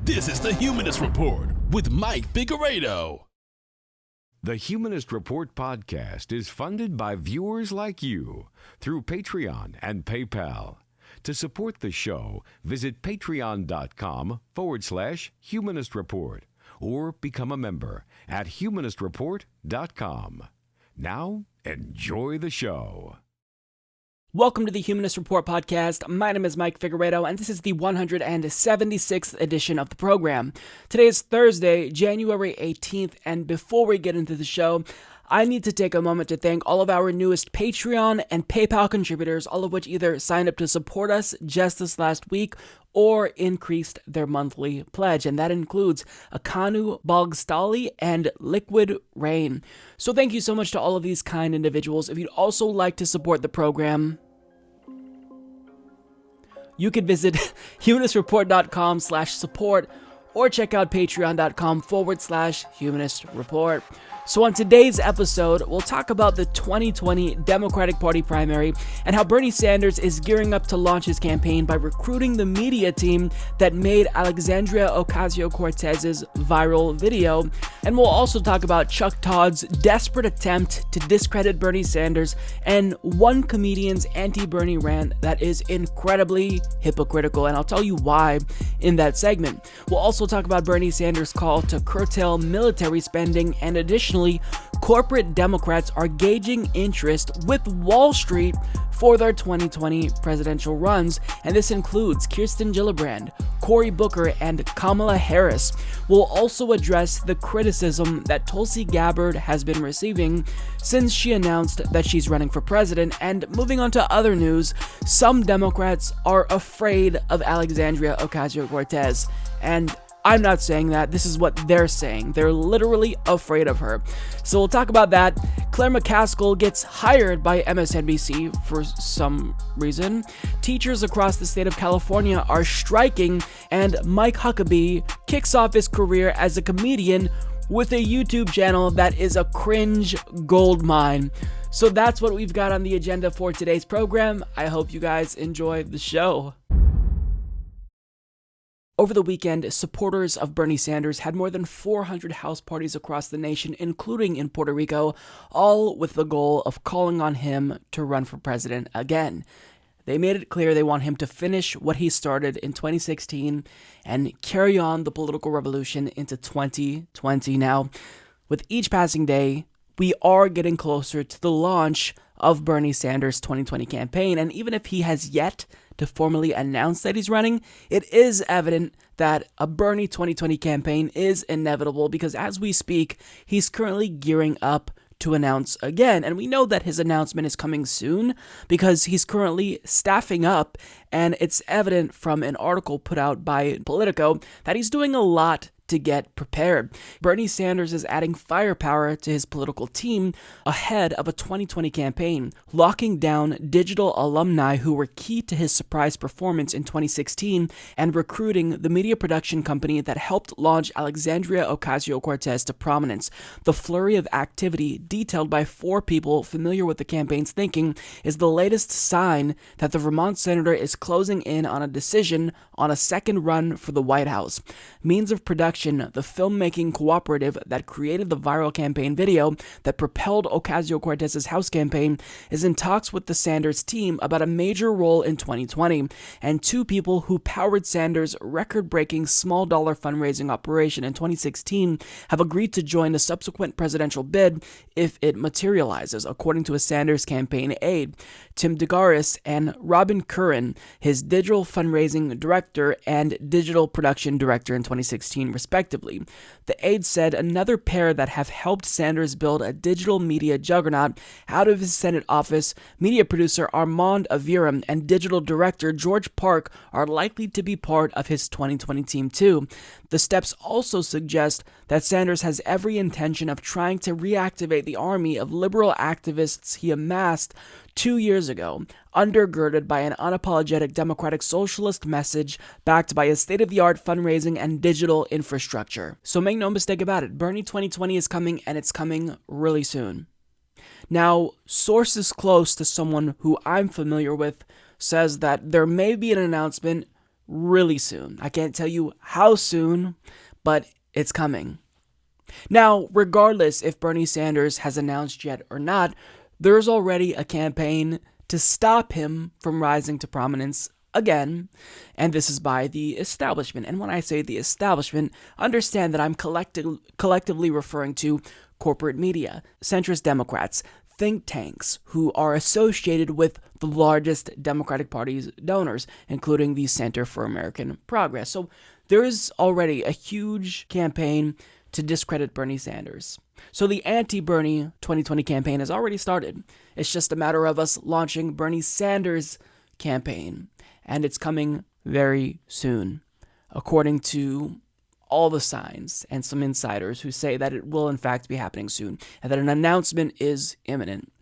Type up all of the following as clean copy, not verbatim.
This is the Humanist Report with Mike Figueredo. The Humanist Report podcast is funded by viewers like you through Patreon and PayPal. To support the show, visit patreon.com/Humanist Report or become a member at humanistreport.com. Now, enjoy the show. Welcome to the Humanist Report podcast. My name is Mike Figueredo, and this is the 176th edition of the program. Today is Thursday, January 18th, and before we get into the show, I need to take a moment to thank all of our newest Patreon and PayPal contributors, all of which either signed up to support us just this last week or increased their monthly pledge, and that includes Akanu Bogstali and Liquid Rain. So thank you so much to all of these kind individuals. If you'd also like to support the program, you could visit humanistreport.com/support or check out patreon.com/Humanist Report. So on today's episode, we'll talk about the 2020 Democratic Party primary and how Bernie Sanders is gearing up to launch his campaign by recruiting the media team that made Alexandria Ocasio-Cortez's viral video. And we'll also talk about Chuck Todd's desperate attempt to discredit Bernie Sanders and one comedian's anti-Bernie rant that is incredibly hypocritical, and I'll tell you why in that segment. We'll also talk about Bernie Sanders' call to curtail military spending, and additionally, corporate Democrats are gauging interest with Wall Street for their 2020 presidential runs, and this includes Kirsten Gillibrand, Cory Booker, and Kamala Harris. We'll also address the criticism that Tulsi Gabbard has been receiving since she announced that she's running for president. And moving on to other news, some Democrats are afraid of Alexandria Ocasio-Cortez, and I'm not saying that. This is what they're saying. They're literally afraid of her. So we'll talk about that. Claire McCaskill gets hired by MSNBC for some reason. Teachers across the state of California are striking, and Mike Huckabee kicks off his career as a comedian with a YouTube channel that is a cringe gold mine. So that's what we've got on the agenda for today's program. I hope you guys enjoy the show. Over the weekend, supporters of Bernie Sanders had more than 400 house parties across the nation, including in Puerto Rico, all with the goal of calling on him to run for president again. They made it clear they want him to finish what he started in 2016 and carry on the political revolution into 2020. Now, with each passing day, we are getting closer to the launch of Bernie Sanders' 2020 campaign, and even if he has yet to formally announce that he's running, it is evident that a Bernie 2020 campaign is inevitable because as we speak, he's currently gearing up to announce again. And we know that his announcement is coming soon because he's currently staffing up, and it's evident from an article put out by Politico that he's doing a lot to get prepared. Bernie Sanders is adding firepower to his political team ahead of a 2020 campaign, locking down digital alumni who were key to his surprise performance in 2016 and recruiting the media production company that helped launch Alexandria Ocasio-Cortez to prominence. The flurry of activity detailed by four people familiar with the campaign's thinking is the latest sign that the Vermont senator is closing in on a decision on a second run for the White House. Means of Production, the filmmaking cooperative that created the viral campaign video that propelled Ocasio-Cortez's House campaign, is in talks with the Sanders team about a major role in 2020, and two people who powered Sanders' record-breaking small-dollar fundraising operation in 2016 have agreed to join the subsequent presidential bid if it materializes, according to a Sanders campaign aide, Tim DeGaris and Robin Curran, his digital fundraising director and digital production director in 2016, respectively. The aide said another pair that have helped Sanders build a digital media juggernaut out of his Senate office, media producer Armand Aviram and digital director George Park, are likely to be part of his 2020 team too. The steps also suggest that Sanders has every intention of trying to reactivate the army of liberal activists he amassed 2 years ago, undergirded by an unapologetic democratic socialist message backed by a state-of-the-art fundraising and digital infrastructure. So make no mistake about it, Bernie 2020 is coming, and it's coming really soon. Now, sources close to someone who I'm familiar with says that there may be an announcement really soon. I can't tell you how soon, but it's coming. Now, regardless if Bernie Sanders has announced yet or not, there's already a campaign to stop him from rising to prominence again, and this is by the establishment. And when I say the establishment, understand that I'm collectively referring to corporate media, centrist Democrats, think tanks who are associated with the largest Democratic Party's donors, including the Center for American Progress. So there is already a huge campaign to discredit Bernie Sanders. So the anti-Bernie 2020 campaign has already started. It's just a matter of us launching Bernie Sanders campaign, and it's coming very soon, according to all the signs and some insiders who say that it will in fact be happening soon and that an announcement is imminent.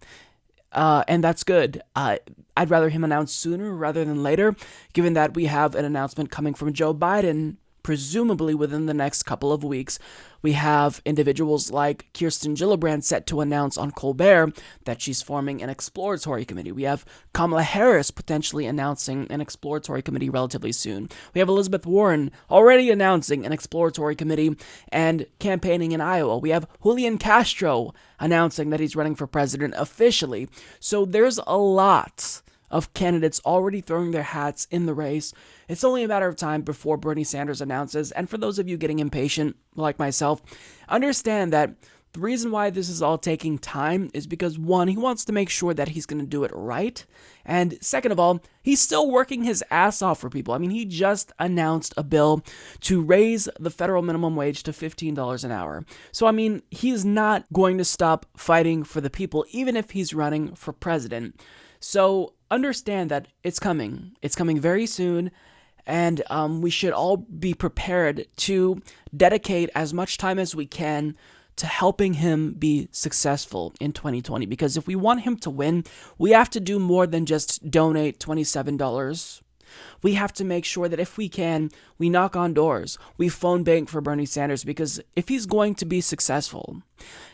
And that's good. I'd rather him announce sooner rather than later, given that we have an announcement coming from Joe Biden, presumably within the next couple of weeks. We have individuals like Kirsten Gillibrand set to announce on Colbert that she's forming an exploratory committee. We have Kamala Harris potentially announcing an exploratory committee relatively soon. We have Elizabeth Warren already announcing an exploratory committee and campaigning in Iowa. We have Julian Castro announcing that he's running for president officially. So there's a lot of candidates already throwing their hats in the race. It's only a matter of time before Bernie Sanders announces, and for those of you getting impatient, like myself, understand that the reason why this is all taking time is because, one, he wants to make sure that he's going to do it right, and second of all, he's still working his ass off for people. I mean, he just announced a bill to raise the federal minimum wage to $15 an hour. So, I mean, he's not going to stop fighting for the people, even if he's running for president. So understand that it's coming. It's coming very soon, and we should all be prepared to dedicate as much time as we can to helping him be successful in 2020. Because if we want him to win, we have to do more than just donate $27. We have to make sure that if we can, we knock on doors, we phone bank for Bernie Sanders, because if he's going to be successful,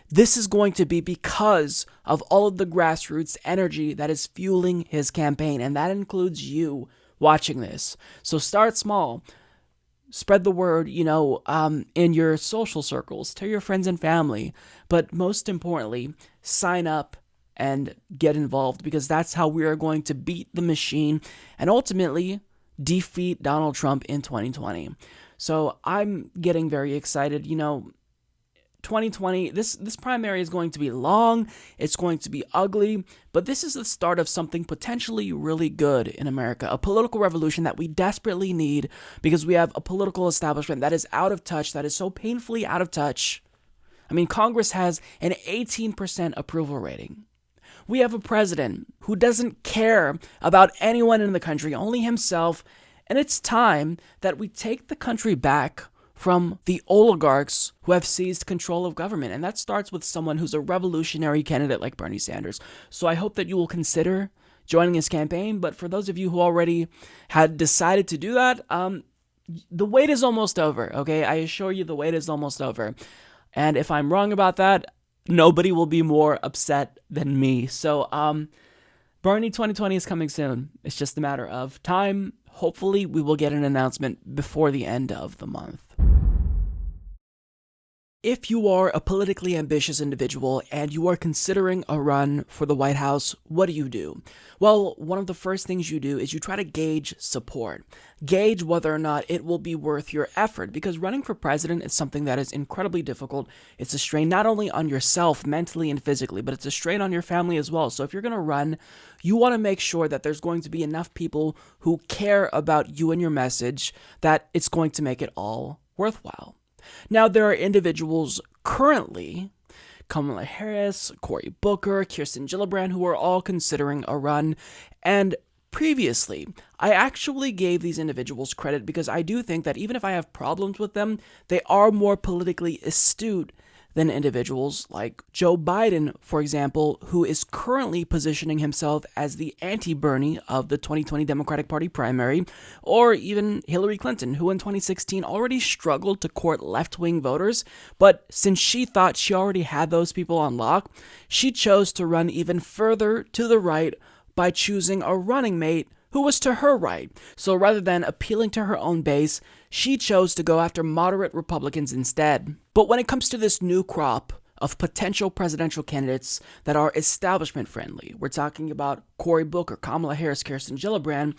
this is going to be because of all of the grassroots energy that is fueling his campaign, and that includes you watching this. So start small. Spread the word, in your social circles, tell your friends and family, but most importantly, sign up and get involved, because that's how we are going to beat the machine and ultimately defeat Donald Trump in 2020. So I'm getting very excited. 2020, this primary is going to be long, it's going to be ugly, but this is the start of something potentially really good in America, a political revolution that we desperately need, because we have a political establishment that is out of touch, that is so painfully out of touch. I mean, Congress has an 18% approval rating. We have a president who doesn't care about anyone in the country, only himself, and it's time that we take the country back from the oligarchs who have seized control of government. And that starts with someone who's a revolutionary candidate like Bernie Sanders. So I hope that you will consider joining his campaign. But for those of you who already had decided to do that, the wait is almost over, okay? I assure you the wait is almost over. And if I'm wrong about that, nobody will be more upset than me. So Bernie 2020 is coming soon. It's just a matter of time. Hopefully we will get an announcement before the end of the month. If you are a politically ambitious individual and you are considering a run for the White House, what do? Well, one of the first things you do is you try to gauge support. Gauge whether or not it will be worth your effort, because running for president is something that is incredibly difficult. It's a strain not only on yourself mentally and physically, but it's a strain on your family as well. So if you're going to run, you want to make sure that there's going to be enough people who care about you and your message that it's going to make it all worthwhile. Now, there are individuals currently, Kamala Harris, Cory Booker, Kirsten Gillibrand, who are all considering a run. And previously, I actually gave these individuals credit because I do think that even if I have problems with them, they are more politically astute than individuals like Joe Biden, for example, who is currently positioning himself as the anti-Bernie of the 2020 Democratic Party primary, or even Hillary Clinton, who in 2016 already struggled to court left-wing voters, but since she thought she already had those people on lock, she chose to run even further to the right by choosing a running mate who was to her right. So rather than appealing to her own base, she chose to go after moderate Republicans instead. But when it comes to this new crop of potential presidential candidates that are establishment friendly, we're talking about Cory Booker, Kamala Harris, Kirsten Gillibrand,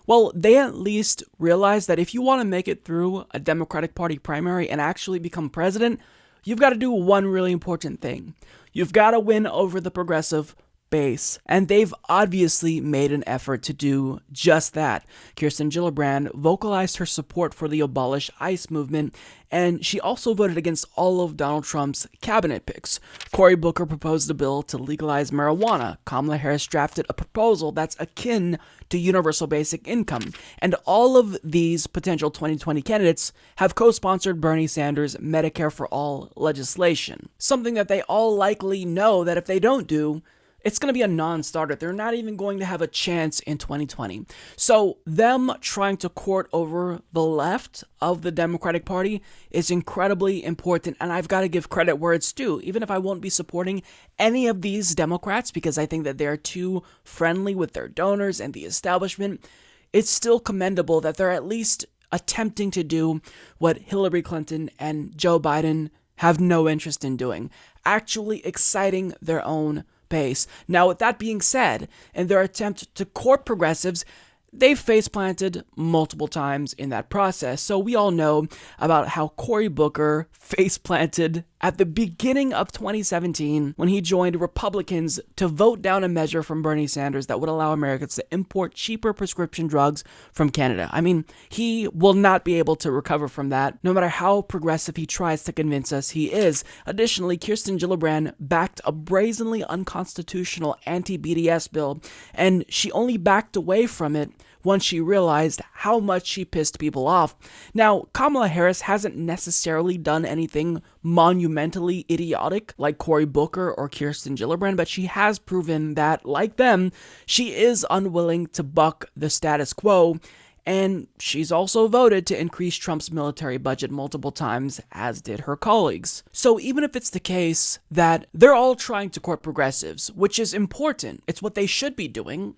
well, they at least realize that if you want to make it through a Democratic Party primary and actually become president, you've got to do one really important thing. You've got to win over the progressive base. And they've obviously made an effort to do just that. Kirsten Gillibrand vocalized her support for the Abolish ICE movement, and she also voted against all of Donald Trump's cabinet picks. Cory Booker proposed a bill to legalize marijuana. Kamala Harris drafted a proposal that's akin to universal basic income. And all of these potential 2020 candidates have co-sponsored Bernie Sanders' Medicare for All legislation. Something that they all likely know that if they don't do, it's going to be a non-starter. They're not even going to have a chance in 2020. So them trying to court over the left of the Democratic Party is incredibly important, and I've got to give credit where it's due. Even if I won't be supporting any of these Democrats because I think that they're too friendly with their donors and the establishment, it's still commendable that they're at least attempting to do what Hillary Clinton and Joe Biden have no interest in doing, actually exciting their own base. Now, with that being said, in their attempt to court progressives, they've face-planted multiple times in that process. So we all know about how Cory Booker face-planted at the beginning of 2017 when he joined Republicans to vote down a measure from Bernie Sanders that would allow Americans to import cheaper prescription drugs from Canada. I mean, he will not be able to recover from that, no matter how progressive he tries to convince us he is. Additionally, Kirsten Gillibrand backed a brazenly unconstitutional anti-BDS bill, and she only backed away from it once she realized how much she pissed people off. Now, Kamala Harris hasn't necessarily done anything monumentally idiotic like Cory Booker or Kirsten Gillibrand, but she has proven that, like them, she is unwilling to buck the status quo, and she's also voted to increase Trump's military budget multiple times, as did her colleagues. So even if it's the case that they're all trying to court progressives, which is important, it's what they should be doing,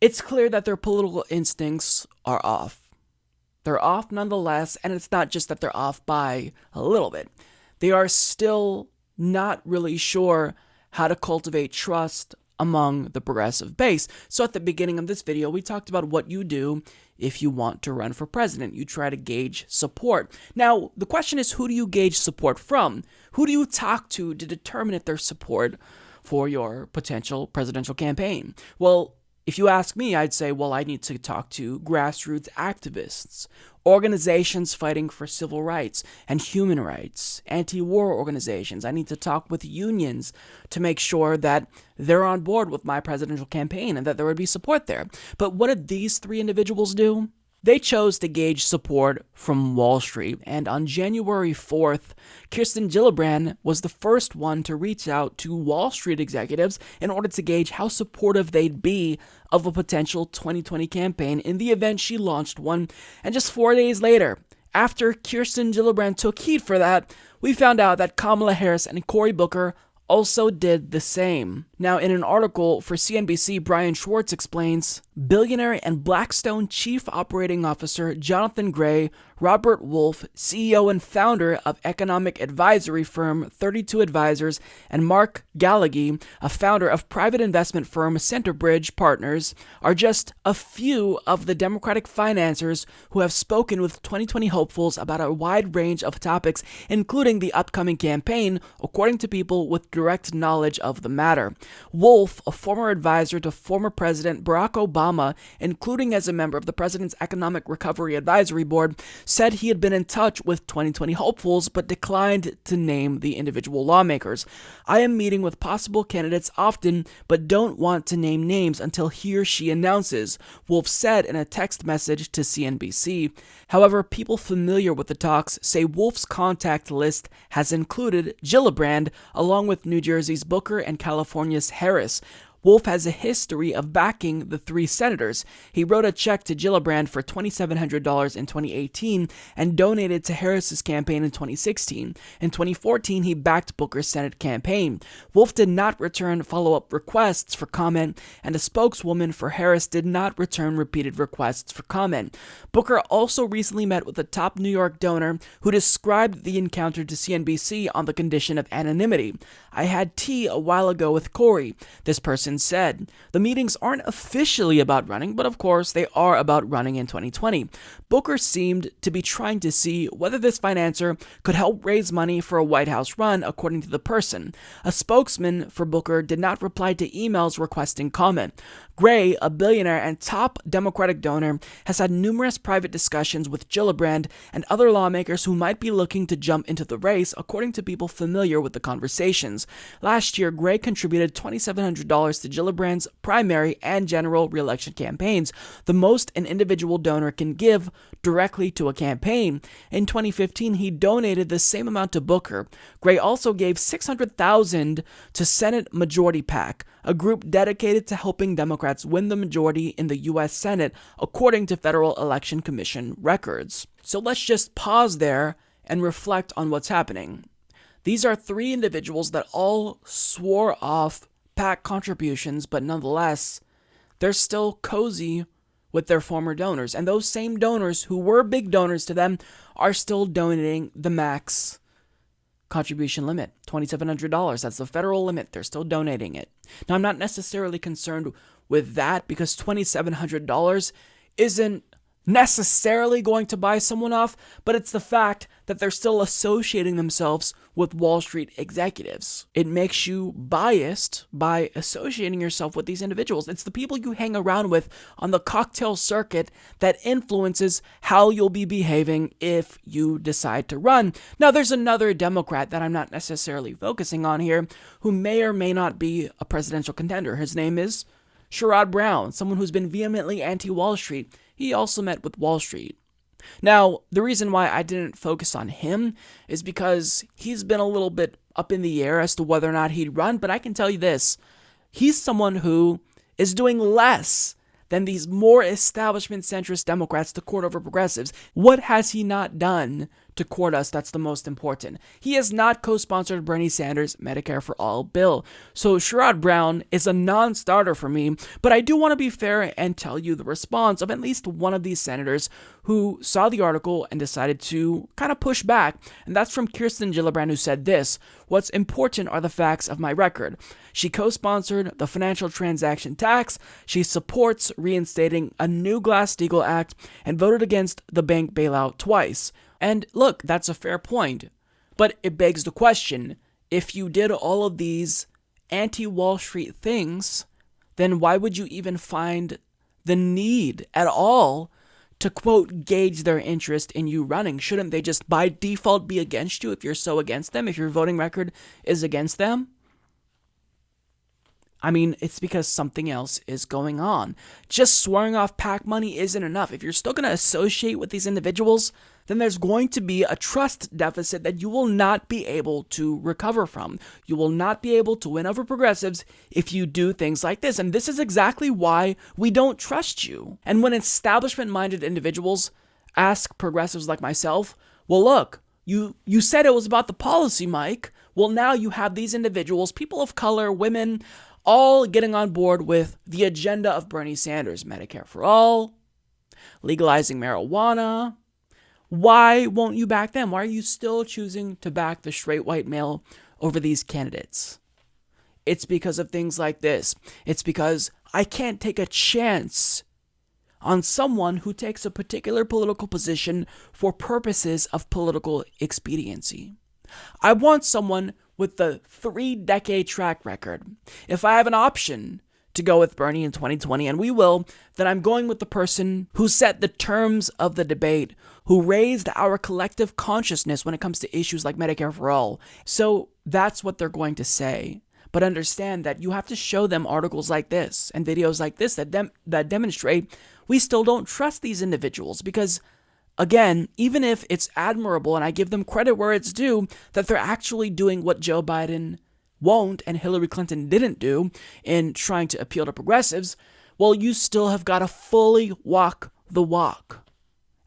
it's clear that their political instincts are off. They're off nonetheless, and it's not just that they're off by a little bit. They are still not really sure how to cultivate trust among the progressive base. So at the beginning of this video, we talked about what you do if you want to run for president. You try to gauge support. Now, the question is, who do you gauge support from? Who do you talk to determine if there's support for your potential presidential campaign? Well, if you ask me, I'd say, well, I need to talk to grassroots activists, organizations fighting for civil rights and human rights, anti-war organizations. I need to talk with unions to make sure that they're on board with my presidential campaign and that there would be support there. But what did these three individuals do? They chose to gauge support from Wall Street, and on January 4th, Kirsten Gillibrand was the first one to reach out to Wall Street executives in order to gauge how supportive they'd be of a potential 2020 campaign in the event she launched one. And just 4 days later, after Kirsten Gillibrand took heat for that, we found out that Kamala Harris and Cory Booker also did the same. Now, in an article for CNBC, Brian Schwartz explains, billionaire and Blackstone chief operating officer Jonathan Gray, Robert Wolf, CEO and founder of economic advisory firm 32 Advisors, and Mark Gallagher, a founder of private investment firm Centerbridge Partners, are just a few of the Democratic financiers who have spoken with 2020 hopefuls about a wide range of topics, including the upcoming campaign, according to people with direct knowledge of the matter. Wolf, a former advisor to former President Barack Obama, including as a member of the President's Economic Recovery Advisory Board, said he had been in touch with 2020 hopefuls but declined to name the individual lawmakers. I am meeting with possible candidates often but don't want to name names until he or she announces, Wolf said in a text message to CNBC. However, people familiar with the talks say Wolf's contact list has included Gillibrand, along with New Jersey's Booker and California's Harris. Wolf has a history of backing the three senators. He wrote a check to Gillibrand for $2,700 in 2018 and donated to Harris's campaign in 2016. In 2014, he backed Booker's Senate campaign. Wolf did not return follow-up requests for comment, and a spokeswoman for Harris did not return repeated requests for comment. Booker also recently met with a top New York donor who described the encounter to CNBC on the condition of anonymity. "I had tea a while ago with Cory," this person said. "The meetings aren't officially about running, but of course they are about running in 2020. Booker seemed to be trying to see whether this financer could help raise money for a White House run, according to the person. A spokesman for Booker did not reply to emails requesting comment. Gray, a billionaire and top Democratic donor, has had numerous private discussions with Gillibrand and other lawmakers who might be looking to jump into the race, according to people familiar with the conversations. Last year, Gray contributed $2,700 to Gillibrand's primary and general re-election campaigns, the most an individual donor can give directly to a campaign. In 2015, he donated the same amount to Booker. Gray also gave $600,000 to Senate Majority PAC, a group dedicated to helping Democrats win the majority in the U.S. Senate, according to Federal Election Commission records. So let's just pause there and reflect on what's happening. These are three individuals that all swore off PAC contributions, but nonetheless, they're still cozy with their former donors. And those same donors who were big donors to them are still donating the max contribution limit, $2,700. That's the federal limit. They're still donating it. Now, I'm not necessarily concerned with that because $2,700 isn't necessarily going to buy someone off, but it's the fact that they're still associating themselves with Wall Street executives. It makes you biased by associating yourself with these individuals. It's the people you hang around with on the cocktail circuit that influences how you'll be behaving if you decide to run. Now, there's another Democrat that I'm not necessarily focusing on here who may or may not be a presidential contender. His name is Sherrod Brown, someone who's been vehemently anti-Wall Street. He also met with Wall Street. Now, the reason why I didn't focus on him is because he's been a little bit up in the air as to whether or not he'd run, but I can tell you this. He's someone who is doing less than these more establishment-centrist Democrats to court over progressives. What has he not done to court us? That's the most important. He has not co-sponsored Bernie Sanders' Medicare for All bill. So Sherrod Brown is a non-starter for me, but I do want to be fair and tell you the response of at least one of these senators who saw the article and decided to kind of push back, and that's from Kirsten Gillibrand, who said this: "What's important are the facts of my record. She co-sponsored the financial transaction tax, she supports reinstating a new Glass-Steagall Act, and voted against the bank bailout twice." And look, that's a fair point, but it begs the question, if you did all of these anti-Wall Street things, then why would you even find the need at all to, quote, gauge their interest in you running? Shouldn't they just by default be against you if you're so against them, if your voting record is against them? I mean, it's because something else is going on. Just swearing off PAC money isn't enough. If you're still going to associate with these individuals, then there's going to be a trust deficit that you will not be able to recover from. You will not be able to win over progressives if you do things like this. And this is exactly why we don't trust you. And when establishment-minded individuals ask progressives like myself, well, look, you said it was about the policy, Mike. Well, now you have these individuals, people of color, women, all getting on board with the agenda of Bernie Sanders, Medicare for all, legalizing marijuana. Why won't you back them? Why are you still choosing to back the straight white male over these candidates? It's because of things like this. It's because I can't take a chance on someone who takes a particular political position for purposes of political expediency. I want someone with the 3-decade track record. If I have an option to go with Bernie in 2020, and we will, then I'm going with the person who set the terms of the debate, who raised our collective consciousness when it comes to issues like Medicare for All. So that's what they're going to say. But understand that you have to show them articles like this and videos like this that demonstrate we still don't trust these individuals because, again, even if it's admirable, and I give them credit where it's due, that they're actually doing what Joe Biden won't and Hillary Clinton didn't do in trying to appeal to progressives, well, you still have got to fully walk the walk.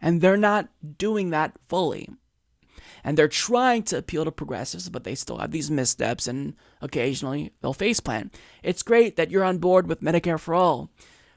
And they're not doing that fully. And they're trying to appeal to progressives, but they still have these missteps, and occasionally they'll faceplant. It's great that you're on board with Medicare for all,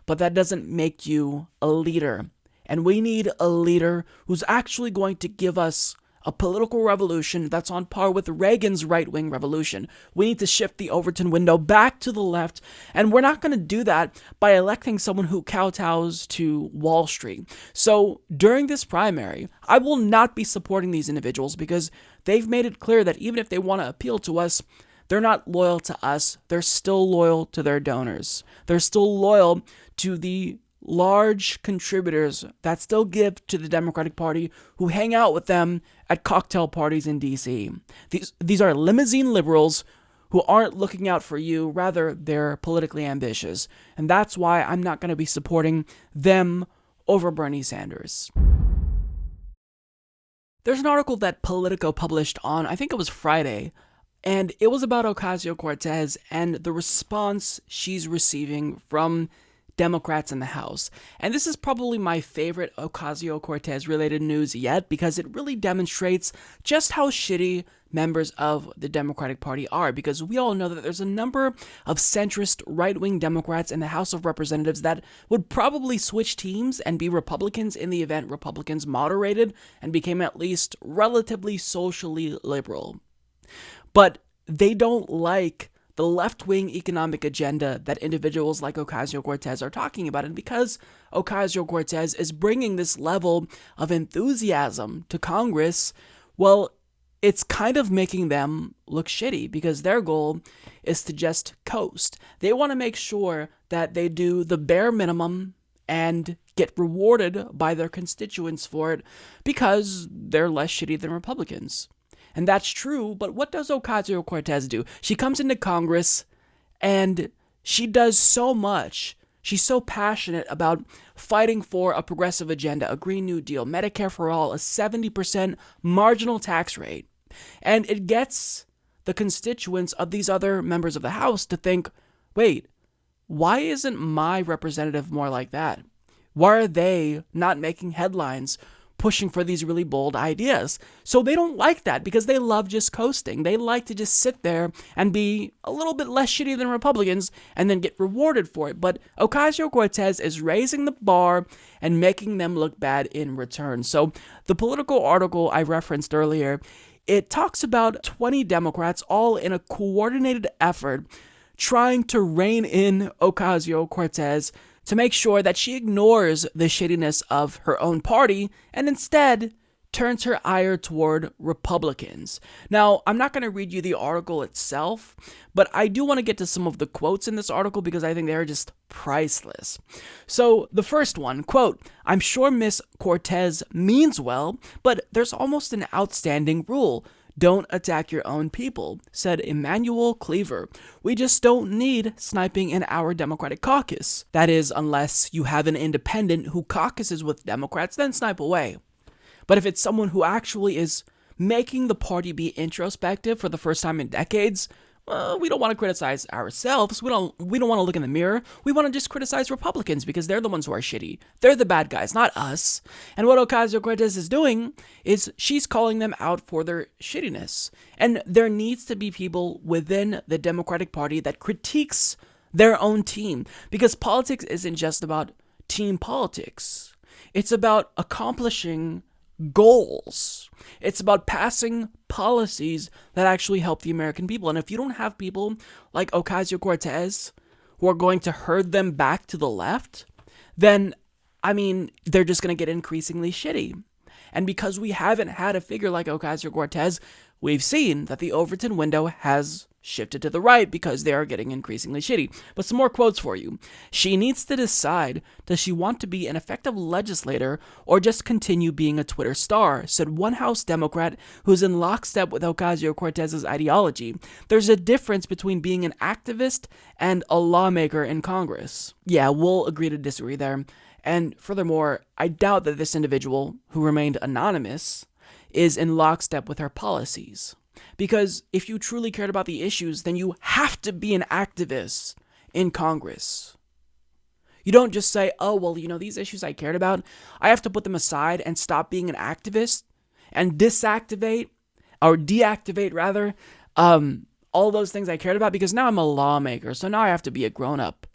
but that doesn't make you a leader. And we need a leader who's actually going to give us a political revolution that's on par with Reagan's right-wing revolution. We need to shift the Overton window back to the left, and we're not going to do that by electing someone who kowtows to Wall Street. So during this primary, I will not be supporting these individuals because they've made it clear that even if they want to appeal to us, they're not loyal to us. They're still loyal to their donors. They're still loyal to the large contributors that still give to the Democratic Party, who hang out with them at cocktail parties in D.C. These are limousine liberals who aren't looking out for you, rather they're politically ambitious. And that's why I'm not going to be supporting them over Bernie Sanders. There's an article that Politico published on, I think it was Friday, and it was about Ocasio-Cortez and the response she's receiving from Democrats in the House. And this is probably my favorite Ocasio-Cortez related news yet, because it really demonstrates just how shitty members of the Democratic Party are, because we all know that there's a number of centrist right-wing Democrats in the House of Representatives that would probably switch teams and be Republicans in the event Republicans moderated and became at least relatively socially liberal. But they don't like the left-wing economic agenda that individuals like Ocasio-Cortez are talking about. And because Ocasio-Cortez is bringing this level of enthusiasm to Congress, well, it's kind of making them look shitty, because their goal is to just coast. They want to make sure that they do the bare minimum and get rewarded by their constituents for it, because they're less shitty than Republicans. And that's true, but what does Ocasio-Cortez do? She comes into Congress and she does so much. She's so passionate about fighting for a progressive agenda, a Green New Deal, Medicare for all, a 70% marginal tax rate. And it gets the constituents of these other members of the House to think, wait, why isn't my representative more like that? Why are they not making headlines pushing for these really bold ideas? So they don't like that, because they love just coasting. They like to just sit there and be a little bit less shitty than Republicans and then get rewarded for it. But Ocasio-Cortez is raising the bar and making them look bad in return. So the Politico article I referenced earlier, it talks about 20 Democrats all in a coordinated effort trying to rein in Ocasio-Cortez to make sure that she ignores the shadiness of her own party and instead turns her ire toward Republicans. Now, I'm not going to read you the article itself, but I do want to get to some of the quotes in this article because I think they're just priceless. So the first one, quote, "I'm sure Miss Cortez means well, but there's almost an outstanding rule. Don't attack your own people," said Emmanuel Cleaver. "We just don't need sniping in our Democratic caucus. That is, unless you have an independent who caucuses with Democrats, then snipe away. But if it's someone who actually is making the party be introspective for the first time in decades, we don't want to criticize ourselves. We don't want to look in the mirror. We want to just criticize Republicans because they're the ones who are shitty. They're the bad guys, not us." And what Ocasio-Cortez is doing is she's calling them out for their shittiness. And there needs to be people within the Democratic Party that critiques their own team, because politics isn't just about team politics. It's about accomplishing goals. It's about passing policies that actually help the American people. And if you don't have people like Ocasio-Cortez who are going to herd them back to the left, then, they're just going to get increasingly shitty. And because we haven't had a figure like Ocasio-Cortez, we've seen that the Overton window has shifted to the right because they are getting increasingly shitty. But some more quotes for you. "She needs to decide, does she want to be an effective legislator or just continue being a Twitter star?" said one House Democrat who's in lockstep with Ocasio-Cortez's ideology. "There's a difference between being an activist and a lawmaker in Congress." Yeah, we'll agree to disagree there. And furthermore, I doubt that this individual, who remained anonymous, is in lockstep with her policies. Because if you truly cared about the issues, then you have to be an activist in Congress. You don't just say, oh, well, these issues I cared about, I have to put them aside and stop being an activist and deactivate all those things I cared about because now I'm a lawmaker, so now I have to be a grown-up.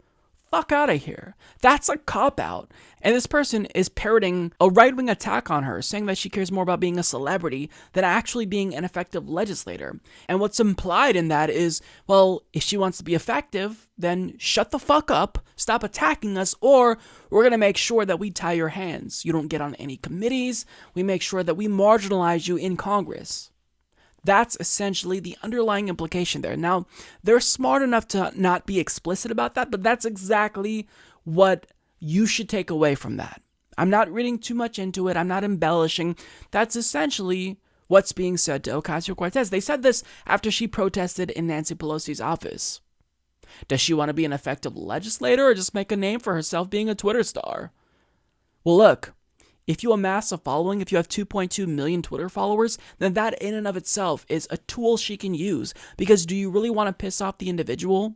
Fuck out of here. That's a cop-out. And this person is parroting a right-wing attack on her, saying that she cares more about being a celebrity than actually being an effective legislator. And what's implied in that is, well, if she wants to be effective, then shut the fuck up, stop attacking us, or we're going to make sure that we tie your hands. You don't get on any committees. We make sure that we marginalize you in Congress. That's essentially the underlying implication there. Now, they're smart enough to not be explicit about that, but that's exactly what you should take away from that. I'm not reading too much into it. I'm not embellishing. That's essentially what's being said to Ocasio-Cortez. They said this after she protested in Nancy Pelosi's office. Does she want to be an effective legislator or just make a name for herself being a Twitter star? Well, look. If you amass a following, if you have 2.2 million Twitter followers, then that in and of itself is a tool she can use. Because do you really want to piss off the individual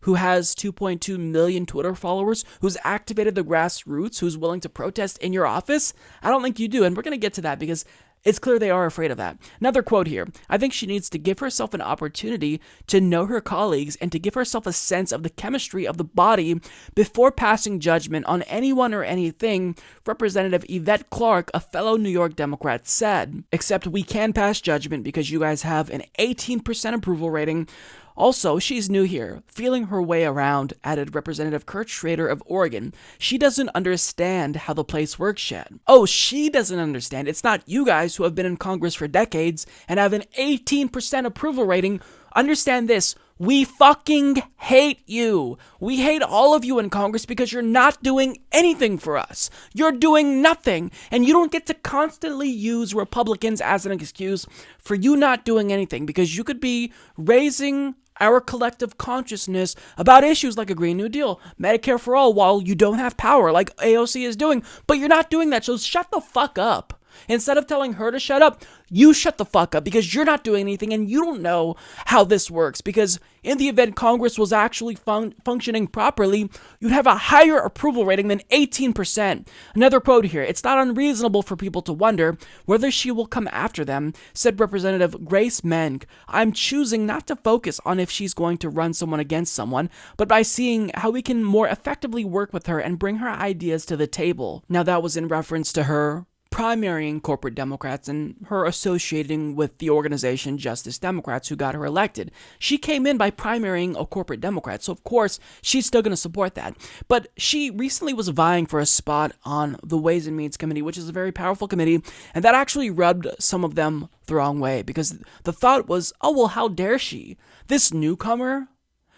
who has 2.2 million Twitter followers, who's activated the grassroots, who's willing to protest in your office? I don't think you do, and we're going to get to that because it's clear they are afraid of that. Another quote here. I think she needs to give herself an opportunity to know her colleagues and to give herself a sense of the chemistry of the body before passing judgment on anyone or anything, Representative Yvette Clarke, a fellow New York Democrat, said. Except we can pass judgment because you guys have an 18% approval rating. Also, she's new here, feeling her way around, added Representative Kurt Schrader of Oregon. She doesn't understand how the place works yet. Oh, she doesn't understand. It's not you guys who have been in Congress for decades and have an 18% approval rating. Understand this. We fucking hate you. We hate all of you in Congress because you're not doing anything for us. You're doing nothing. And you don't get to constantly use Republicans as an excuse for you not doing anything because you could be raising our collective consciousness about issues like a Green New Deal, Medicare for all, while you don't have power like AOC is doing. But you're not doing that, so shut the fuck up. Instead of telling her to shut up, you shut the fuck up because you're not doing anything and you don't know how this works. Because in the event Congress was actually functioning properly, you'd have a higher approval rating than 18%. Another quote here. It's not unreasonable for people to wonder whether she will come after them, said Representative Grace Menk. I'm choosing not to focus on if she's going to run someone against someone, but by seeing how we can more effectively work with her and bring her ideas to the table. Now that was in reference to her primarying corporate Democrats and her associating with the organization Justice Democrats who got her elected. She came in by primarying a corporate Democrat, so of course she's still going to support that. But she recently was vying for a spot on the Ways and Means Committee, which is a very powerful committee, and that actually rubbed some of them the wrong way because the thought was, oh, well, how dare she? This newcomer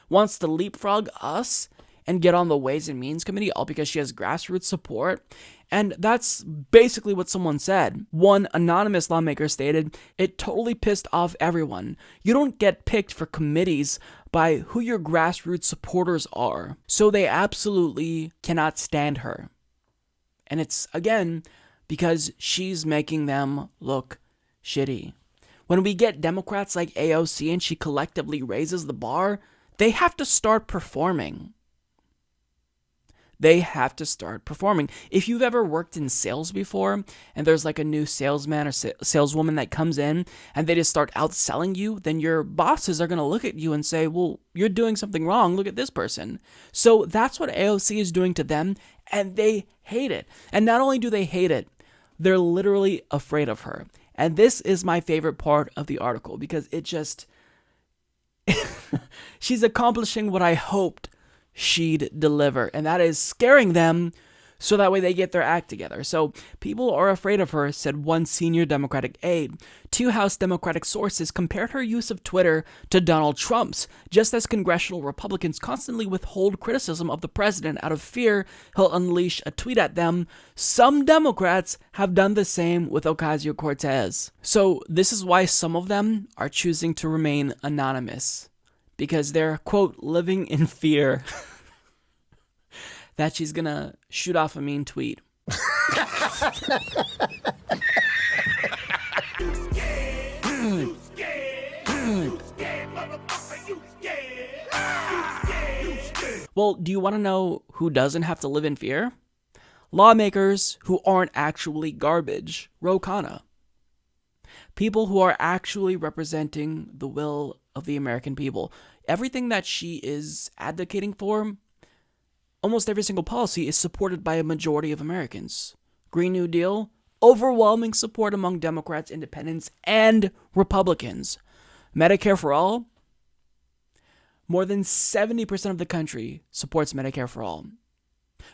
wants to leapfrog us and get on the Ways and Means Committee all because she has grassroots support. And that's basically what someone said. One anonymous lawmaker stated, it totally pissed off everyone. You don't get picked for committees by who your grassroots supporters are. So they absolutely cannot stand her. And it's, again, because she's making them look shitty. When we get Democrats like AOC and she collectively raises the bar, they have to start performing. They have to start performing. If you've ever worked in sales before and there's like a new salesman or saleswoman that comes in and they just start outselling you, then your bosses are going to look at you and say, well, you're doing something wrong. Look at this person. So that's what AOC is doing to them, and they hate it. And not only do they hate it, they're literally afraid of her. And this is my favorite part of the article because it just... she's accomplishing what I hoped she'd deliver, and that is scaring them so that way they get their act together. So people are afraid of her, said one senior Democratic aide. Two House Democratic sources compared her use of Twitter to Donald Trump's, just as congressional Republicans constantly withhold criticism of the president out of fear he'll unleash a tweet at them. Some Democrats have done the same with Ocasio-Cortez. So this is why some of them are choosing to remain anonymous, because they're, quote, living in fear that she's gonna shoot off a mean tweet. Well, do you want to know who doesn't have to live in fear? Lawmakers who aren't actually garbage, Ro Khanna. People who are actually representing the will of the American people. Everything that she is advocating for, almost every single policy is supported by a majority of Americans. Green New Deal, overwhelming support among Democrats, Independents, and Republicans. Medicare for all, more than 70% of the country supports Medicare for all.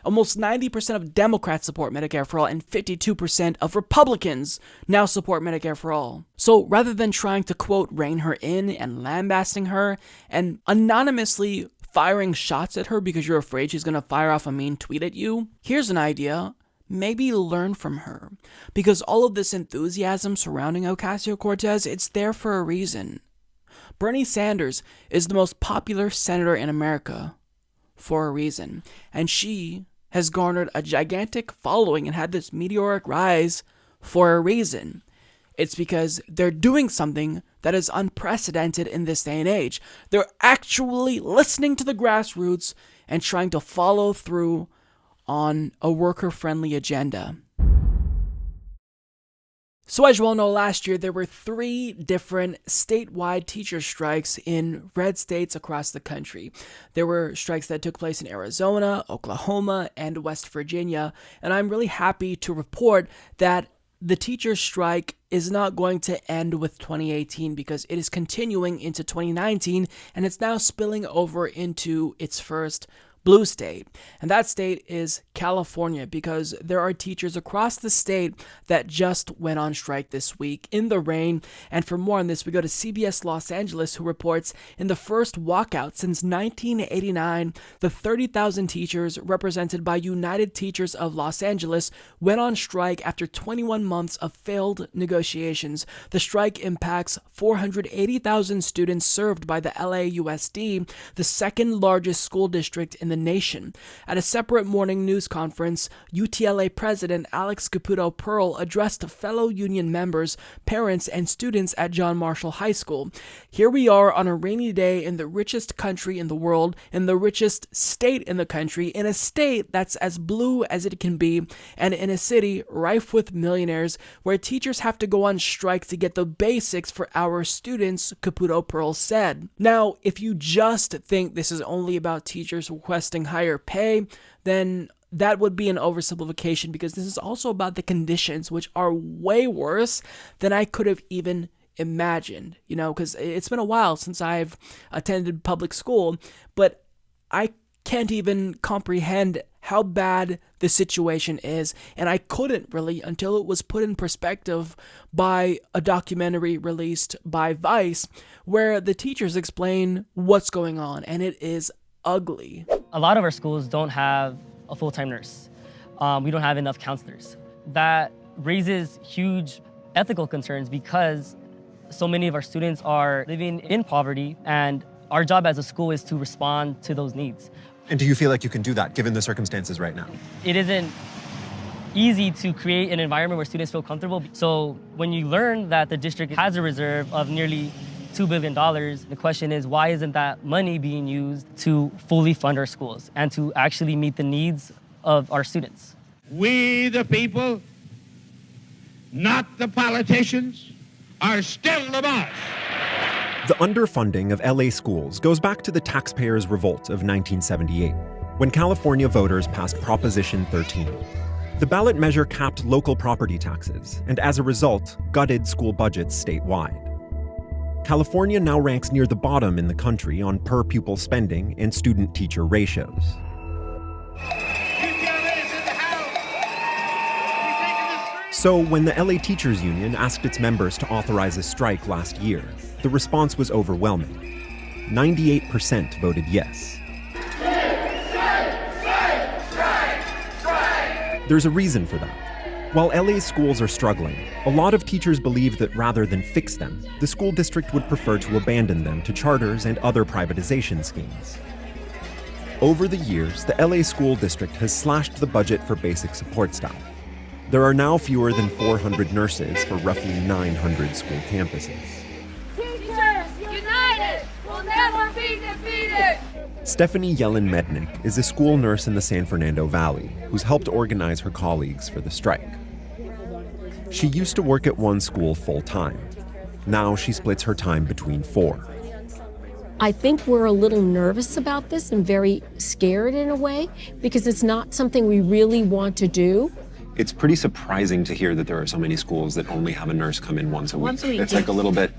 Almost 90% of Democrats support Medicare for all, and 52% of Republicans now support Medicare for all. So rather than trying to, quote, rein her in and lambasting her and anonymously firing shots at her because you're afraid she's going to fire off a mean tweet at you, here's an idea. Maybe learn from her. Because all of this enthusiasm surrounding Ocasio-Cortez, it's there for a reason. Bernie Sanders is the most popular senator in America for a reason. And she has garnered a gigantic following and had this meteoric rise for a reason. It's because they're doing something that is unprecedented in this day and age. They're actually listening to the grassroots and trying to follow through on a worker-friendly agenda. So as you all know, last year there were 3 different statewide teacher strikes in red states across the country. There were strikes that took place in Arizona, Oklahoma, and West Virginia, and I'm really happy to report that the teacher strike is not going to end with 2018 because it is continuing into 2019, and it's now spilling over into its first blue state. And that state is California, because there are teachers across the state that just went on strike this week in the rain. And for more on this, we go to CBS Los Angeles, who reports in the first walkout since 1989, the 30,000 teachers represented by United Teachers of Los Angeles went on strike after 21 months of failed negotiations. The strike impacts 480,000 students served by the LAUSD, the second largest school district in the nation. At a separate morning news conference, UTLA President Alex Caputo Pearl addressed fellow union members, parents, and students at John Marshall High School. Here we are on a rainy day in the richest country in the world, in the richest state in the country, in a state that's as blue as it can be, and in a city rife with millionaires where teachers have to go on strike to get the basics for our students, Caputo Pearl said. Now, if you just think this is only about teachers requesting higher pay, then that would be an oversimplification, because this is also about the conditions, which are way worse than I could have even imagined, because it's been a while since I've attended public school, but I can't even comprehend how bad the situation is, and I couldn't really until it was put in perspective by a documentary released by Vice, where the teachers explain what's going on, and it is ugly. A lot of our schools don't have a full-time nurse. We don't have enough counselors. That raises huge ethical concerns because so many of our students are living in poverty, and our job as a school is to respond to those needs. And do you feel like you can do that given the circumstances right now? It isn't easy to create an environment where students feel comfortable. So when you learn that the district has a reserve of nearly $2 billion. The question is, why isn't that money being used to fully fund our schools and to actually meet the needs of our students? We, the people, not the politicians, are still the boss. The underfunding of LA schools goes back to the taxpayers' revolt of 1978, when California voters passed Proposition 13. The ballot measure capped local property taxes and, as a result, gutted school budgets statewide. California now ranks near the bottom in the country on per-pupil spending and student-teacher ratios. So when the LA Teachers Union asked its members to authorize a strike last year, the response was overwhelming. 98% voted yes. There's a reason for that. While LA's schools are struggling, a lot of teachers believe that rather than fix them, the school district would prefer to abandon them to charters and other privatization schemes. Over the years, the LA school district has slashed the budget for basic support staff. There are now fewer than 400 nurses for roughly 900 school campuses. Teachers united will never be defeated. Stephanie Yellen-Mednick is a school nurse in the San Fernando Valley who's helped organize her colleagues for the strike. She used to work at one school full-time. Now she splits her time between 4. I think we're a little nervous about this and very scared in a way because it's not something we really want to do. It's pretty surprising to hear that there are so many schools that only have a nurse come in once a week. Once a week, It's like a little bit,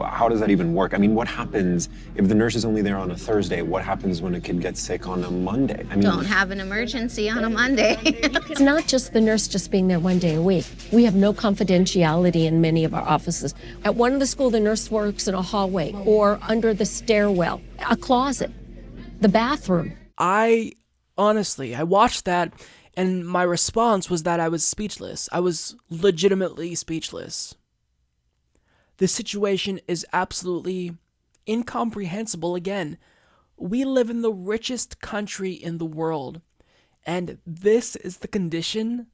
how does that even work? I mean, what happens if the nurse is only there on a Thursday? What happens when a kid gets sick on a Monday? I mean, Don't have an emergency on a Monday. It's not just the nurse just being there one day a week. We have no confidentiality in many of our offices. At one of the schools, the nurse works in a hallway or under the stairwell, a closet, the bathroom. I watched that, and my response was that I was speechless. I was legitimately speechless. The situation is absolutely incomprehensible. Again, we live in the richest country in the world, and this is the condition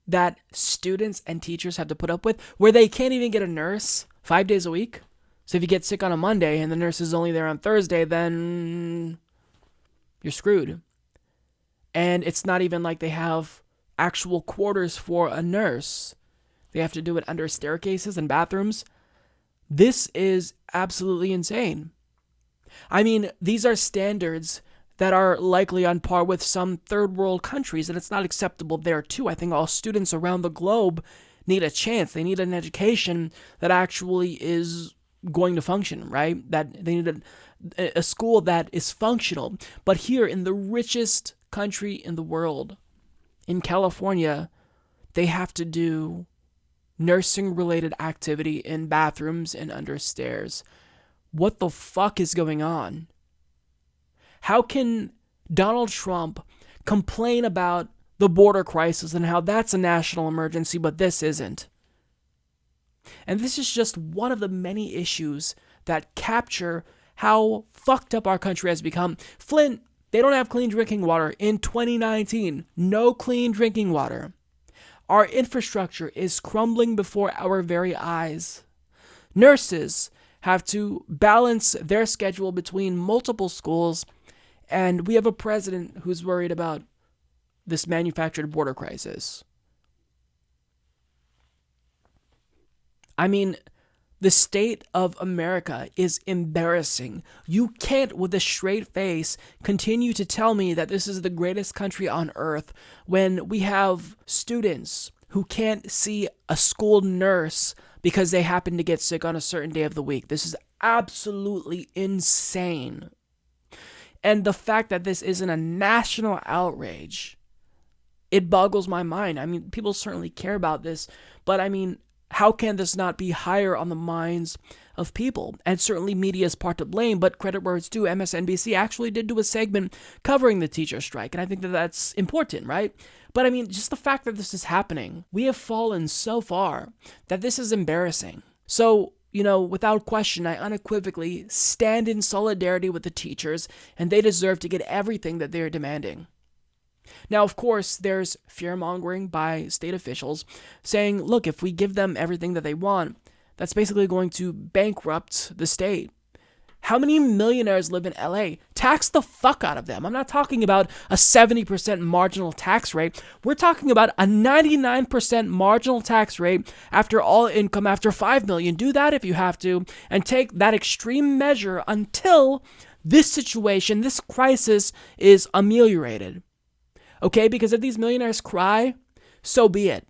that students and teachers have to put up with, where they can't even get a nurse 5 days a week. So if you get sick on a Monday and the nurse is only there on Thursday, then you're screwed. And it's not even like they have actual quarters for a nurse. They have to do it under staircases and bathrooms. This is absolutely insane. I mean, these are standards that are likely on par with some third world countries, and it's not acceptable there too. I think all students around the globe need a chance. They need an education that actually is going to function, right? That they need a school that is functional. But here in the richest country in the world, in California, they have to do nursing related activity in bathrooms and under stairs. What the fuck is going on? How can Donald Trump complain about the border crisis and how that's a national emergency, but this isn't? And this is just one of the many issues that capture how fucked up our country has become. Flint, they don't have clean drinking water in 2019. No clean drinking water. Our infrastructure is crumbling before our very eyes. Nurses have to balance their schedule between multiple schools, and we have a president who's worried about this manufactured border crisis. I mean, the state of America is embarrassing. You can't, with a straight face, continue to tell me that this is the greatest country on earth when we have students who can't see a school nurse because they happen to get sick on a certain day of the week. This is absolutely insane. And the fact that this isn't a national outrage, it boggles my mind. I mean, people certainly care about this, but I mean, how can this not be higher on the minds of people? And certainly media is part to blame, but credit where it's due. MSNBC actually did do a segment covering the teacher strike, and I think that that's important, right? But I mean, just the fact that this is happening, we have fallen so far that this is embarrassing. So, without question, I unequivocally stand in solidarity with the teachers, and they deserve to get everything that they're demanding. Now, of course, there's fear-mongering by state officials saying, look, if we give them everything that they want, that's basically going to bankrupt the state. How many millionaires live in LA? Tax the fuck out of them. I'm not talking about a 70% marginal tax rate. We're talking about a 99% marginal tax rate after all income after $5 million. Do that if you have to, and take that extreme measure until this situation, this crisis is ameliorated. Okay, because if these millionaires cry, so be it.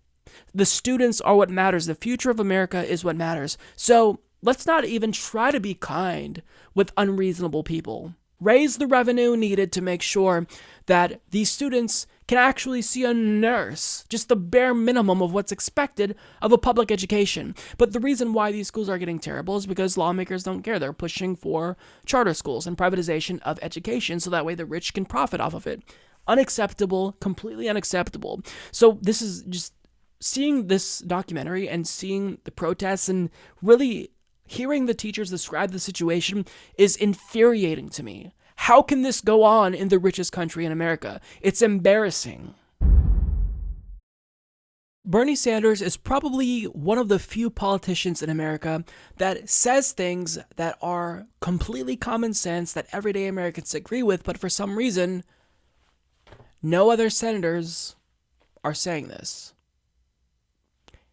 The students are what matters. The future of America is what matters. So let's not even try to be kind with unreasonable people. Raise the revenue needed to make sure that these students can actually see a nurse, just the bare minimum of what's expected of a public education. But the reason why these schools are getting terrible is because lawmakers don't care. They're pushing for charter schools and privatization of education so that way the rich can profit off of it. Unacceptable, completely unacceptable. So this is just seeing this documentary and seeing the protests and really hearing the teachers describe the situation is infuriating to me. How can this go on in the richest country in America? It's embarrassing. Bernie Sanders is probably one of the few politicians in America that says things that are completely common sense that everyday Americans agree with, but for some reason, no other senators are saying this.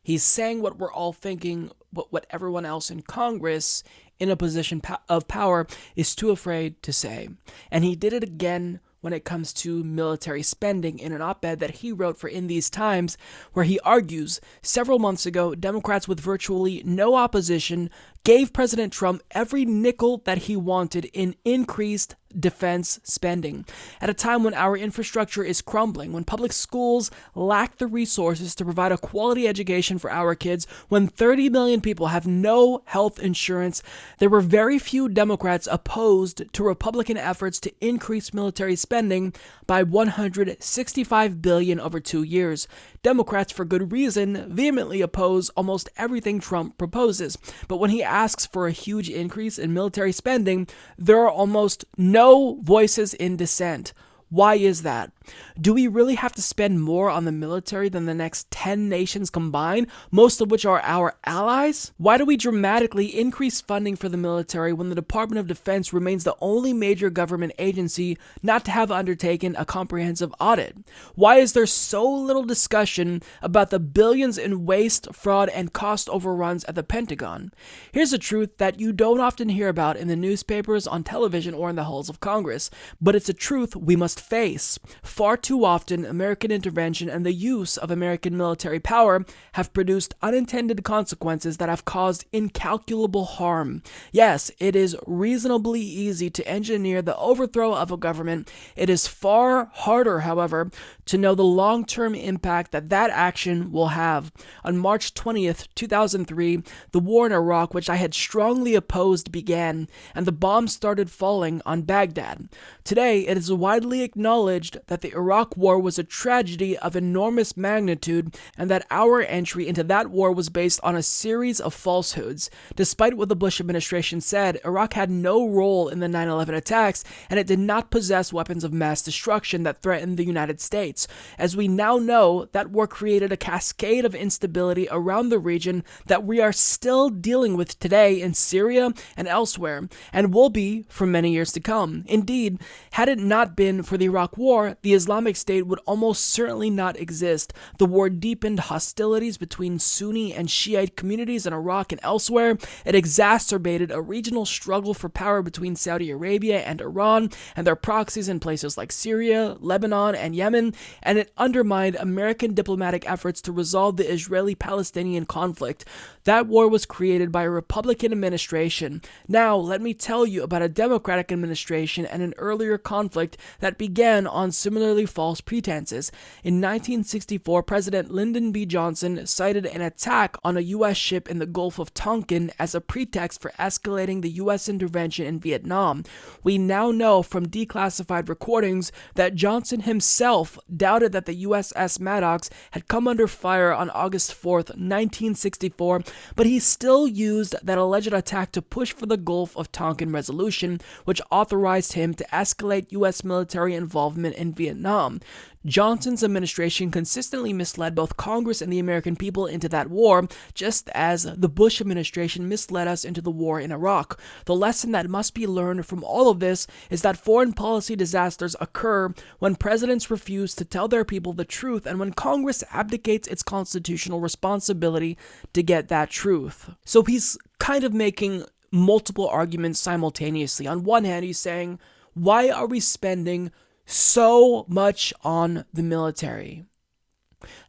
He's saying what we're all thinking, but what everyone else in Congress in a position of power is too afraid to say. And he did it again when it comes to military spending in an op-ed that he wrote for In These Times, where he argues several months ago, Democrats with virtually no opposition gave President Trump every nickel that he wanted in increased defense spending. At a time when our infrastructure is crumbling, when public schools lack the resources to provide a quality education for our kids, when 30 million people have no health insurance, there were very few Democrats opposed to Republican efforts to increase military spending by $165 billion over 2 years. Democrats, for good reason, vehemently oppose almost everything Trump proposes. But when he asks for a huge increase in military spending, there are almost no voices in dissent. Why is that? Do we really have to spend more on the military than the next 10 nations combined, most of which are our allies? Why do we dramatically increase funding for the military when the Department of Defense remains the only major government agency not to have undertaken a comprehensive audit? Why is there so little discussion about the billions in waste, fraud, and cost overruns at the Pentagon? Here's a truth that you don't often hear about in the newspapers, on television, or in the halls of Congress, but it's a truth we must face. Far too often, American intervention and the use of American military power have produced unintended consequences that have caused incalculable harm. Yes, it is reasonably easy to engineer the overthrow of a government. It is far harder, however, to know the long-term impact that that action will have. On March 20th, 2003, the war in Iraq, which I had strongly opposed, began, and the bombs started falling on Baghdad. Today, it is widely acknowledged that the Iraq War was a tragedy of enormous magnitude and that our entry into that war was based on a series of falsehoods. Despite what the Bush administration said, Iraq had no role in the 9/11 attacks, and it did not possess weapons of mass destruction that threatened the United States. As we now know, that war created a cascade of instability around the region that we are still dealing with today in Syria and elsewhere, and will be for many years to come. Indeed, had it not been for the Iraq War, the Islamic State would almost certainly not exist. The war deepened hostilities between Sunni and Shiite communities in Iraq and elsewhere. It exacerbated a regional struggle for power between Saudi Arabia and Iran and their proxies in places like Syria, Lebanon, and Yemen, and it undermined American diplomatic efforts to resolve the Israeli-Palestinian conflict. That war was created by a Republican administration. Now, let me tell you about a Democratic administration and an earlier conflict that began on similarly false pretenses. In 1964, President Lyndon B. Johnson cited an attack on a U.S. ship in the Gulf of Tonkin as a pretext for escalating the U.S. intervention in Vietnam. We now know from declassified recordings that Johnson himself doubted that the USS Maddox had come under fire on August 4th, 1964, but he still used that alleged attack to push for the Gulf of Tonkin resolution, which authorized him to escalate U.S. military involvement in Vietnam. Johnson's administration consistently misled both Congress and the American people into that war, just as the Bush administration misled us into the war in Iraq. The lesson that must be learned from all of this is that foreign policy disasters occur when presidents refuse to tell their people the truth and when Congress abdicates its constitutional responsibility to get that truth. So he's kind of making multiple arguments simultaneously. On one hand, he's saying, why are we spending so much on the military?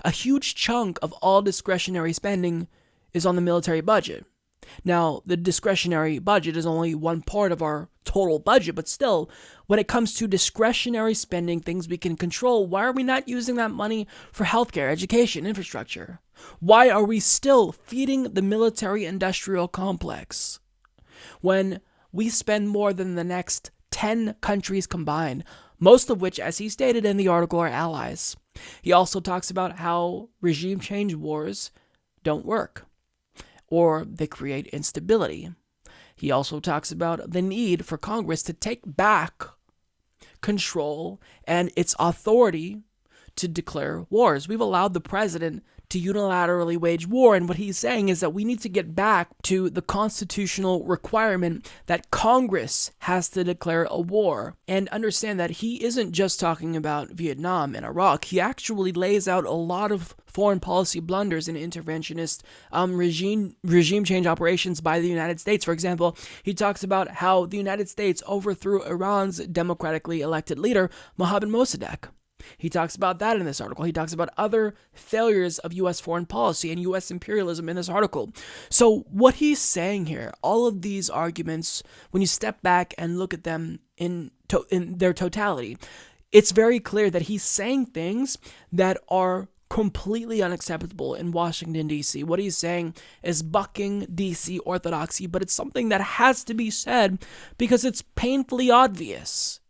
A huge chunk of all discretionary spending is on the military budget. Now, the discretionary budget is only one part of our total budget, but still, when it comes to discretionary spending, things we can control, why are we not using that money for healthcare, education, infrastructure? Why are we still feeding the military-industrial complex when we spend more than the next 10 countries combined, most of which, as he stated in the article, are allies? He also talks about how regime change wars don't work, or they create instability. He also talks about the need for Congress to take back control and its authority to declare wars. We've allowed the president to unilaterally wage war. And what he's saying is that we need to get back to the constitutional requirement that Congress has to declare a war, and understand that he isn't just talking about Vietnam and Iraq. He actually lays out a lot of foreign policy blunders and interventionist regime change operations by the United States. For example, he talks about how the United States overthrew Iran's democratically elected leader, Mohammad Mossadegh. He talks about that in this article. He talks about other failures of U.S. foreign policy and U.S. imperialism in this article. So what he's saying here, all of these arguments, when you step back and look at them in their totality, it's very clear that he's saying things that are completely unacceptable in Washington, D.C. What he's saying is bucking D.C. orthodoxy, but it's something that has to be said because it's painfully obvious.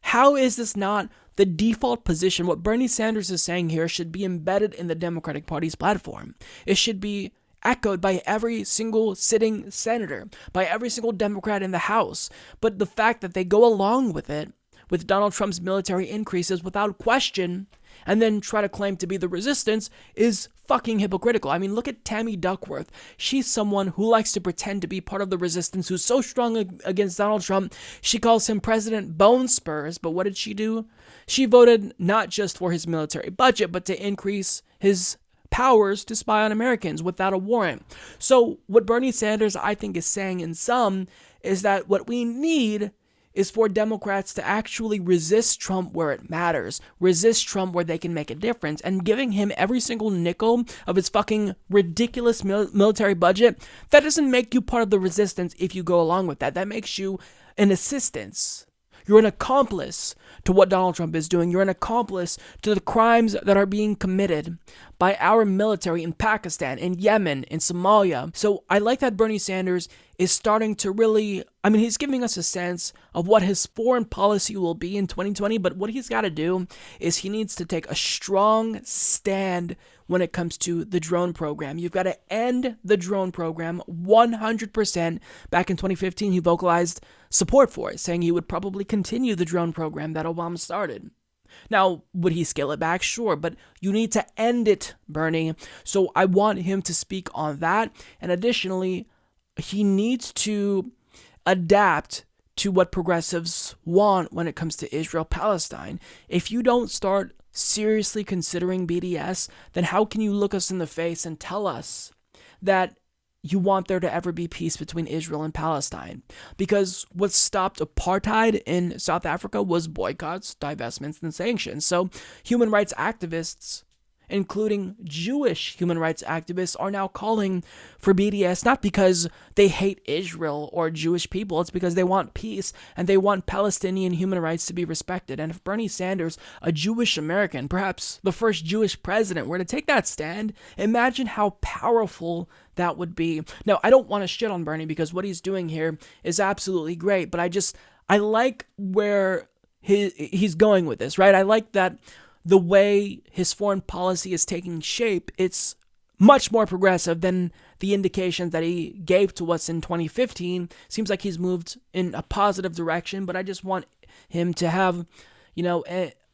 How is this not the default position? What Bernie Sanders is saying here should be embedded in the Democratic Party's platform. It should be echoed by every single sitting senator, by every single Democrat in the House. But the fact that they go along with it, with Donald Trump's military increases without question, and then try to claim to be the resistance, is fucking hypocritical. I mean, look at Tammy Duckworth. She's someone who likes to pretend to be part of the resistance, who's so strong against Donald Trump, she calls him President Bone Spurs. But what did she do? She voted not just for his military budget, but to increase his powers to spy on Americans without a warrant. So what Bernie Sanders, I think, is saying in sum is that what we need is for Democrats to actually resist Trump where it matters, resist Trump where they can make a difference, and giving him every single nickel of his fucking ridiculous military budget, that doesn't make you part of the resistance if you go along with that. That makes you an assistance. You're an accomplice to what Donald Trump is doing. You're an accomplice to the crimes that are being committed by our military in Pakistan, in Yemen, in Somalia. So I like that Bernie Sanders is starting to really, he's giving us a sense of what his foreign policy will be in 2020, but what he's got to do is he needs to take a strong stand when it comes to the drone program. You've got to end the drone program 100%. Back in 2015, he vocalized support for it, saying he would probably continue the drone program that Obama started. Now, would he scale it back? Sure, but you need to end it, Bernie. So I want him to speak on that. And additionally, he needs to adapt to what progressives want when it comes to Israel-Palestine. If you don't start seriously considering BDS, then how can you look us in the face and tell us that you want there to ever be peace between Israel and Palestine? Because what stopped apartheid in South Africa was boycotts, divestments, and sanctions. So human rights activists, including Jewish human rights activists, are now calling for BDS, not because they hate Israel or Jewish people. It's because they want peace and they want Palestinian human rights to be respected. And if Bernie Sanders, a Jewish American, perhaps the first Jewish president, were to take that stand, imagine how powerful that would be. Now, I don't want to shit on Bernie because what he's doing here is absolutely great, but I like where he's going with this, right? I like that the way his foreign policy is taking shape, it's much more progressive than the indications that he gave to us in 2015. Seems like he's moved in a positive direction, but I just want him to have,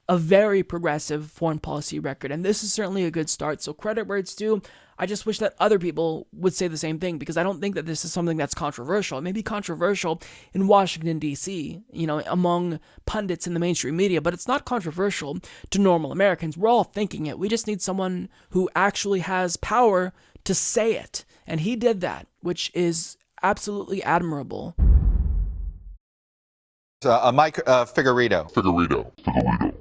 a very progressive foreign policy record. And this is certainly a good start. So credit where it's due. I just wish that other people would say the same thing, because I don't think that this is something that's controversial. It may be controversial in Washington, D.C., among pundits in the mainstream media, but it's not controversial to normal Americans. We're all thinking it. We just need someone who actually has power to say it. And he did that, which is absolutely admirable. Mike Figueredo.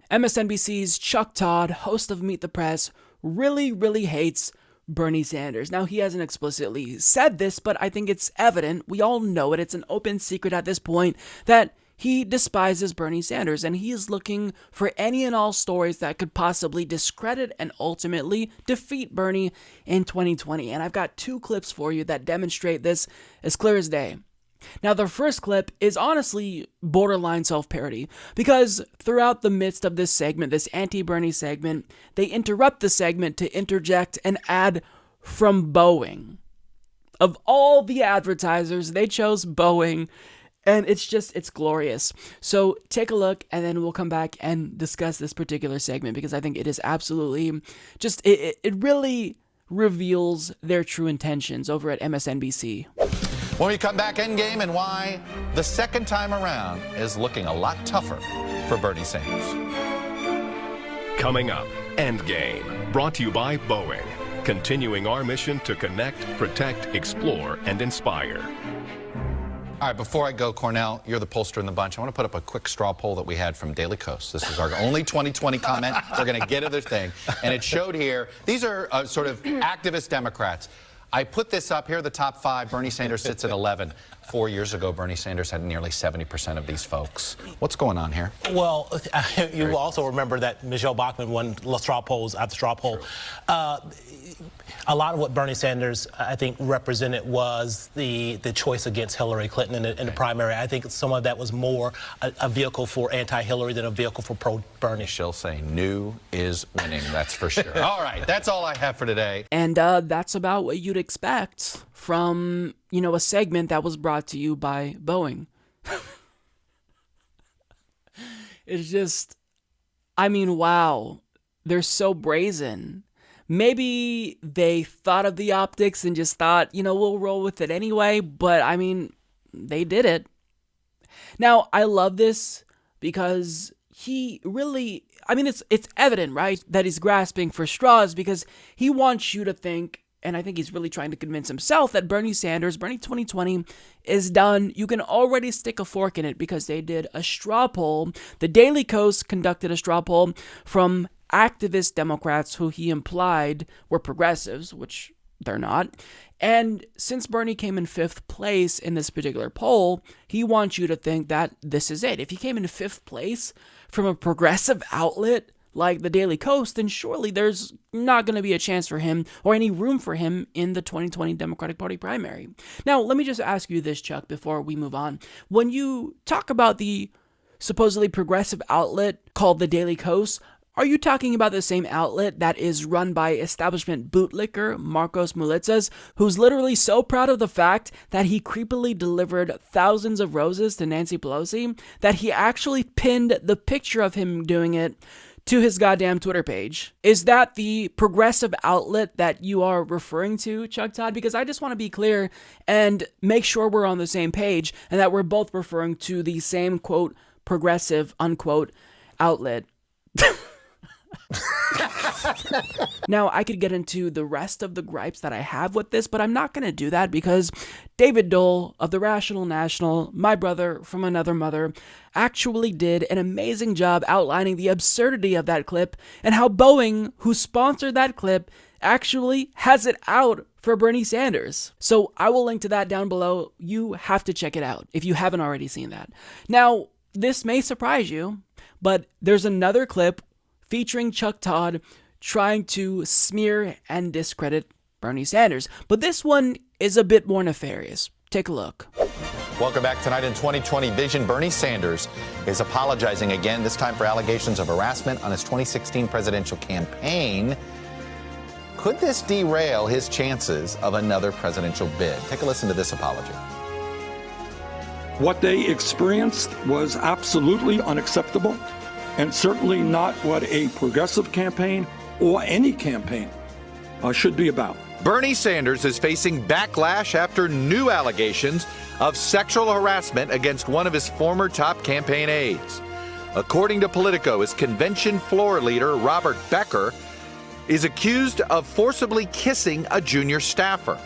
MSNBC's Chuck Todd, host of Meet the Press, really hates Bernie Sanders. Now, he hasn't explicitly said this, but I think it's evident. We all know it. It's an open secret at this point that he despises Bernie Sanders, and he is looking for any and all stories that could possibly discredit and ultimately defeat Bernie in 2020. And I've got two clips for you that demonstrate this as clear as day. Now, the first clip is honestly borderline self-parody, because throughout the midst of this segment, this anti-Bernie segment, they interrupt the segment to interject an ad from Boeing. Of all the advertisers, they chose Boeing And it's glorious. So take a look, and then we'll come back and discuss this particular segment, because I think it is absolutely just, it really reveals their true intentions over at MSNBC. When we come back, Endgame and why the second time around is looking a lot tougher for Bernie Sanders. Coming up, Endgame, brought to you by Boeing, continuing our mission to connect, protect, explore, and inspire. All right, before I go, Cornell, you're the pollster in the bunch. I want to put up a quick straw poll that we had from Daily Kos. This is our only 2020 comment. We're going to get to their thing. And it showed here, these are sort of activist Democrats. I put this up. Here are the top 5. Bernie Sanders sits at 11. 4 years ago, Bernie Sanders had nearly 70% of these folks. What's going on here? Well, you also remember that Michelle Bachmann won straw polls after straw poll. A lot of what Bernie Sanders, I think, represented was the choice against Hillary Clinton in the primary. I think some of that was more a vehicle for anti-Hillary than a vehicle for pro-Bernie. She'll say new is winning, that's for sure. All right, that's all I have for today. And that's about what you'd expect from, a segment that was brought to you by Boeing. It's just, wow. They're so brazen. Maybe they thought of the optics and just thought, we'll roll with it anyway. But, they did it. Now, I love this because he really, it's evident, right, that he's grasping for straws, because he wants you to think, and I think he's really trying to convince himself, that Bernie 2020 is done. You can already stick a fork in it, because they did a straw poll. The Daily Kos conducted a straw poll from activist Democrats who he implied were progressives, which they're not. And since Bernie came in 5th place in this particular poll, he wants you to think that this is it. If he came in 5th place from a progressive outlet like the Daily Kos, then surely there's not going to be a chance for him or any room for him in the 2020 Democratic Party primary. Now, let me just ask you this, Chuck, before we move on. When you talk about the supposedly progressive outlet called the Daily Kos, are you talking about the same outlet that is run by establishment bootlicker Marcos Mulitzas, who's literally so proud of the fact that he creepily delivered thousands of roses to Nancy Pelosi that he actually pinned the picture of him doing it to his goddamn Twitter page? Is that the progressive outlet that you are referring to, Chuck Todd? Because I just want to be clear and make sure we're on the same page and that we're both referring to the same, quote, progressive, unquote, outlet. Now, I could get into the rest of the gripes that I have with this, but I'm not going to do that, because David Dole of the Rational National, my brother from another mother, actually did an amazing job outlining the absurdity of that clip and how Boeing, who sponsored that clip, actually has it out for Bernie Sanders. So I will link to that down below. You have to check it out if you haven't already seen that. Now, this may surprise you, but there's another clip featuring Chuck Todd trying to smear and discredit Bernie Sanders. But this one is a bit more nefarious. Take a look. Welcome back. Tonight in 2020 Vision, Bernie Sanders is apologizing again, this time for allegations of harassment on his 2016 presidential campaign. Could this derail his chances of another presidential bid? Take a listen to this apology. What they experienced was absolutely unacceptable, and certainly not what a progressive campaign or any campaign should be about. Bernie Sanders is facing backlash after new allegations of sexual harassment against one of his former top campaign aides. According to Politico, his convention floor leader, Robert Becker, is accused of forcibly kissing a junior staffer.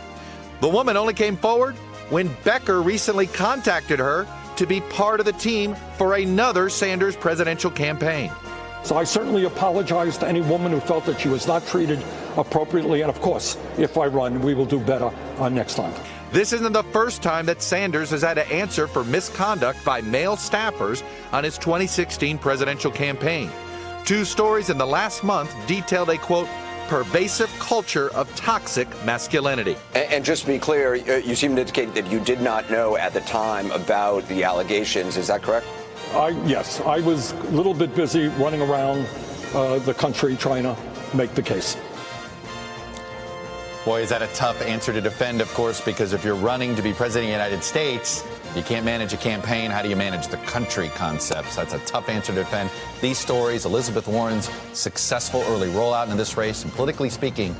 The woman only came forward when Becker recently contacted her to be part of the team for another Sanders presidential campaign. So I certainly apologize to any woman who felt that she was not treated appropriately. And of course, if I run, we will do better next time. This isn't the first time that Sanders has had to answer for misconduct by male staffers on his 2016 presidential campaign. 2 stories in the last month detailed a, quote, pervasive culture of toxic masculinity. And just to be clear, you seem to indicate that you did not know at the time about the allegations. Is that correct? Yes, I was a little bit busy running around the country trying to make the case. Boy, is that a tough answer to defend, of course, because if you're running to be president of the United States, you can't manage a campaign. How do you manage the country concepts? That's a tough answer to defend. These stories, Elizabeth Warren's successful early rollout into this race, and politically speaking,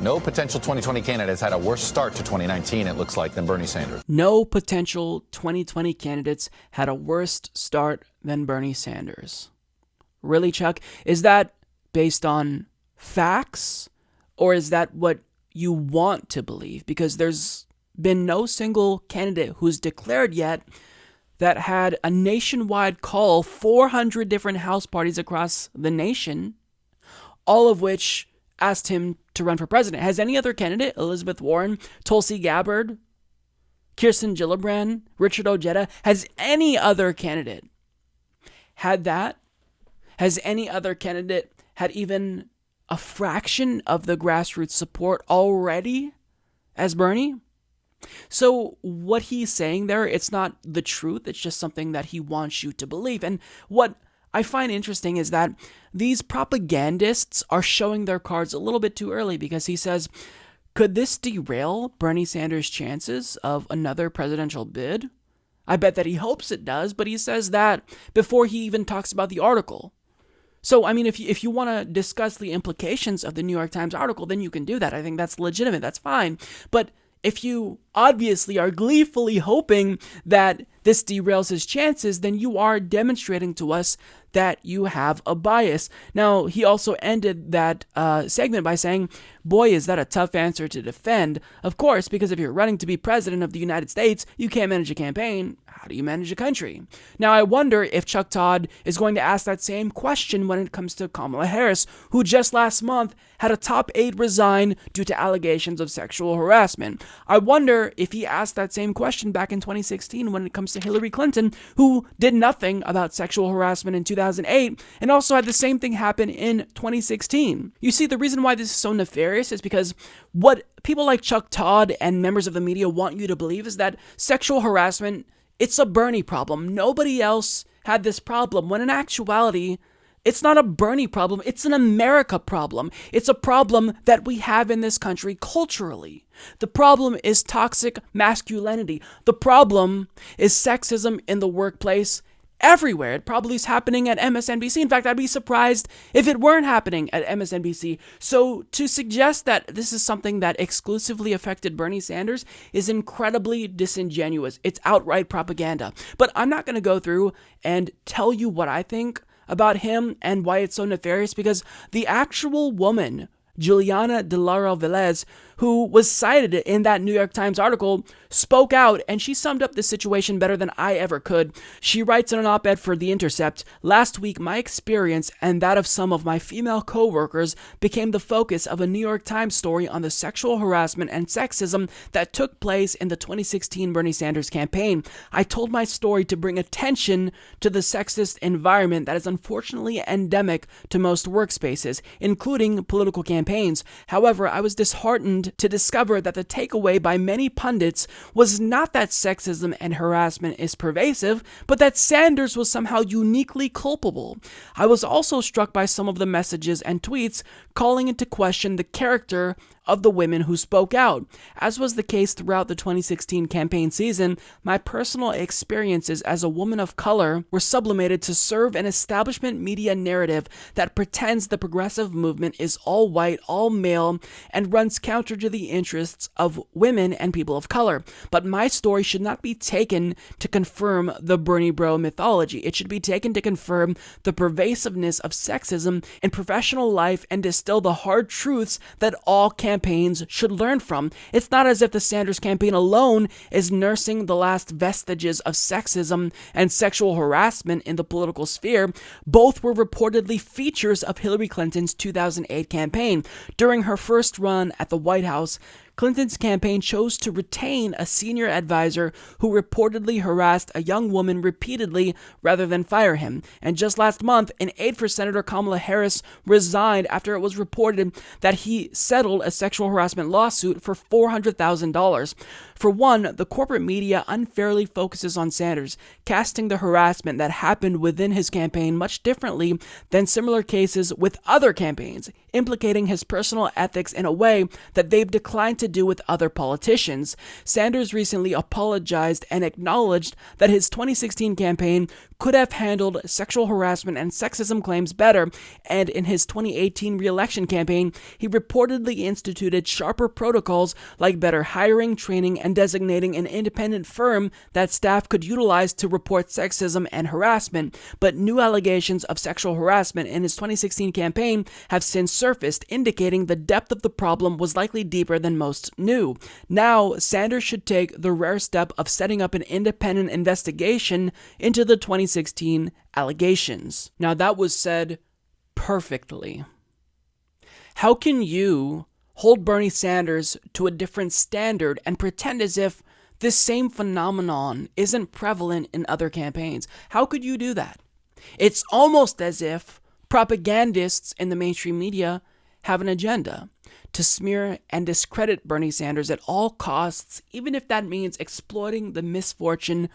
no potential 2020 candidate has had a worse start to 2019, it looks like, than Bernie Sanders. No potential 2020 candidates had a worse start than Bernie Sanders. Really, Chuck? Is that based on facts? Or is that what you want to believe? Because there's been no single candidate who's declared yet that had a nationwide call, 400 different house parties across the nation, all of which asked him to run for president. Has any other candidate, Elizabeth Warren, Tulsi Gabbard, Kirsten Gillibrand, Richard Ojeda, has any other candidate had that? Has any other candidate had even a fraction of the grassroots support already as Bernie? So what he's saying there, it's not the truth. It's just something that he wants you to believe. And what I find interesting is that these propagandists are showing their cards a little bit too early, because he says, could this derail Bernie Sanders' chances of another presidential bid? I bet that he hopes it does, but he says that before he even talks about the article. So, I mean, if you want to discuss the implications of the New York Times article, then you can do that. I think that's legitimate. That's fine. But if you obviously are gleefully hoping that this derails his chances, then you are demonstrating to us that you have a bias. Now, he also ended that segment by saying, boy, is that a tough answer to defend. Of course, because if you're running to be president of the United States, you can't manage a campaign. How do you manage a country? Now, I wonder if Chuck Todd is going to ask that same question when it comes to Kamala Harris, who just last month had a top aide resign due to allegations of sexual harassment. I wonder if he asked that same question back in 2016 when it comes to Hillary Clinton, who did nothing about sexual harassment in 2008 and also had the same thing happen in 2016. You see, the reason why this is so nefarious is because what people like Chuck Todd and members of the media want you to believe is that sexual harassment, it's a Bernie problem. Nobody else had this problem, when in actuality, it's not a Bernie problem. It's an America problem. It's a problem that we have in this country culturally. The problem is toxic masculinity. The problem is sexism in the workplace everywhere. It probably is happening at MSNBC. In fact, I'd be surprised if it weren't happening at MSNBC. So to suggest that this is something that exclusively affected Bernie Sanders is incredibly disingenuous. It's outright propaganda. But I'm not going to go through and tell you what I think about him and why it's so nefarious, because the actual woman, Juliana de Lara Velez, who was cited in that New York Times article, spoke out, and she summed up the situation better than I ever could. She writes in an op-ed for The Intercept, "Last week, my experience and that of some of my female co-workers became the focus of a New York Times story on the sexual harassment and sexism that took place in the 2016 Bernie Sanders campaign. I told my story to bring attention to the sexist environment that is unfortunately endemic to most workspaces, including political campaigns. However, I was disheartened to discover that the takeaway by many pundits was not that sexism and harassment is pervasive, but that Sanders was somehow uniquely culpable. I was also struck by some of the messages and tweets calling into question the character of the women who spoke out. As was the case throughout the 2016 campaign season, my personal experiences as a woman of color were sublimated to serve an establishment media narrative that pretends the progressive movement is all white, all male, and runs counter to the interests of women and people of color. But my story should not be taken to confirm the Bernie bro mythology. It should be taken to confirm the pervasiveness of sexism in professional life and distill the hard truths that all campaigns should learn from. It's not as if the Sanders campaign alone is nursing the last vestiges of sexism and sexual harassment in the political sphere. Both were reportedly features of Hillary Clinton's 2008 campaign. During her first run at the White House, Clinton's campaign chose to retain a senior advisor who reportedly harassed a young woman repeatedly rather than fire him. And just last month, an aide for Senator Kamala Harris resigned after it was reported that he settled a sexual harassment lawsuit for $400,000. For one, the corporate media unfairly focuses on Sanders, casting the harassment that happened within his campaign much differently than similar cases with other campaigns, implicating his personal ethics in a way that they've declined to do with other politicians. Sanders recently apologized and acknowledged that his 2016 campaign could have handled sexual harassment and sexism claims better, and in his 2018 re-election campaign, he reportedly instituted sharper protocols like better hiring, training, and designating an independent firm that staff could utilize to report sexism and harassment. But new allegations of sexual harassment in his 2016 campaign have since surfaced, indicating the depth of the problem was likely deeper than most knew. Now, Sanders should take the rare step of setting up an independent investigation into the 2016 allegations. Now, that was said perfectly. How can you hold Bernie Sanders to a different standard and pretend as if this same phenomenon isn't prevalent in other campaigns? How could you do that? It's almost as if propagandists in the mainstream media have an agenda to smear and discredit Bernie Sanders at all costs, even if that means exploiting the misfortune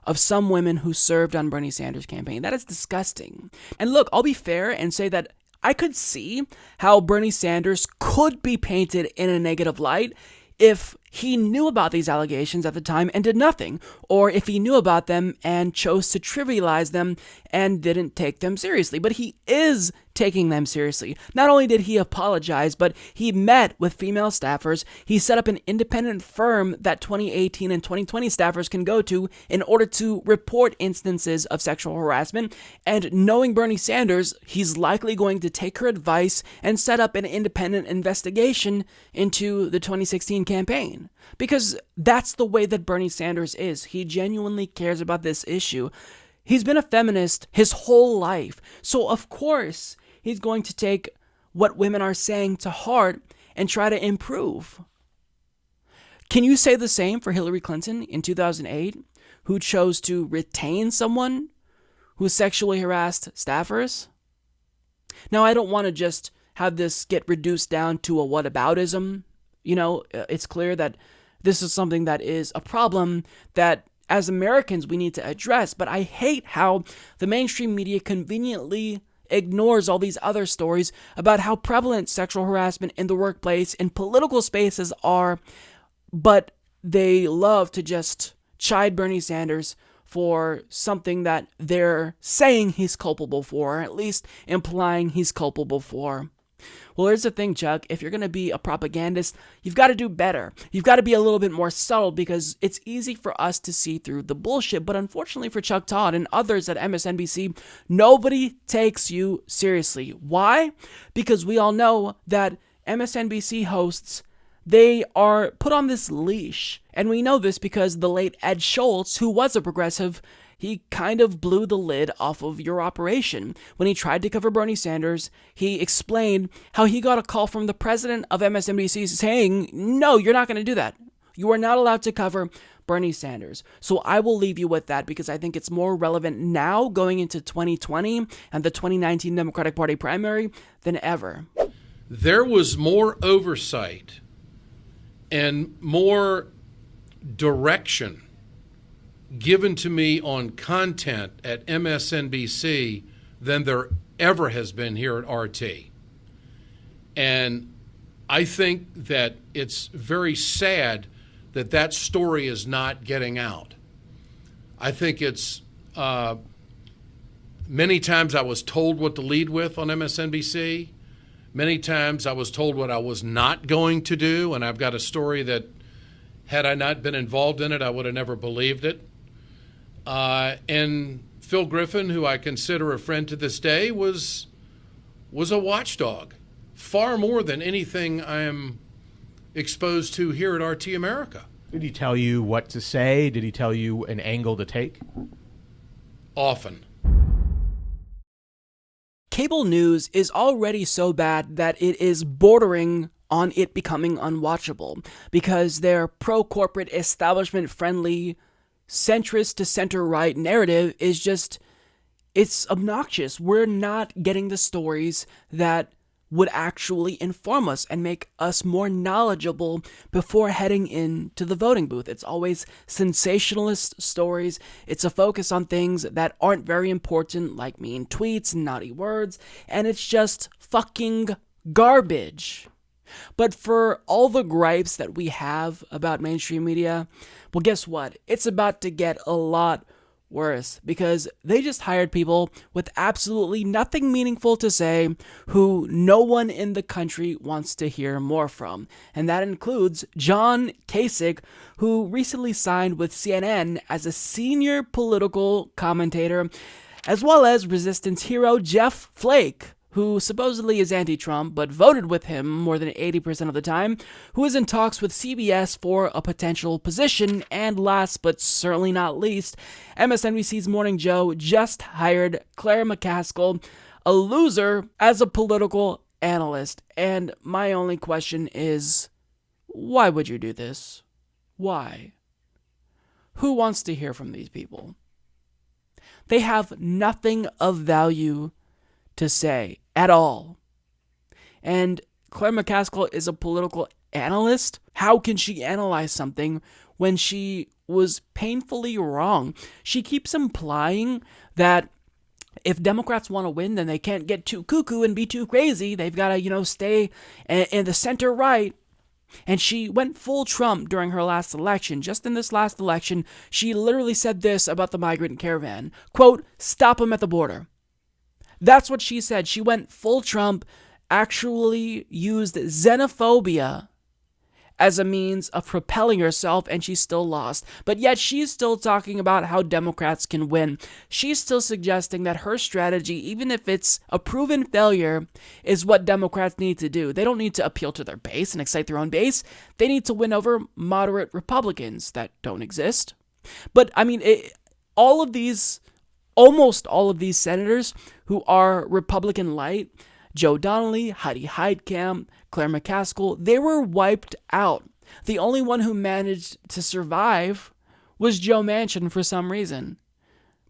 of some women who served on Bernie Sanders' campaign. That is disgusting. And look, I'll be fair and say that I could see how Bernie Sanders could be painted in a negative light if he knew about these allegations at the time and did nothing, or if he knew about them and chose to trivialize them and didn't take them seriously. But he is taking them seriously. Not only did he apologize, but he met with female staffers. He set up an independent firm that 2018 and 2020 staffers can go to in order to report instances of sexual harassment. And knowing Bernie Sanders, he's likely going to take her advice and set up an independent investigation into the 2016 campaign. Because that's the way that Bernie Sanders is. He genuinely cares about this issue. He's been a feminist his whole life. So of course, he's going to take what women are saying to heart and try to improve. Can you say the same for Hillary Clinton in 2008, who chose to retain someone who sexually harassed staffers? Now, I don't want to just have this get reduced down to a whataboutism. You know, it's clear that this is something that is a problem that as Americans we need to address, but I hate how the mainstream media conveniently ignores all these other stories about how prevalent sexual harassment in the workplace and political spaces are, but they love to just chide Bernie Sanders for something that they're saying he's culpable for, or at least implying he's culpable for. Well, here's the thing, Chuck. If you're going to be a propagandist, you've got to do better. You've got to be a little bit more subtle, because it's easy for us to see through the bullshit. But unfortunately for Chuck Todd and others at MSNBC, nobody takes you seriously. Why? Because we all know that MSNBC hosts, they are put on this leash. And we know this because the late Ed Schultz, who was a progressive, he kind of blew the lid off of your operation. When he tried to cover Bernie Sanders, he explained how he got a call from the president of MSNBC saying, no, you're not going to do that. You are not allowed to cover Bernie Sanders. So I will leave you with that, because I think it's more relevant now going into 2020 and the 2019 Democratic Party primary than ever. There was more oversight and more direction given to me on content at MSNBC than there ever has been here at RT. And I think that it's very sad that that story is not getting out. I think it's many times I was told what to lead with on MSNBC. Many times I was told what I was not going to do, and I've got a story that, had I not been involved in it, I would have never believed it. And Phil Griffin, who I consider a friend to this day, was a watchdog, far more than anything I am exposed to here at RT America. Did he tell you what to say? Did he tell you an angle to take? Often. Cable news is already so bad that it is bordering on it becoming unwatchable because their pro-corporate, establishment-friendly, centrist to center-right narrative is just, it's obnoxious. We're not getting the stories that would actually inform us and make us more knowledgeable before heading into the voting booth. It's always sensationalist stories. It's a focus on things that aren't very important, like mean tweets and naughty words, and it's just fucking garbage. But for all the gripes that we have about mainstream media, well, guess what? It's about to get a lot worse because they just hired people with absolutely nothing meaningful to say who no one in the country wants to hear more from. And that includes John Kasich, who recently signed with CNN as a senior political commentator, as well as resistance hero Jeff Flake, who supposedly is anti-Trump, but voted with him more than 80% of the time, who is in talks with CBS for a potential position, and last but certainly not least, MSNBC's Morning Joe just hired Claire McCaskill, a loser, as a political analyst. And my only question is, why would you do this? Why? Who wants to hear from these people? They have nothing of value to say at all. And Claire McCaskill is a political analyst. How can she analyze something when she was painfully wrong? She keeps implying that if Democrats want to win, then they can't get too cuckoo and be too crazy. They've got to, stay in the center right. And she went full Trump during her last election. Just in this last election, she literally said this about the migrant caravan. Quote, "Stop them at the border." That's what she said. She went full Trump, actually used xenophobia as a means of propelling herself, and she still lost. But yet she's still talking about how Democrats can win. She's still suggesting that her strategy, even if it's a proven failure, is what Democrats need to do. They don't need to appeal to their base and excite their own base. They need to win over moderate Republicans that don't exist. But, almost all of these senators who are Republican light, Joe Donnelly, Heidi Heitkamp, Claire McCaskill, they were wiped out. The only one who managed to survive was Joe Manchin for some reason.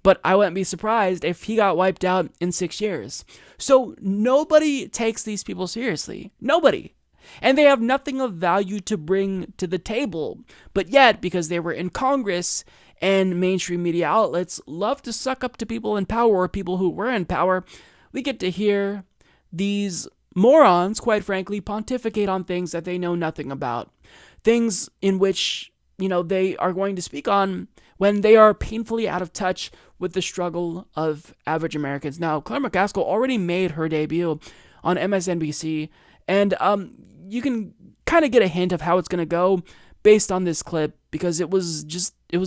But I wouldn't be surprised if he got wiped out in 6 years. So nobody takes these people seriously. Nobody. And they have nothing of value to bring to the table. But yet, because they were in Congress and mainstream media outlets love to suck up to people in power or people who were in power, we get to hear these morons, quite frankly, pontificate on things that they know nothing about. Things in which, they are going to speak on when they are painfully out of touch with the struggle of average Americans. Now, Claire McCaskill already made her debut on MSNBC, and you can kind of get a hint of how it's going to go based on this clip, because it was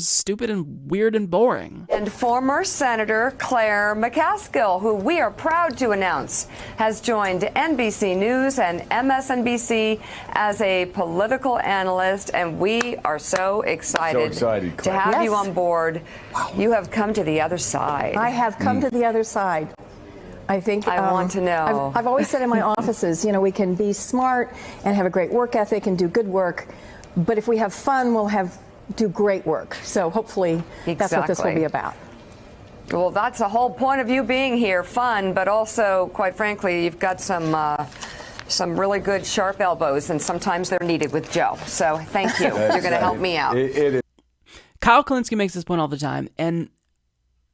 stupid and weird and boring. And former Senator Claire McCaskill, who we are proud to announce has joined NBC News and MSNBC as a political analyst, and we are so excited to have you on board. Wow. You have come to the other side. I have come to the other side. I think I want to know. I've always said in my offices, we can be smart and have a great work ethic and do good work, but if we have fun, we'll do great work. So hopefully that's what this will be about. Well, that's the whole point of you being here, fun, but also, quite frankly, you've got some really good sharp elbows, and sometimes they're needed with Joe. So thank you. You're going to help me out. Kyle Kalinske makes this point all the time, and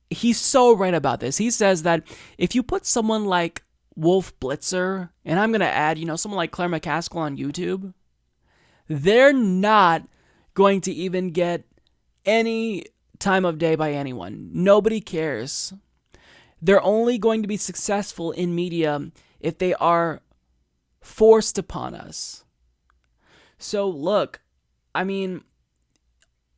he's so right about this. He says that if you put someone like Wolf Blitzer, and I'm going to add, someone like Claire McCaskill on YouTube, they're not going to even get any time of day by anyone. Nobody cares. They're only going to be successful in media if they are forced upon us. So look, on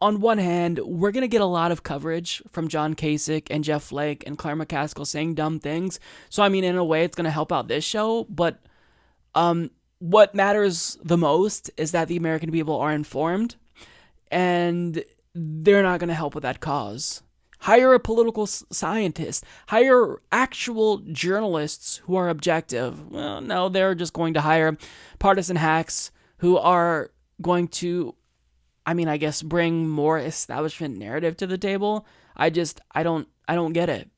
one hand, we're going to get a lot of coverage from John Kasich and Jeff Flake and Claire McCaskill saying dumb things. So, in a way, it's going to help out this show. But what matters the most is that the American people are informed, and they're not going to help with that cause. Hire a political scientist. Hire actual journalists who are objective. Well, no, they're just going to hire partisan hacks who are going to, I guess, bring more establishment narrative to the table. I don't get it.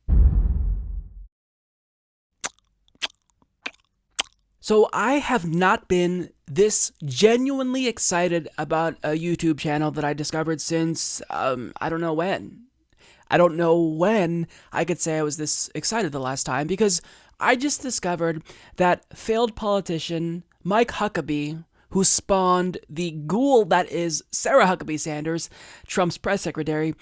So I have not been this genuinely excited about a YouTube channel that I discovered since, I don't know when. I don't know when I could say I was this excited the last time, because I just discovered that failed politician Mike Huckabee, who spawned the ghoul that is Sarah Huckabee Sanders, Trump's press secretary,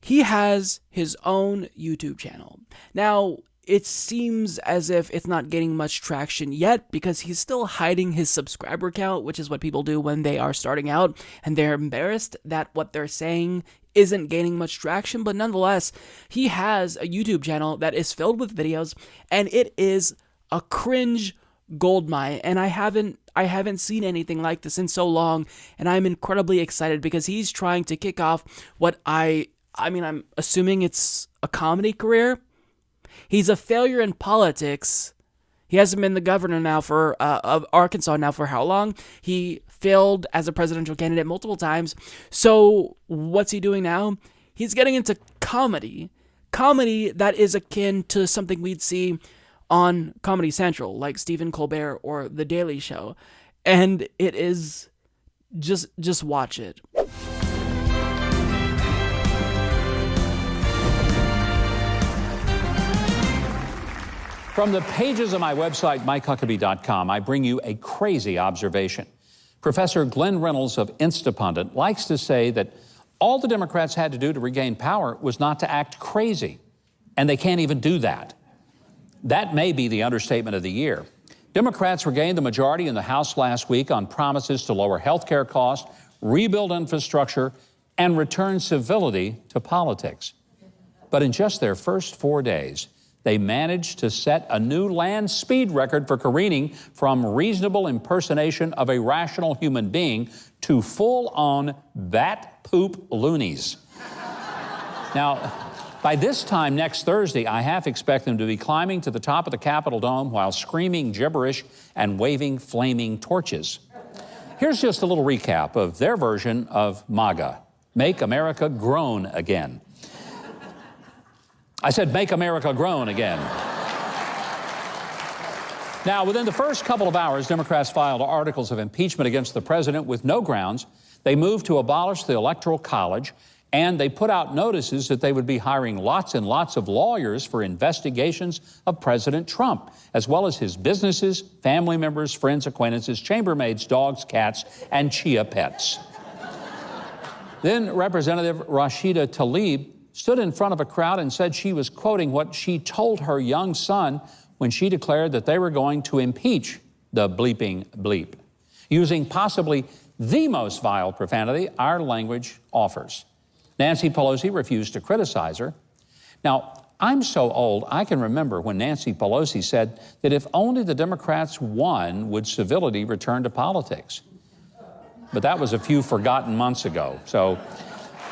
he has his own YouTube channel. Now, it seems as if it's not getting much traction yet because he's still hiding his subscriber count, which is what people do when they are starting out and they're embarrassed that what they're saying isn't gaining much traction. But nonetheless, he has a YouTube channel that is filled with videos, and it is a cringe goldmine. And I haven't seen anything like this in so long, and I'm incredibly excited because he's trying to kick off what I'm assuming it's a comedy career. He's a failure in politics. He hasn't been the governor now of Arkansas now for how long? He failed as a presidential candidate multiple times. So what's he doing now? He's getting into comedy. Comedy that is akin to something we'd see on Comedy Central, like Stephen Colbert or The Daily Show. And it is just watch it. From the pages of my website, MikeHuckabee.com, I bring you a crazy observation. Professor Glenn Reynolds of Instapundit likes to say that all the Democrats had to do to regain power was not to act crazy, and they can't even do that. That may be the understatement of the year. Democrats regained the majority in the House last week on promises to lower health care costs, rebuild infrastructure, and return civility to politics. But in just their first 4 days, they managed to set a new land speed record for careening from reasonable impersonation of a rational human being to full-on bat poop loonies. Now, by this time next Thursday, I half expect them to be climbing to the top of the Capitol Dome while screaming gibberish and waving flaming torches. Here's just a little recap of their version of MAGA, Make America Groan Again. I said, make America groan again. Now, within the first couple of hours, Democrats filed articles of impeachment against the president with no grounds. They moved to abolish the Electoral College, and they put out notices that they would be hiring lots and lots of lawyers for investigations of President Trump, as well as his businesses, family members, friends, acquaintances, chambermaids, dogs, cats, and chia pets. Then Representative Rashida Tlaib stood in front of a crowd and said she was quoting what she told her young son when she declared that they were going to impeach the bleeping bleep, using possibly the most vile profanity our language offers. Nancy Pelosi refused to criticize her. Now, I'm so old, I can remember when Nancy Pelosi said that if only the Democrats won, would civility return to politics. But that was a few forgotten months ago. So,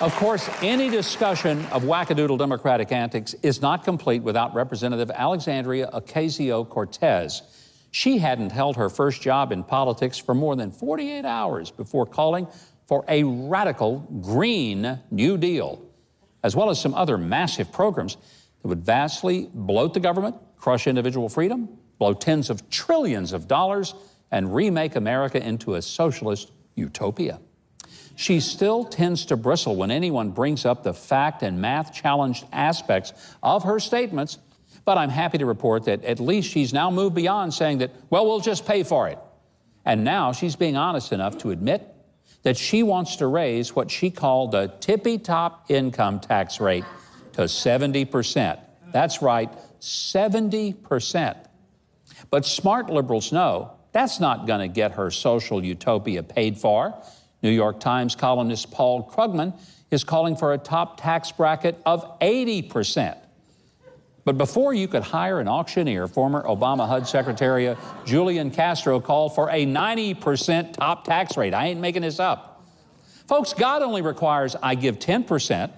of course, any discussion of wackadoodle Democratic antics is not complete without Representative Alexandria Ocasio-Cortez. She hadn't held her first job in politics for more than 48 hours before calling for a radical Green New Deal, as well as some other massive programs that would vastly bloat the government, crush individual freedom, blow tens of trillions of dollars, and remake America into a socialist utopia. She still tends to bristle when anyone brings up the fact and math-challenged aspects of her statements, but I'm happy to report that at least she's now moved beyond saying that, well, we'll just pay for it. And now she's being honest enough to admit that she wants to raise what she called the tippy-top income tax rate to 70%. That's right, 70%. But smart liberals know that's not going to get her social utopia paid for. New York Times columnist Paul Krugman is calling for a top tax bracket of 80%. But before you could hire an auctioneer, former Obama HUD Secretary Julian Castro called for a 90% top tax rate. I ain't making this up. Folks, God only requires I give 10%.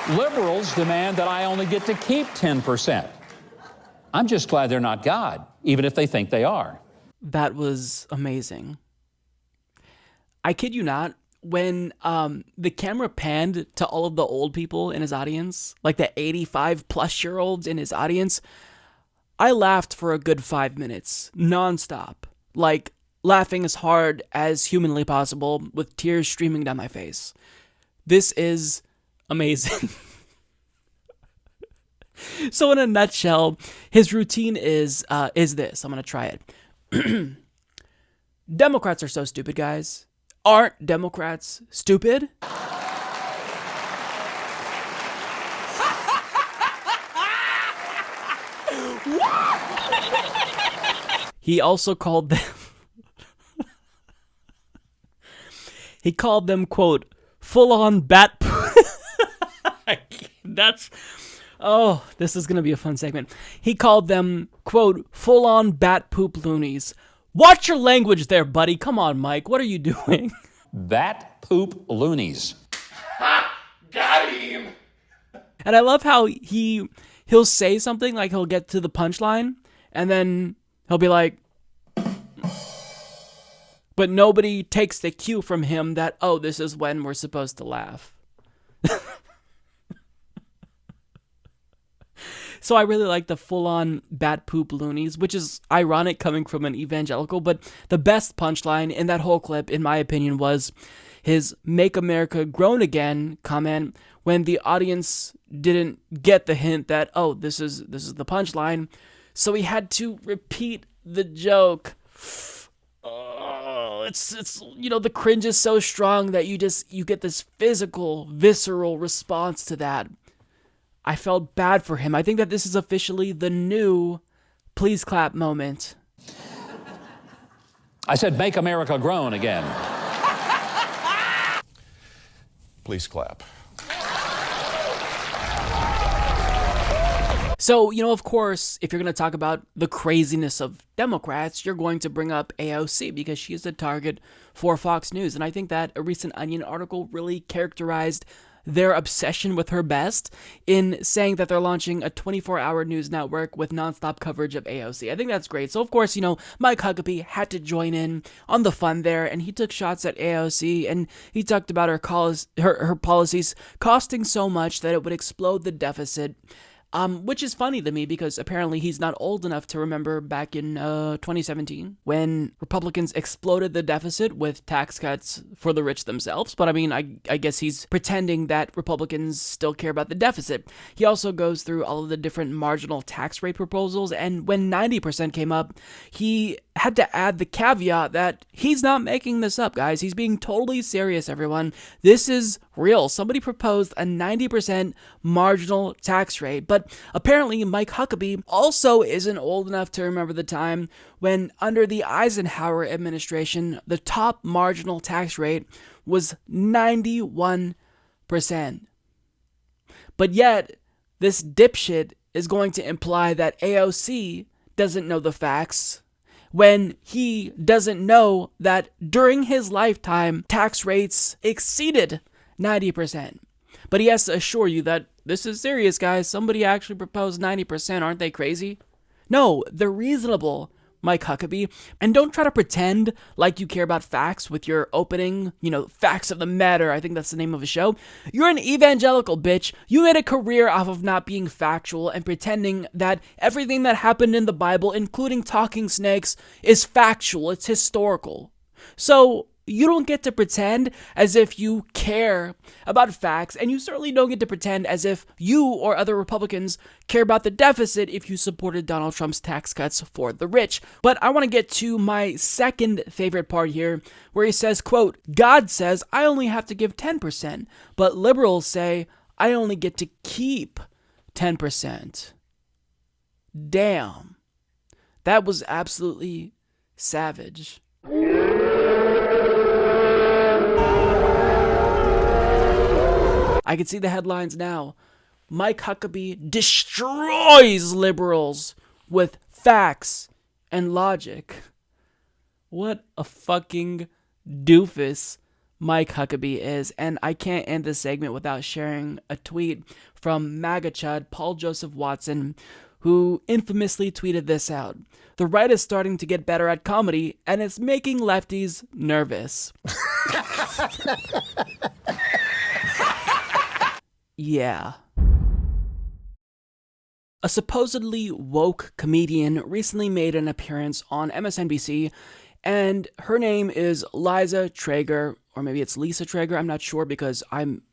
Liberals demand that I only get to keep 10%. I'm just glad they're not God, even if they think they are. That was amazing. I kid you not, when the camera panned to all of the old people in his audience, like the 85-plus-year-olds in his audience, I laughed for a good 5 minutes, nonstop. Like, laughing as hard as humanly possible, with tears streaming down my face. This is amazing. So in a nutshell, his routine is this. I'm going to try it. Democrats are so stupid, guys. Aren't Democrats stupid? He also called them... he called them, quote, full-on bat... That's... Oh, this is going to be a fun segment. He called them, quote, full-on bat poop loonies. Watch your language there, buddy. Come on, Mike. What are you doing? Bat poop loonies. Got him! And I love how he'll say something, like he'll get to the punchline, and then he'll be like... But nobody takes the cue from him that, oh, this is when we're supposed to laugh. So I really like the full-on bat poop loonies, which is ironic coming from an evangelical, but the best punchline in that whole clip, in my opinion, was his "Make America Grown Again" comment when the audience didn't get the hint that, oh, this is the punchline, so he had to repeat the joke. Oh, it's the cringe is so strong that you get this physical, visceral response to that. I felt bad for him. I think that this is officially the new please clap moment. I said, make America grown again. Please clap. So, of course, if you're going to talk about the craziness of Democrats, you're going to bring up AOC because she is the target for Fox News. And I think that a recent Onion article really characterized their obsession with her best in saying that they're launching a 24-hour news network with nonstop coverage of AOC. I think that's great. So, of course, Mike Huckabee had to join in on the fun there, and he took shots at AOC, and he talked about her policies costing so much that it would explode the deficit. Which is funny to me because apparently he's not old enough to remember back in 2017 when Republicans exploded the deficit with tax cuts for the rich themselves. But I mean, I guess he's pretending that Republicans still care about the deficit. He also goes through all of the different marginal tax rate proposals, and when 90% came up, he had to add the caveat that he's not making this up, guys. He's being totally serious, everyone. This is real. Somebody proposed a 90% marginal tax rate, but apparently Mike Huckabee also isn't old enough to remember the time when, under the Eisenhower administration, the top marginal tax rate was 91%. But yet, this dipshit is going to imply that AOC doesn't know the facts, when he doesn't know that during his lifetime, tax rates exceeded 90%. But he has to assure you that this is serious, guys. Somebody actually proposed 90%. Aren't they crazy? No, they're reasonable, Mike Huckabee. And don't try to pretend like you care about facts with your opening, Facts of the Matter. I think that's the name of a show. You're an evangelical, bitch. You made a career off of not being factual and pretending that everything that happened in the Bible, including talking snakes, is factual. It's historical. So you don't get to pretend as if you care about facts, and you certainly don't get to pretend as if you or other Republicans care about the deficit if you supported Donald Trump's tax cuts for the rich. But I want to get to my second favorite part here, where he says, quote, God says I only have to give 10%, but liberals say I only get to keep 10%. Damn. That was absolutely savage. I can see the headlines now. Mike Huckabee destroys liberals with facts and logic. What a fucking doofus Mike Huckabee is, and I can't end this segment without sharing a tweet from MAGA chud Paul Joseph Watson, who infamously tweeted this out. The right is starting to get better at comedy, and it's making lefties nervous. Yeah. A supposedly woke comedian recently made an appearance on MSNBC, and her name is Liza Treyger, or maybe it's Lisa Treyger, I'm not sure because I'm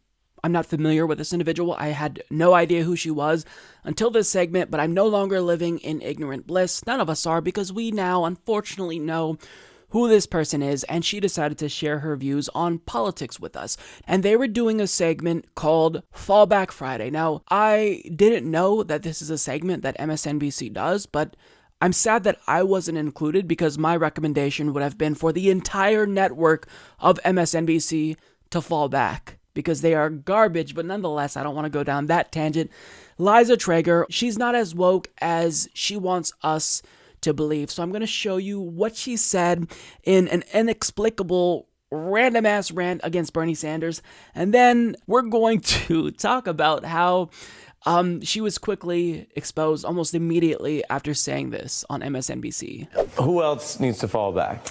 not familiar with this individual. I had no idea who she was until this segment, but I'm no longer living in ignorant bliss. None of us are, because we now unfortunately know who this person is, and she decided to share her views on politics with us. And they were doing a segment called Fallback Friday. Now, I didn't know that this is a segment that MSNBC does, but I'm sad that I wasn't included, because my recommendation would have been for the entire network of MSNBC to fall back, because they are garbage. But nonetheless, I don't want to go down that tangent. Liza Treyger, she's not as woke as she wants us to believe. So I'm going to show you what she said in an inexplicable random ass rant against Bernie Sanders. And then we're going to talk about how she was quickly exposed almost immediately after saying this on MSNBC. Who else needs to fall back?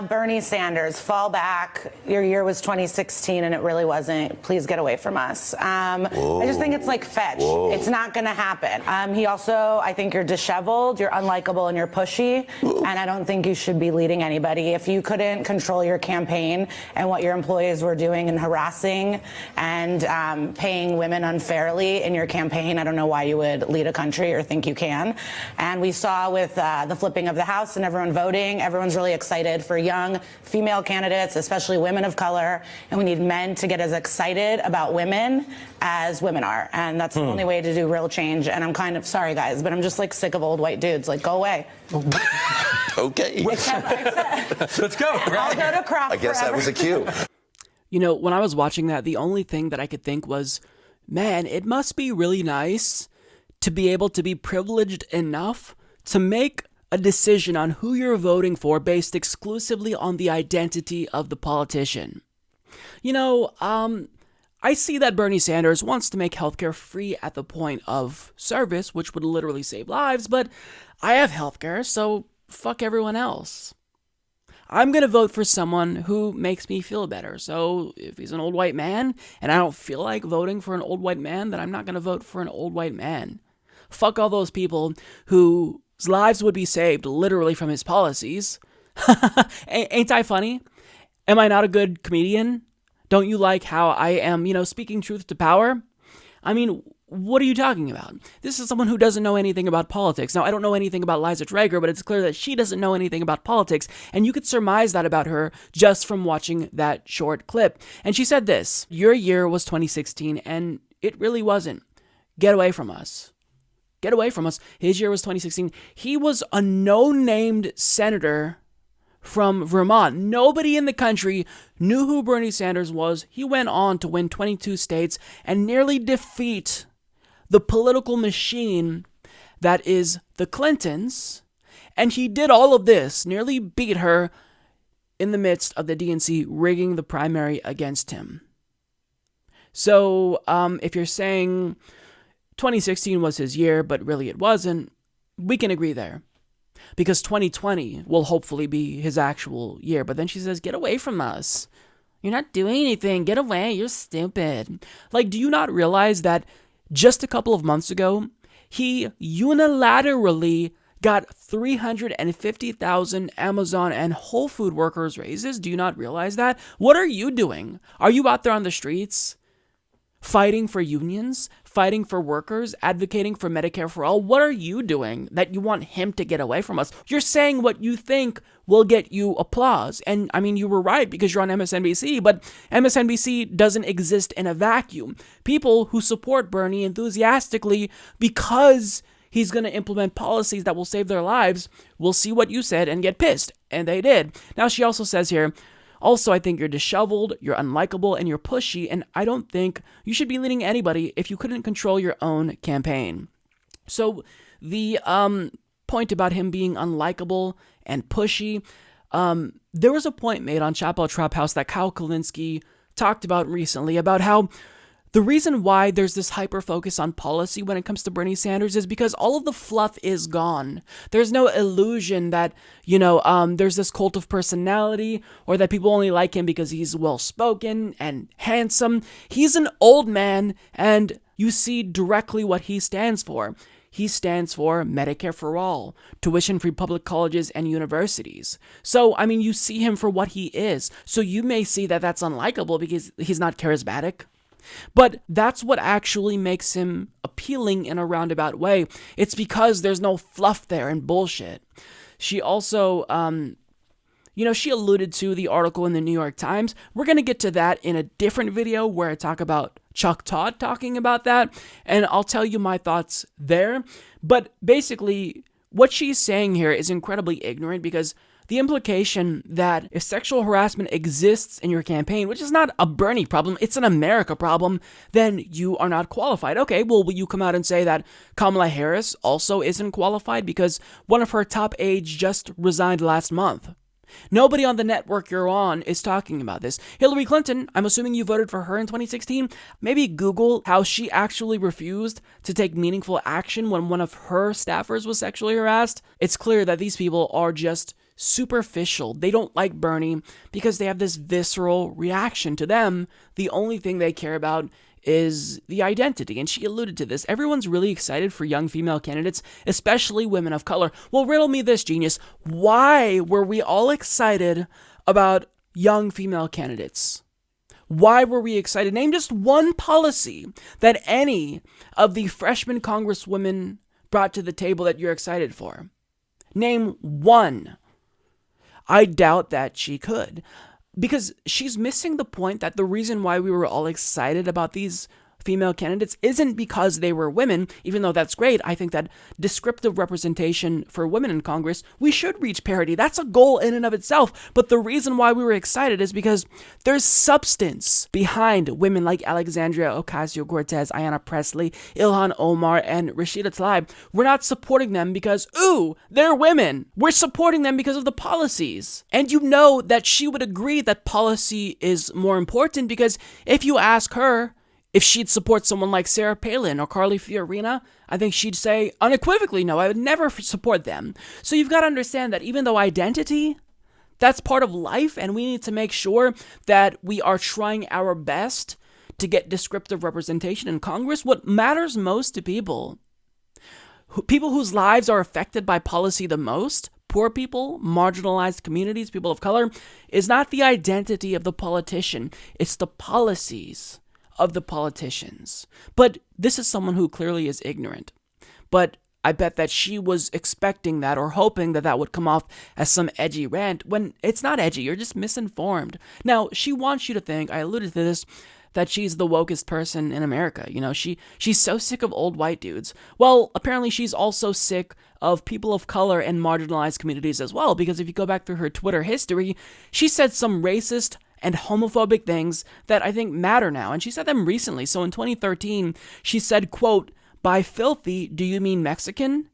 Bernie Sanders, fall back. Your year was 2016 and it really wasn't. Please get away from us. I just think it's like fetch. Whoa. It's not going to happen. He also, I think you're disheveled, you're unlikable, and you're pushy. And I don't think you should be leading anybody. If you couldn't control your campaign and what your employees were doing and harassing and paying women unfairly in your campaign, I don't know why you would lead a country or think you can. And we saw with the flipping of the House and everyone voting, everyone's really excited for young female candidates, especially women of color. And we need men to get as excited about women as women are. And that's the only way to do real change. And I'm kind of sorry, guys, but I'm just like sick of old white dudes. Like, go away. Okay. Let's go. I'll go to Croft I guess forever. that was a cue. You know, when I was watching that, the only thing that I could think was, man, it must be really nice to be able to be privileged enough to make a decision on who you're voting for based exclusively on the identity of the politician. You know, I see that Bernie Sanders wants to make healthcare free at the point of service, which would literally save lives, but I have healthcare, so fuck everyone else. I'm going to vote for someone who makes me feel better. So if he's an old white man and I don't feel like voting for an old white man, then I'm not going to vote for an old white man. Fuck all those people whose lives would be saved literally from his policies. Ain't I funny? Am I not a good comedian? Don't you like how I am, speaking truth to power? I mean, what are you talking about? This is someone who doesn't know anything about politics. Now, I don't know anything about Liza Treyger, but it's clear that she doesn't know anything about politics, and you could surmise that about her just from watching that short clip. And she said this: your year was 2016, and it really wasn't. Get away from us. Get away from us. His year was 2016. He was a no-named senator from Vermont. Nobody in the country knew who Bernie Sanders was. He went on to win 22 states and nearly defeat the political machine that is the Clintons. And he did all of this, nearly beat her in the midst of the DNC rigging the primary against him. So if you're saying 2016 was his year, but really it wasn't, we can agree there. Because 2020 will hopefully be his actual year. But then she says, get away from us. You're not doing anything. Get away. You're stupid. Like, do you not realize that just a couple of months ago, he unilaterally got 350,000 Amazon and Whole Food workers raises? Do you not realize that? What are you doing? Are you out there on the streets fighting for unions, fighting for workers, advocating for Medicare for all? What are you doing that you want him to get away from us? You're saying what you think will get you applause. And I mean, you were right because you're on MSNBC, but MSNBC doesn't exist in a vacuum. People who support Bernie enthusiastically because he's going to implement policies that will save their lives will see what you said and get pissed. And they did. Now, she also says here, also, I think you're disheveled, you're unlikable, and you're pushy, and I don't think you should be leading anybody if you couldn't control your own campaign. So the point about him being unlikable and pushy, there was a point made on Chapel Trap House that Kyle Kulinski talked about recently about how the reason why there's this hyper focus on policy when it comes to Bernie Sanders is because all of the fluff is gone. There's no illusion that, there's this cult of personality or that people only like him because he's well-spoken and handsome. He's an old man, and you see directly what he stands for. He stands for Medicare for all, tuition-free public colleges and universities. So, you see him for what he is. So you may see that that's unlikable because he's not charismatic. But that's what actually makes him appealing in a roundabout way. It's because there's no fluff there and bullshit. She also, she alluded to the article in the New York Times. We're going to get to that in a different video where I talk about Chuck Todd talking about that, and I'll tell you my thoughts there. But basically, what she's saying here is incredibly ignorant because the implication that if sexual harassment exists in your campaign, which is not a Bernie problem, it's an America problem, then you are not qualified. Okay, well, will you come out and say that Kamala Harris also isn't qualified because one of her top aides just resigned last month? Nobody on the network you're on is talking about this. Hillary Clinton, I'm assuming you voted for her in 2016. Maybe Google how she actually refused to take meaningful action when one of her staffers was sexually harassed. It's clear that these people are just superficial. They don't like Bernie because they have this visceral reaction to them. The only thing they care about is the identity. And she alluded to this. Everyone's really excited for young female candidates, especially women of color. Well, riddle me this, genius. Why were we all excited about young female candidates? Why were we excited? Name just one policy that any of the freshman congresswomen brought to the table that you're excited for. Name one. I doubt that she could, because she's missing the point that the reason why we were all excited about these female candidates isn't because they were women, even though that's great. I think that descriptive representation for women in Congress, we should reach parity. That's a goal in and of itself. But the reason why we were excited is because there's substance behind women like Alexandria Ocasio-Cortez, Ayanna Pressley, Ilhan Omar, and Rashida Tlaib. We're not supporting them because, ooh, they're women. We're supporting them because of the policies. And you know that she would agree that policy is more important because if you ask her if she'd support someone like Sarah Palin or Carly Fiorina, I think she'd say unequivocally, no, I would never support them. So you've got to understand that even though identity, that's part of life, and we need to make sure that we are trying our best to get descriptive representation in Congress. What matters most to people whose lives are affected by policy the most, poor people, marginalized communities, people of color, is not the identity of the politician, it's the policies of the politicians. But this is someone who clearly is ignorant. But I bet that she was expecting that or hoping that that would come off as some edgy rant when it's not edgy, you're just misinformed. Now, she wants you to think, I alluded to this, that she's the wokest person in America. She's so sick of old white dudes. Well, apparently she's also sick of people of color and marginalized communities as well, because if you go back through her Twitter history, she said some racist and homophobic things that I think matter now. And she said them recently. So in 2013, she said, quote, "By filthy, do you mean Mexican?"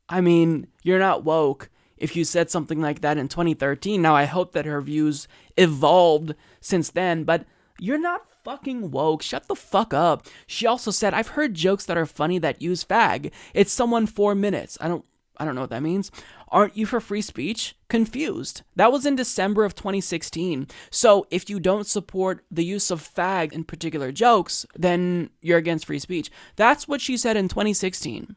I mean, you're not woke if you said something like that in 2013. Now, I hope that her views evolved since then, but you're not fucking woke. Shut the fuck up. She also said, "I've heard jokes that are funny that use fag. It's someone 4 minutes." I don't know what that means. Aren't you for free speech? Confused. That was in December of 2016. So if you don't support the use of fag in particular jokes, then you're against free speech. That's what she said in 2016.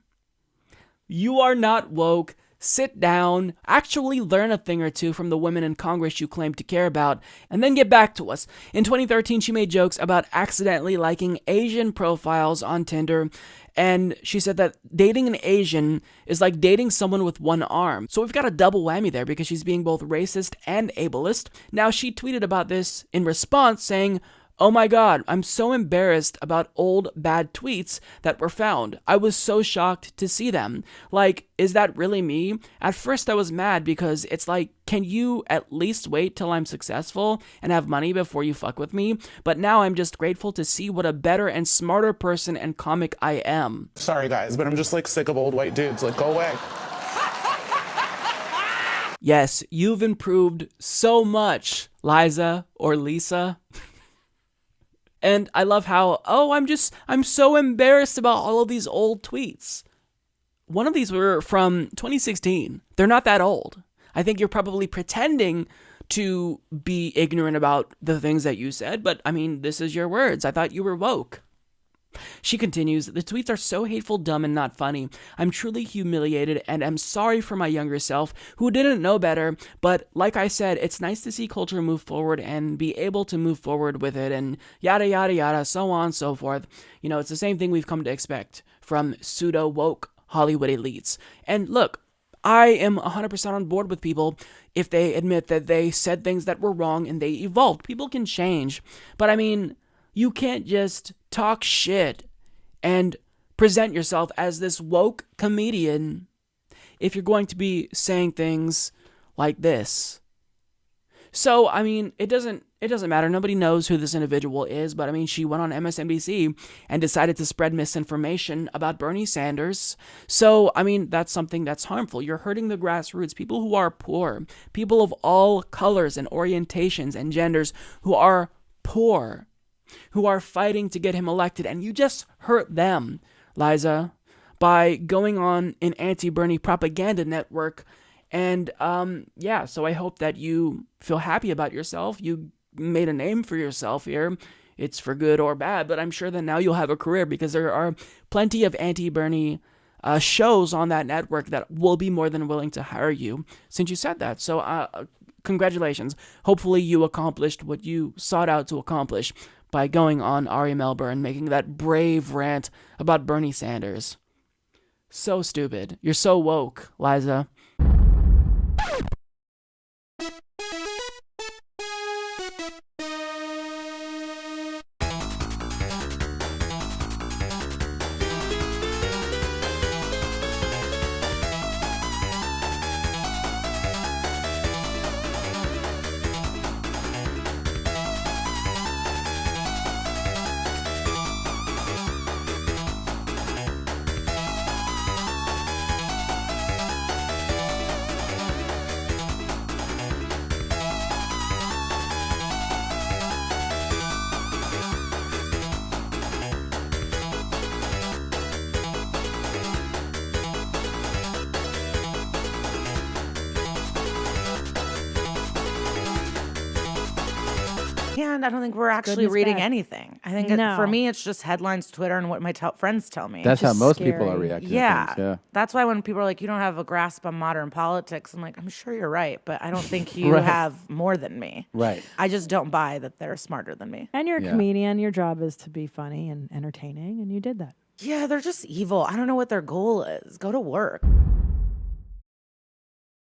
You are not woke. Sit down, actually learn a thing or two from the women in Congress you claim to care about, and then get back to us. In 2013, she made jokes about accidentally liking Asian profiles on Tinder, and she said that dating an Asian is like dating someone with one arm. So we've got a double whammy there because she's being both racist and ableist. Now, she tweeted about this in response saying, "Oh my God, I'm so embarrassed about old bad tweets that were found. I was so shocked to see them. Like, is that really me? At first I was mad because it's like, can you at least wait till I'm successful and have money before you fuck with me? But now I'm just grateful to see what a better and smarter person and comic I am." Sorry guys, but I'm just like sick of old white dudes. Like, go away. Yes, you've improved so much, Liza or Lisa. And I love how, I'm so embarrassed about all of these old tweets. One of these were from 2016. They're not that old. I think you're probably pretending to be ignorant about the things that you said, but I mean, this is your words. I thought you were woke. She continues, the tweets are so hateful, dumb, and not funny. I'm truly humiliated and am sorry for my younger self who didn't know better. But like I said, it's nice to see culture move forward and be able to move forward with it and yada, yada, yada, so on and so forth. You know, it's the same thing we've come to expect from pseudo-woke Hollywood elites. And look, I am 100% on board with people if they admit that they said things that were wrong and they evolved. People can change. But I mean, you can't just talk shit and present yourself as this woke comedian if you're going to be saying things like this. So, I mean, it doesn't matter. Nobody knows who this individual is, but I mean, she went on MSNBC and decided to spread misinformation about Bernie Sanders. So, I mean, that's something that's harmful. You're hurting the grassroots, people who are poor, people of all colors and orientations and genders who are poor, who are fighting to get him elected, and you just hurt them, Liza, by going on an anti-Bernie propaganda network. And so I hope that you feel happy about yourself. You made a name for yourself here. It's for good or bad, but I'm sure that now you'll have a career because there are plenty of anti-Bernie shows on that network that will be more than willing to hire you since you said that. So congratulations. Hopefully you accomplished what you sought out to accomplish by going on Ari Melber and making that brave rant about Bernie Sanders. So stupid. You're so woke, Liza. And I don't think we're actually reading anything. I think for me, it's just headlines, Twitter, and what my friends tell me. That's how most people are reacting to things. Yeah. That's why when people are like, you don't have a grasp on modern politics, I'm like, I'm sure you're right, but I don't think you have more than me. Right. I just don't buy that they're smarter than me. And you're a comedian. Your job is to be funny and entertaining, and you did that. Yeah, they're just evil. I don't know what their goal is. Go to work.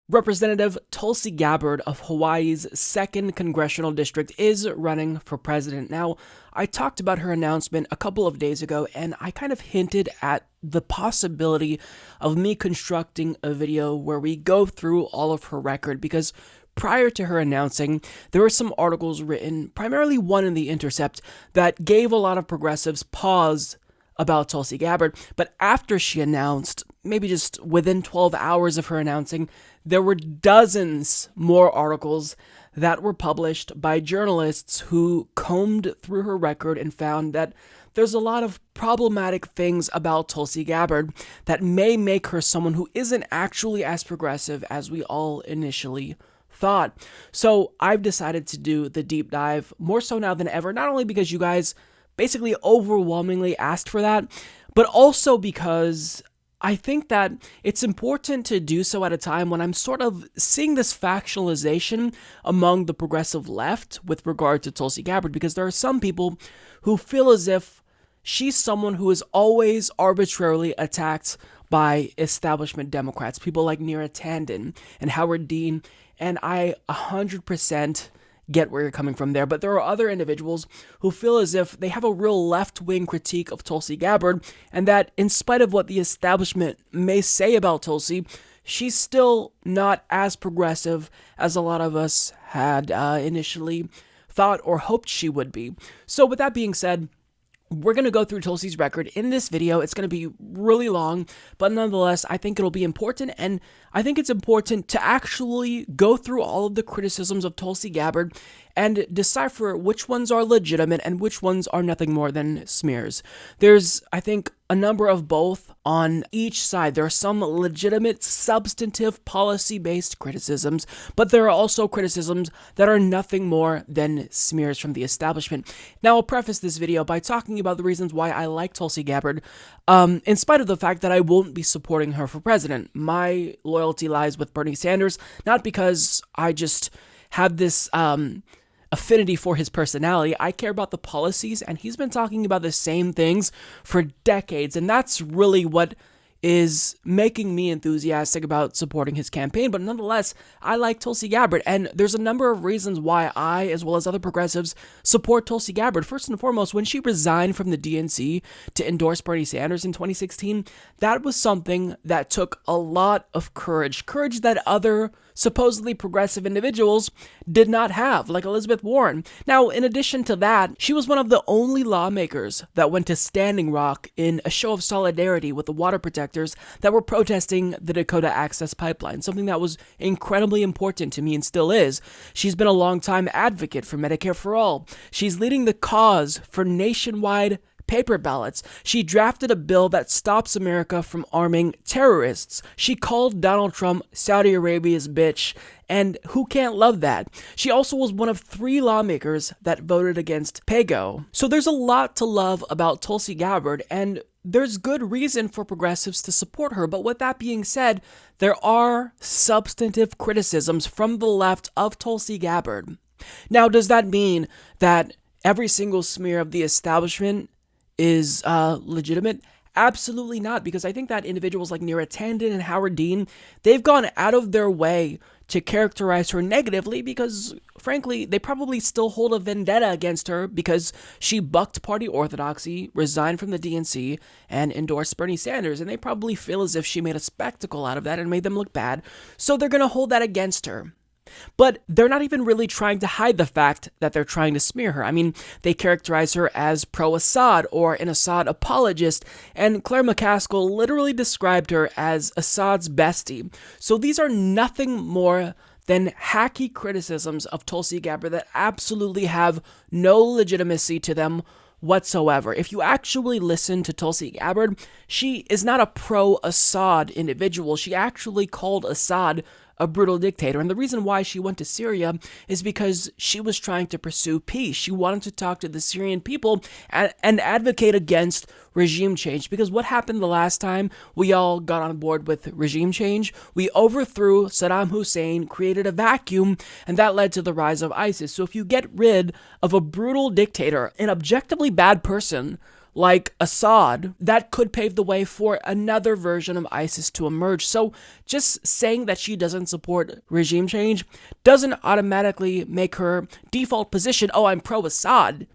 Representative Tulsi Gabbard of Hawaii's 2nd Congressional District is running for president. Now, I talked about her announcement a couple of days ago, and I kind of hinted at the possibility of me constructing a video where we go through all of her record, because prior to her announcing, there were some articles written, primarily one in The Intercept, that gave a lot of progressives pause about Tulsi Gabbard. But after she announced, maybe just within 12 hours of her announcing, there were dozens more articles that were published by journalists who combed through her record and found that there's a lot of problematic things about Tulsi Gabbard that may make her someone who isn't actually as progressive as we all initially thought. So I've decided to do the deep dive more so now than ever, not only because you guys basically overwhelmingly asked for that, but also because I think that it's important to do so at a time when I'm sort of seeing this factionalization among the progressive left with regard to Tulsi Gabbard, because there are some people who feel as if she's someone who is always arbitrarily attacked by establishment Democrats, people like Neera Tanden and Howard Dean, and I 100% get where you're coming from there. But there are other individuals who feel as if they have a real left-wing critique of Tulsi Gabbard, and that in spite of what the establishment may say about Tulsi, she's still not as progressive as a lot of us had initially thought or hoped she would be. So with that being said, we're going to go through Tulsi's record in this video. It's going to be really long, but nonetheless, I think it'll be important, and I think it's important to actually go through all of the criticisms of Tulsi Gabbard and decipher which ones are legitimate and which ones are nothing more than smears. There's, I think, a number of both on each side. There are some legitimate, substantive, policy-based criticisms, but there are also criticisms that are nothing more than smears from the establishment. Now, I'll preface this video by talking about the reasons why I like Tulsi Gabbard, in spite of the fact that I won't be supporting her for president. My loyalty lies with Bernie Sanders, not because I just have this affinity for his personality. I care about the policies, and he's been talking about the same things for decades, and that's really what is making me enthusiastic about supporting his campaign. But nonetheless, I like Tulsi Gabbard, and there's a number of reasons why I, as well as other progressives, support Tulsi Gabbard. First and foremost, when she resigned from the DNC to endorse Bernie Sanders in 2016, that was something that took a lot of courage that other supposedly progressive individuals did not have, like Elizabeth Warren. Now, in addition to that, she was one of the only lawmakers that went to Standing Rock in a show of solidarity with the water protectors that were protesting the Dakota Access Pipeline, something that was incredibly important to me and still is. She's been a longtime advocate for Medicare for All. She's leading the cause for nationwide paper ballots. She drafted a bill that stops America from arming terrorists. She called Donald Trump Saudi Arabia's bitch, and who can't love that? She also was one of 3 lawmakers that voted against PAYGO. So there's a lot to love about Tulsi Gabbard, and there's good reason for progressives to support her. But with that being said, there are substantive criticisms from the left of Tulsi Gabbard. Now, does that mean that every single smear of the establishment is legitimate? Absolutely not, because I think that individuals like Neera Tanden and Howard Dean, they've gone out of their way to characterize her negatively because, frankly, they probably still hold a vendetta against her because she bucked party orthodoxy, resigned from the DNC, and endorsed Bernie Sanders, and they probably feel as if she made a spectacle out of that and made them look bad, so they're going to hold that against her. But they're not even really trying to hide the fact that they're trying to smear her. I mean, they characterize her as pro-Assad or an Assad apologist, and Claire McCaskill literally described her as Assad's bestie. So these are nothing more than hacky criticisms of Tulsi Gabbard that absolutely have no legitimacy to them whatsoever. If you actually listen to Tulsi Gabbard, she is not a pro-Assad individual. She actually called Assad a brutal dictator. And the reason why she went to Syria is because she was trying to pursue peace. She wanted to talk to the Syrian people and advocate against regime change. Because what happened the last time we all got on board with regime change? We overthrew Saddam Hussein, created a vacuum, and that led to the rise of ISIS. So if you get rid of a brutal dictator, an objectively bad person like Assad, that could pave the way for another version of ISIS to emerge. So just saying that she doesn't support regime change doesn't automatically make her default position, oh, I'm pro-Assad.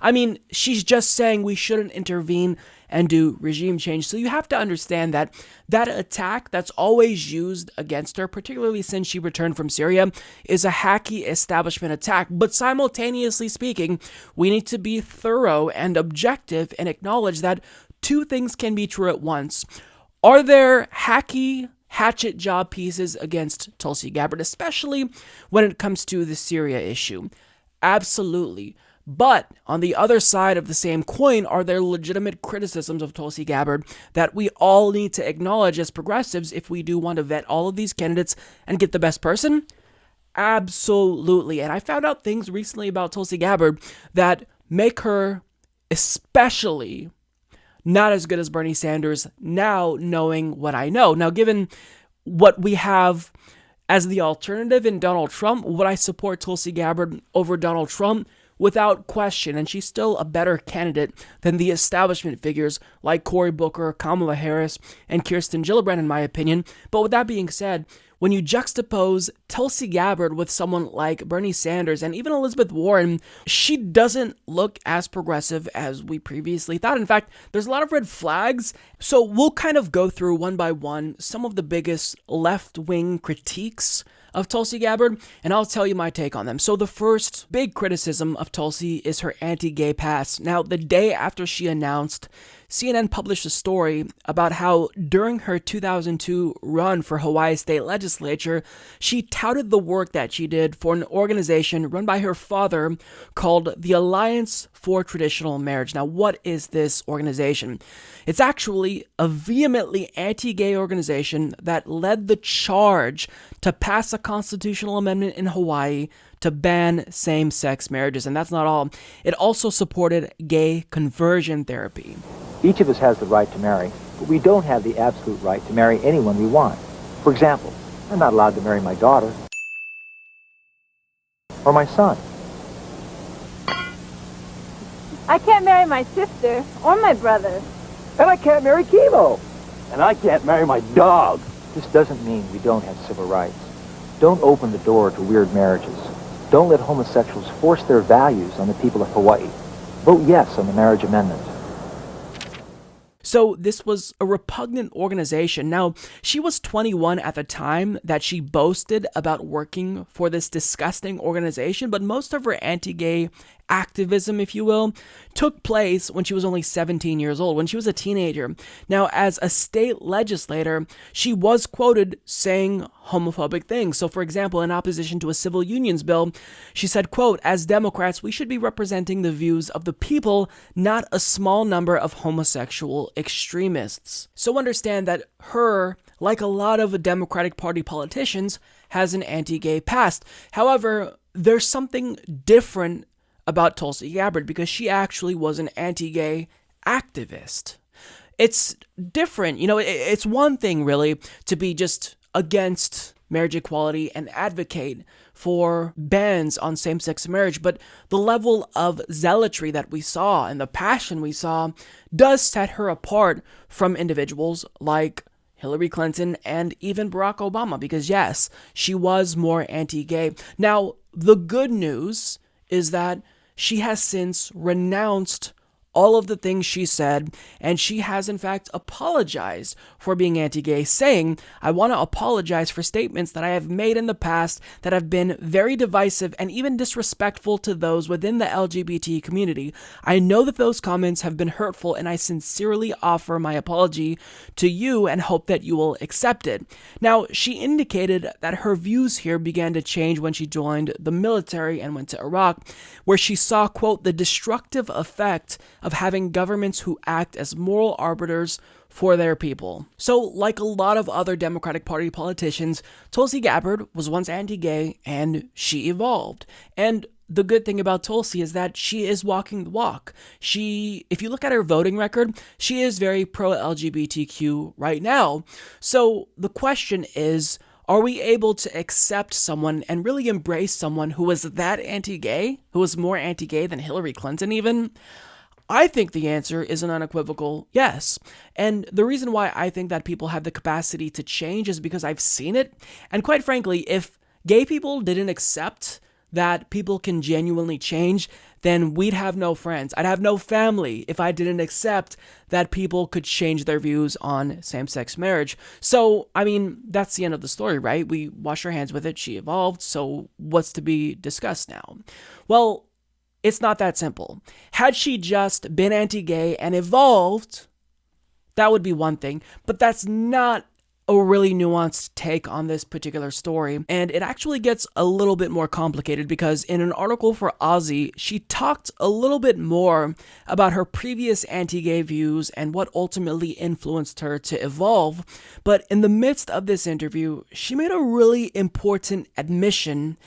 I mean, she's just saying we shouldn't intervene and do regime change. So you have to understand that that attack that's always used against her, particularly since she returned from Syria, is a hacky establishment attack. But simultaneously speaking, we need to be thorough and objective and acknowledge that 2 things can be true at once. Are there hacky hatchet job pieces against Tulsi Gabbard, especially when it comes to the Syria issue? Absolutely. But on the other side of the same coin, are there legitimate criticisms of Tulsi Gabbard that we all need to acknowledge as progressives if we do want to vet all of these candidates and get the best person? Absolutely. And I found out things recently about Tulsi Gabbard that make her especially not as good as Bernie Sanders now, knowing what I know. Now, given what we have as the alternative in Donald Trump, would I support Tulsi Gabbard over Donald Trump? Without question, and she's still a better candidate than the establishment figures like Cory Booker, Kamala Harris, and Kirsten Gillibrand, in my opinion. But with that being said, when you juxtapose Tulsi Gabbard with someone like Bernie Sanders and even Elizabeth Warren, she doesn't look as progressive as we previously thought. In fact, there's a lot of red flags. So we'll kind of go through one by one some of the biggest left-wing critiques of Tulsi Gabbard, and I'll tell you my take on them. So the first big criticism of Tulsi is her anti-gay past. Now, the day after she announced, CNN published a story about how during her 2002 run for Hawaii State Legislature, she touted the work that she did for an organization run by her father called the Alliance for Traditional Marriage. Now, what is this organization? It's actually a vehemently anti-gay organization that led the charge to pass a constitutional amendment in Hawaii to ban same-sex marriages. And that's not all. It also supported gay conversion therapy. Each of us has the right to marry, but we don't have the absolute right to marry anyone we want. For example, I'm not allowed to marry my daughter or my son. I can't marry my sister or my brother. And I can't marry Chemo. And I can't marry my dog. This doesn't mean we don't have civil rights. Don't open the door to weird marriages. Don't let homosexuals force their values on the people of Hawaii. Vote yes on the marriage amendment. So this was a repugnant organization. Now, she was 21 at the time that she boasted about working for this disgusting organization, but most of her anti-gay activism, if you will, took place when she was only 17 years old, when she was a teenager. Now, as a state legislator, she was quoted saying homophobic things. So, for example, in opposition to a civil unions bill, she said, quote, "As Democrats, we should be representing the views of the people, not a small number of homosexual extremists." So understand that her, like a lot of Democratic Party politicians, has an anti-gay past. However, there's something different about Tulsi Gabbard because she actually was an anti-gay activist. It's different. You know, it's one thing really to be just against marriage equality and advocate for bans on same-sex marriage, but the level of zealotry that we saw and the passion we saw does set her apart from individuals like Hillary Clinton and even Barack Obama, because yes, she was more anti-gay. Now, the good news is that she has since renounced all of the things she said, and she has in fact apologized for being anti-gay, saying, "I want to apologize for statements that I have made in the past that have been very divisive and even disrespectful to those within the LGBT community. I know that those comments have been hurtful, and I sincerely offer my apology to you and hope that you will accept it." Now, she indicated that her views here began to change when she joined the military and went to Iraq, where she saw, quote, "the destructive effect of having governments who act as moral arbiters for their people." So, like a lot of other Democratic Party politicians, Tulsi Gabbard was once anti-gay and she evolved. And the good thing about Tulsi is that she is walking the walk. If you look at her voting record, she is very pro-LGBTQ right now. So the question is, are we able to accept someone and really embrace someone who was that anti-gay, who was more anti-gay than Hillary Clinton even? I think the answer is an unequivocal yes. And the reason why I think that people have the capacity to change is because I've seen it. And quite frankly, if gay people didn't accept that people can genuinely change, then we'd have no friends. I'd have no family if I didn't accept that people could change their views on same-sex marriage. So, I mean, that's the end of the story, right? We washed our hands with it. She evolved. So what's to be discussed now? Well, it's not that simple. Had she just been anti-gay and evolved, that would be one thing. But that's not a really nuanced take on this particular story. And it actually gets a little bit more complicated because in an article for Aussie, she talked a little bit more about her previous anti-gay views and what ultimately influenced her to evolve. But in the midst of this interview, she made a really important admission.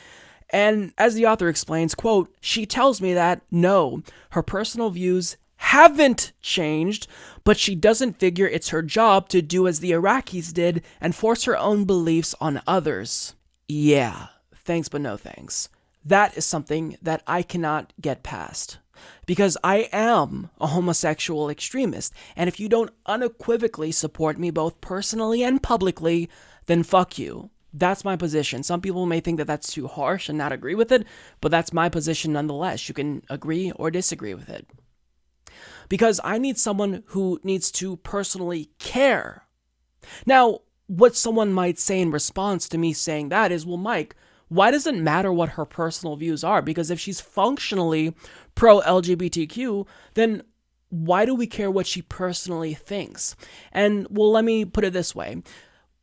And as the author explains, quote, "She tells me that, no, her personal views haven't changed, but she doesn't figure it's her job to do as the Iraqis did and force her own beliefs on others." Yeah, thanks but no thanks. That is something that I cannot get past. Because I am a homosexual extremist, and if you don't unequivocally support me both personally and publicly, then fuck you. That's my position. Some people may think that that's too harsh and not agree with it, but that's my position nonetheless. You can agree or disagree with it. Because I need someone who needs to personally care. Now, what someone might say in response to me saying that is, well, Mike, why does it matter what her personal views are? Because if she's functionally pro-LGBTQ, then why do we care what she personally thinks? And, well, let me put it this way.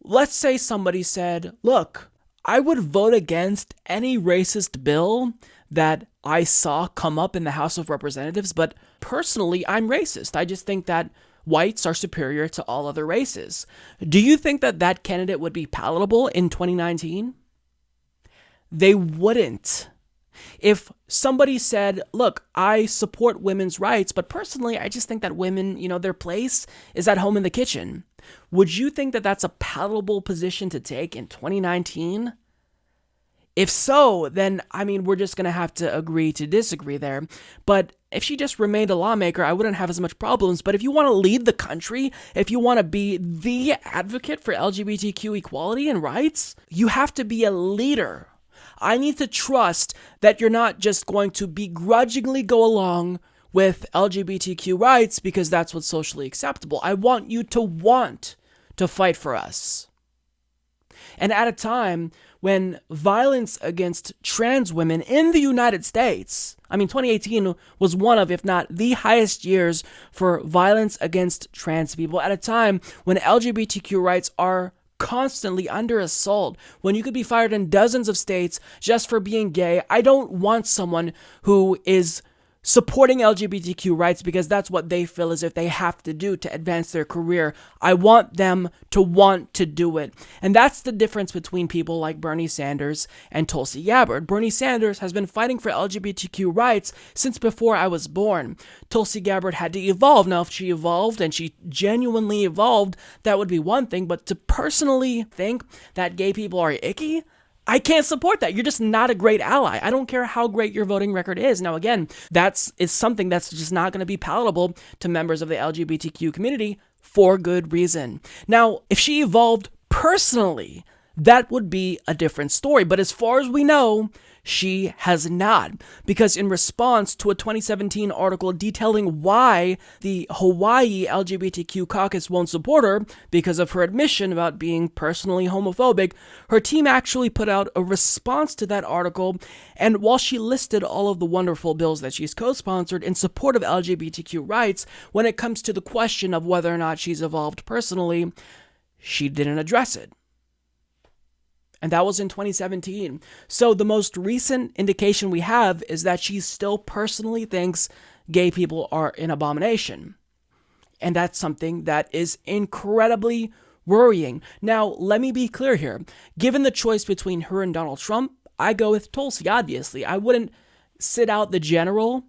Let's say somebody said, look, I would vote against any racist bill that I saw come up in the House of Representatives, but personally, I'm racist. I just think that whites are superior to all other races. Do you think that that candidate would be palatable in 2019? They wouldn't. If somebody said, look, I support women's rights, but personally, I just think that women, their place is at home in the kitchen. Would you think that that's a palatable position to take in 2019? If so, then, we're just going to have to agree to disagree there. But if she just remained a lawmaker, I wouldn't have as much problems. But if you want to lead the country, if you want to be the advocate for LGBTQ equality and rights, you have to be a leader. I need to trust that you're not just going to begrudgingly go along with LGBTQ rights because that's what's socially acceptable. I want you to want to fight for us. And at a time when violence against trans women in the United States, 2018 was one of, if not the highest years for violence against trans people, at a time when LGBTQ rights are constantly under assault, when you could be fired in dozens of states just for being gay. I don't want someone who is supporting LGBTQ rights because that's what they feel as if they have to do to advance their career. I want them to want to do it. And that's the difference between people like Bernie Sanders and Tulsi Gabbard. Bernie Sanders has been fighting for LGBTQ rights since before I was born. Tulsi Gabbard had to evolve. Now, if she evolved and she genuinely evolved, that would be one thing. But to personally think that gay people are icky, I can't support that. You're just not a great ally. I don't care how great your voting record is. Now, again, is something that's just not going to be palatable to members of the LGBTQ community for good reason. Now, if she evolved personally, that would be a different story. But as far as we know, she has not, because in response to a 2017 article detailing why the Hawaii LGBTQ caucus won't support her because of her admission about being personally homophobic, her team actually put out a response to that article, and while she listed all of the wonderful bills that she's co-sponsored in support of LGBTQ rights, when it comes to the question of whether or not she's evolved personally, she didn't address it. And that was in 2017. So the most recent indication we have is that she still personally thinks gay people are an abomination. And that's something that is incredibly worrying. Now, let me be clear here. Given the choice between her and Donald Trump, I go with Tulsi, obviously. I wouldn't sit out the general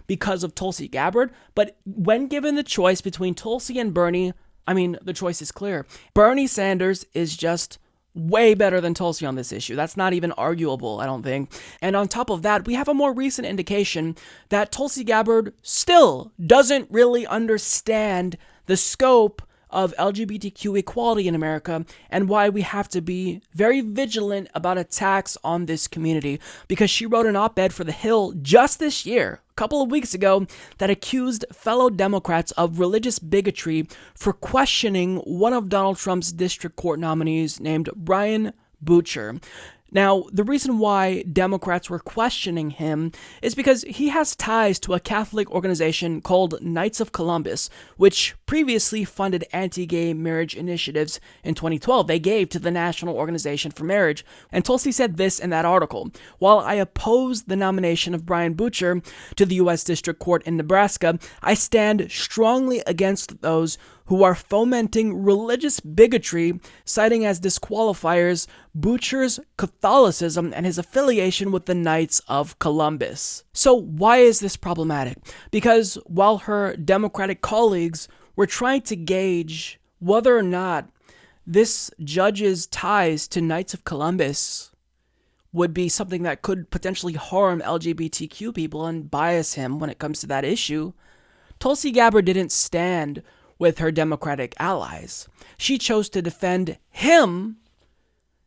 because of Tulsi Gabbard. But when given the choice between Tulsi and Bernie, the choice is clear. Bernie Sanders is just way better than Tulsi on this issue. That's not even arguable, I don't think. And on top of that, we have a more recent indication that Tulsi Gabbard still doesn't really understand the scope of LGBTQ equality in America and why we have to be very vigilant about attacks on this community, because she wrote an op-ed for The Hill just this year, a couple of weeks ago, that accused fellow Democrats of religious bigotry for questioning one of Donald Trump's district court nominees named Brian Butcher. Now, the reason why Democrats were questioning him is because he has ties to a Catholic organization called Knights of Columbus, which previously funded anti-gay marriage initiatives in 2012. They gave to the National Organization for Marriage. And Tulsi said this in that article: "While I oppose the nomination of Brian Butcher to the U.S. District Court in Nebraska, I stand strongly against those who are fomenting religious bigotry, citing as disqualifiers Butcher's Catholicism and his affiliation with the Knights of Columbus." So why is this problematic? Because while her Democratic colleagues were trying to gauge whether or not this judge's ties to Knights of Columbus would be something that could potentially harm LGBTQ people and bias him when it comes to that issue, Tulsi Gabbard didn't stand with her Democratic allies. She chose to defend him,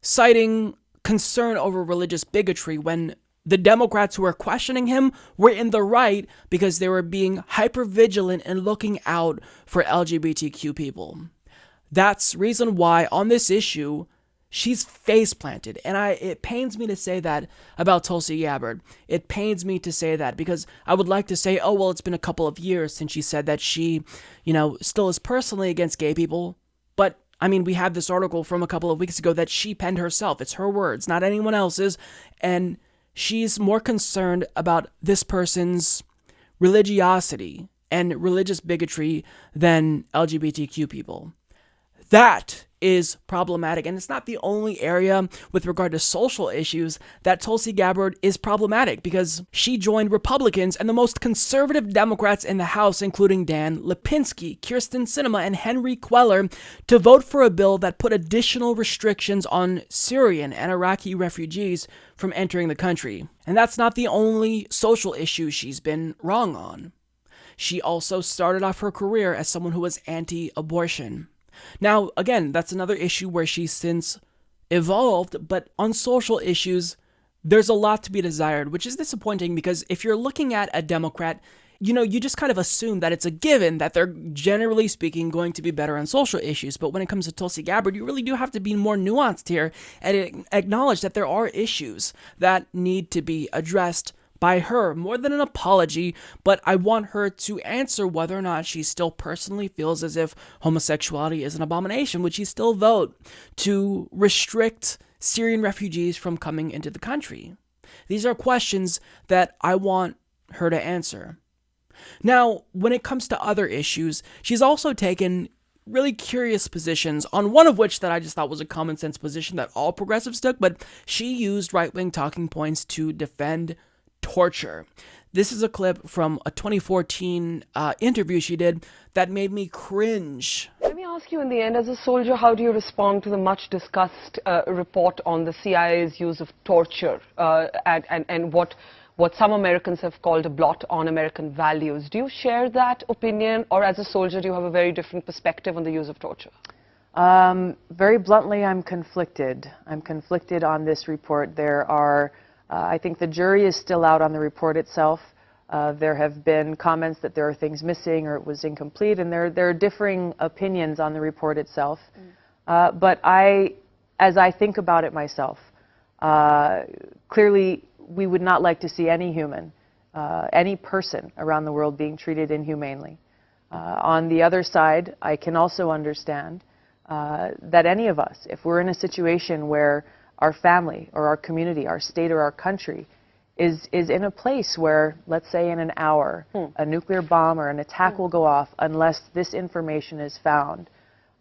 citing concern over religious bigotry, when the Democrats who were questioning him were in the right because they were being hyper-vigilant and looking out for LGBTQ people. That's reason why on this issue, she's face planted. And it pains me to say that about Tulsi Gabbard. It pains me to say that because I would like to say, oh, well, it's been a couple of years since she said that she, still is personally against gay people. But I mean, we had this article from a couple of weeks ago that she penned herself. It's her words, not anyone else's. And she's more concerned about this person's religiosity and religious bigotry than LGBTQ people. That is problematic, and it's not the only area with regard to social issues that Tulsi Gabbard is problematic, because she joined Republicans and the most conservative Democrats in the House, including Dan Lipinski, Kirsten Sinema, and Henry Queller, to vote for a bill that put additional restrictions on Syrian and Iraqi refugees from entering the country. And that's not the only social issue she's been wrong on. She also started off her career as someone who was anti-abortion. Now, again, that's another issue where she's since evolved, but on social issues, there's a lot to be desired, which is disappointing because if you're looking at a Democrat, you just kind of assume that it's a given that they're generally speaking going to be better on social issues. But when it comes to Tulsi Gabbard, you really do have to be more nuanced here and acknowledge that there are issues that need to be addressed by her, more than an apology, but I want her to answer whether or not she still personally feels as if homosexuality is an abomination. Would she still vote to restrict Syrian refugees from coming into the country? These are questions that I want her to answer. Now, when it comes to other issues, she's also taken really curious positions, on one of which that I just thought was a common sense position that all progressives took, but she used right-wing talking points to defend torture. This is a clip from a 2014 interview she did that made me cringe. Let me ask you, in the end, as a soldier, how do you respond to the much discussed report on the CIA's use of torture and what some Americans have called a blot on American values? Do you share that opinion, or as a soldier, do you have a very different perspective on the use of torture? Very bluntly, I'm conflicted. I'm conflicted on this report. There are I think the jury is still out on the report itself. There have been comments that there are things missing or it was incomplete, and there are differing opinions on the report itself. But as I think about it myself, clearly we would not like to see any human, any person around the world being treated inhumanely. On the other side, I can also understand that any of us, if we're in a situation where our family or our community, our state or our country is in a place where, let's say in an hour, a nuclear bomb or an attack will go off unless this information is found.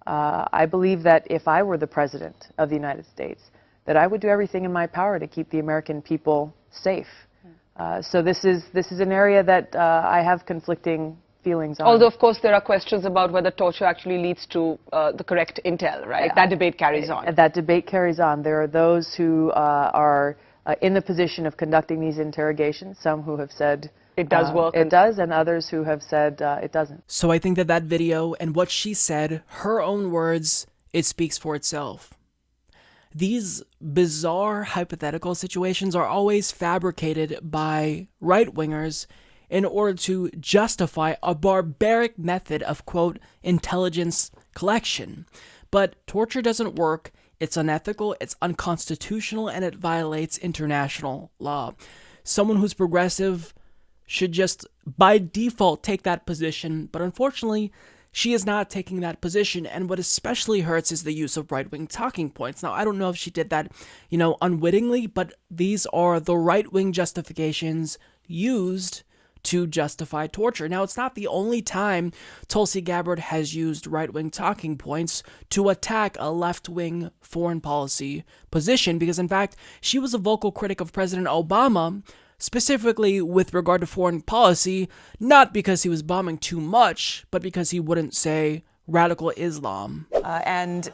I believe that if I were the President of the United States, that I would do everything in my power to keep the American people safe. So this is an area that I have conflicting feelings on. Although, of course, there are questions about whether torture actually leads to the correct intel, right? That debate carries on. That debate carries on. There are those who are in the position of conducting these interrogations, some who have said it does work. It does, and others who have said it doesn't. So I think that video and what she said, her own words, it speaks for itself. These bizarre hypothetical situations are always fabricated by right-wingers in order to justify a barbaric method of, quote, intelligence collection. But torture doesn't work, it's unethical, it's unconstitutional, and it violates international law. Someone who's progressive should just, by default, take that position, but unfortunately, she is not taking that position, and what especially hurts is the use of right-wing talking points. Now, I don't know if she did that, unwittingly, but these are the right-wing justifications used to justify torture. Now, it's not the only time Tulsi Gabbard has used right-wing talking points to attack a left-wing foreign policy position, because in fact, she was a vocal critic of President Obama, specifically with regard to foreign policy, not because he was bombing too much, but because he wouldn't say radical Islam. And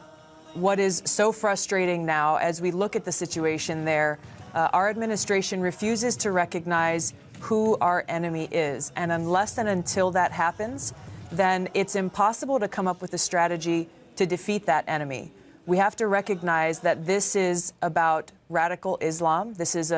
what is so frustrating now, as we look at the situation there, our administration refuses to recognize who our enemy is. And unless and until that happens, then it's impossible to come up with a strategy to defeat that enemy. We have to recognize that this is about radical Islam. This is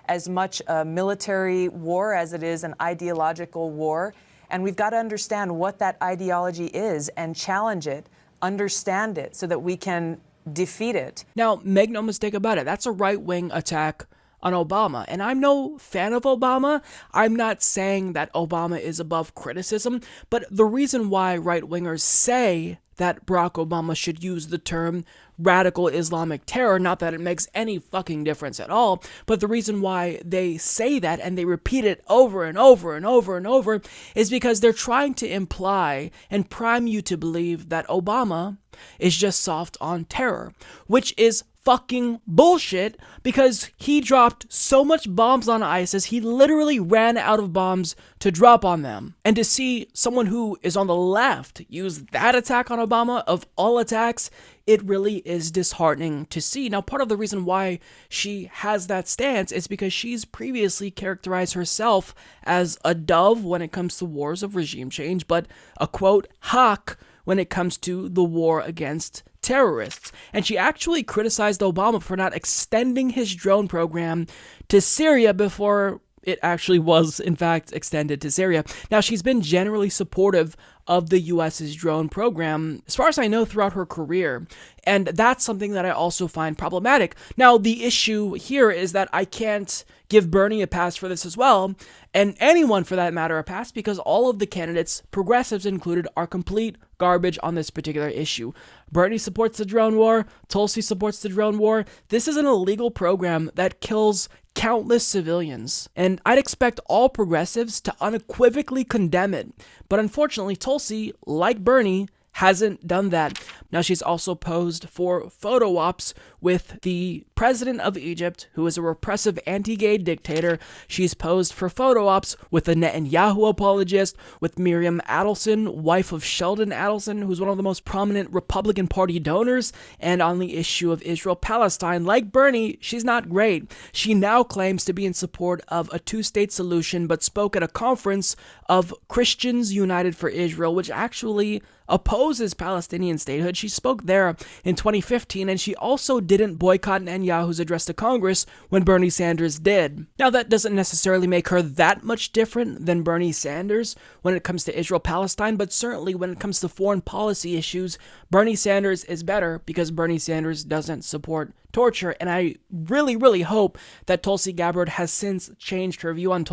as much a military war as it is an ideological war. And we've got to understand what that ideology is and challenge it understand it so that we can defeat it. Now, make no mistake about it, that's a right-wing attack on Obama. And I'm no fan of Obama. I'm not saying that Obama is above criticism, but the reason why right-wingers say that Barack Obama should use the term radical Islamic terror, not that it makes any fucking difference at all, but the reason why they say that and they repeat it over and over and over and over is because they're trying to imply and prime you to believe that Obama is just soft on terror, which is fucking bullshit, because he dropped so much bombs on ISIS, he literally ran out of bombs to drop on them. And to see someone who is on the left use that attack on Obama, of all attacks, it really is disheartening to see. Now, part of the reason why she has that stance is because she's previously characterized herself as a dove when it comes to wars of regime change, but a quote, hawk when it comes to the war against terrorists. And she actually criticized Obama for not extending his drone program to Syria before it actually was, in fact, extended to Syria. Now, she's been generally supportive of the U.S.'s drone program, as far as I know, throughout her career. And that's something that I also find problematic. Now, the issue here is that I can't give Bernie a pass for this as well, and anyone for that matter a pass, because all of the candidates, progressives included, are complete garbage on this particular issue. Bernie supports the drone war. Tulsi supports the drone war. This is an illegal program that kills countless civilians, and I'd expect all progressives to unequivocally condemn it. But unfortunately, Tulsi, like Bernie, hasn't done that. Now, she's also posed for photo ops with the president of Egypt, who is a repressive anti-gay dictator. She's posed for photo ops with a Netanyahu apologist, with Miriam Adelson, wife of Sheldon Adelson, who's one of the most prominent Republican Party donors, and on the issue of Israel-Palestine. Like Bernie, she's not great. She now claims to be in support of a two-state solution, but spoke at a conference of Christians United for Israel, which actually opposes Palestinian statehood. She spoke there in 2015, and she also didn't boycott Netanyahu's address to Congress when Bernie Sanders did. Now, that doesn't necessarily make her that much different than Bernie Sanders when it comes to Israel-Palestine, but certainly when it comes to foreign policy issues, Bernie Sanders is better because Bernie Sanders doesn't support torture. And I really, really hope that Tulsi Gabbard has since changed her view on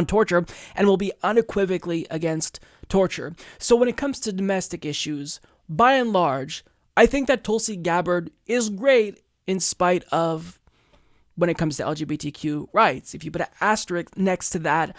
torture and will be unequivocally against torture. So when it comes to domestic issues, by and large, I think that Tulsi Gabbard is great in spite of when it comes to LGBTQ rights. If you put an asterisk next to that,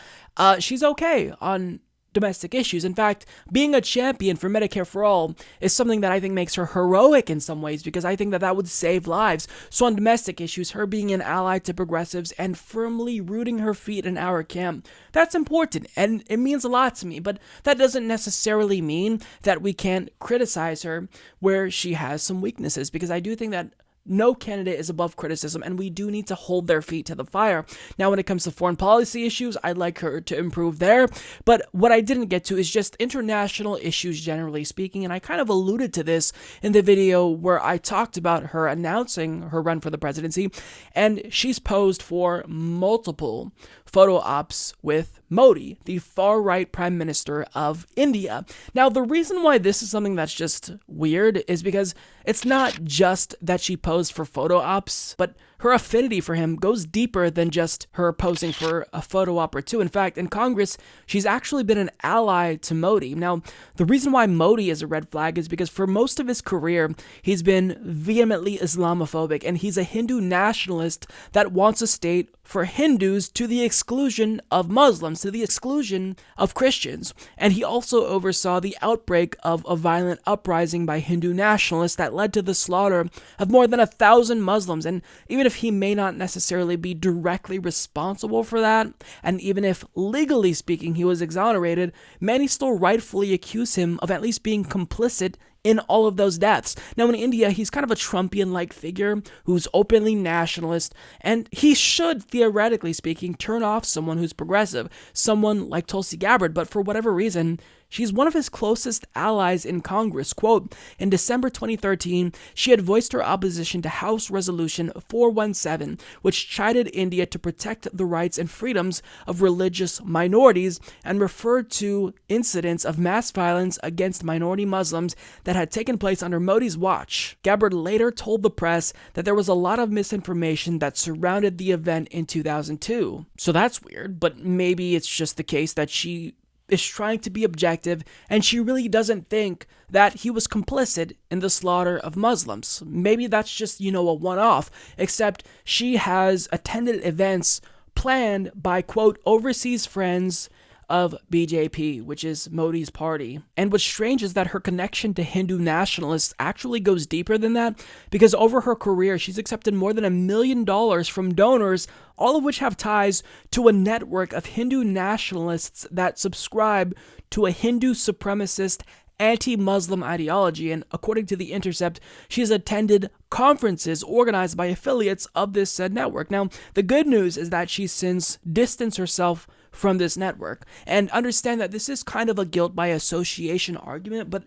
she's okay on domestic issues. In fact, being a champion for Medicare for All is something that I think makes her heroic in some ways, because I think that that would save lives. So on domestic issues, her being an ally to progressives and firmly rooting her feet in our camp, that's important and it means a lot to me. But that doesn't necessarily mean that we can't criticize her where she has some weaknesses, because I do think that no candidate is above criticism, and we do need to hold their feet to the fire. Now, when it comes to foreign policy issues, I'd like her to improve there. But what I didn't get to is just international issues generally speaking, and I kind of alluded to this in the video where I talked about her announcing her run for the presidency, and she's posed for multiple photo ops with Modi, the far-right Prime Minister of India. Now, the reason why this is something that's just weird is because it's not just that she posed for photo ops, but her affinity for him goes deeper than just her posing for a photo op or two. In fact, in Congress, she's actually been an ally to Modi. Now, the reason why Modi is a red flag is because for most of his career, he's been vehemently Islamophobic, and he's a Hindu nationalist that wants a state for Hindus to the exclusion of Muslims, to the exclusion of Christians. And he also oversaw the outbreak of a violent uprising by Hindu nationalists that led to the slaughter of more than 1,000 Muslims. And even if he may not necessarily be directly responsible for that, and even if legally speaking he was exonerated, many still rightfully accuse him of at least being complicit in all of those deaths. Now, in India, he's kind of a Trumpian-like figure who's openly nationalist, and he should, theoretically speaking, turn off someone who's progressive, someone like Tulsi Gabbard, but for whatever reason, she's one of his closest allies in Congress. Quote, in December 2013, she had voiced her opposition to House Resolution 417, which chided India to protect the rights and freedoms of religious minorities and referred to incidents of mass violence against minority Muslims that that had taken place under Modi's watch. Gabbard later told the press that there was a lot of misinformation that surrounded the event in 2002. So that's weird, but maybe it's just the case that she is trying to be objective and she really doesn't think that he was complicit in the slaughter of Muslims. Maybe that's just, a one-off, except she has attended events planned by, quote, overseas friends of BJP, which is Modi's party. And what's strange is that her connection to Hindu nationalists actually goes deeper than that, because over her career, she's accepted more than $1 million from donors, all of which have ties to a network of Hindu nationalists that subscribe to a Hindu supremacist anti-Muslim ideology. And according to The Intercept, she has attended conferences organized by affiliates of this said network. Now, the good news is that she's since distanced herself from this network, and understand that this is kind of a guilt by association argument, but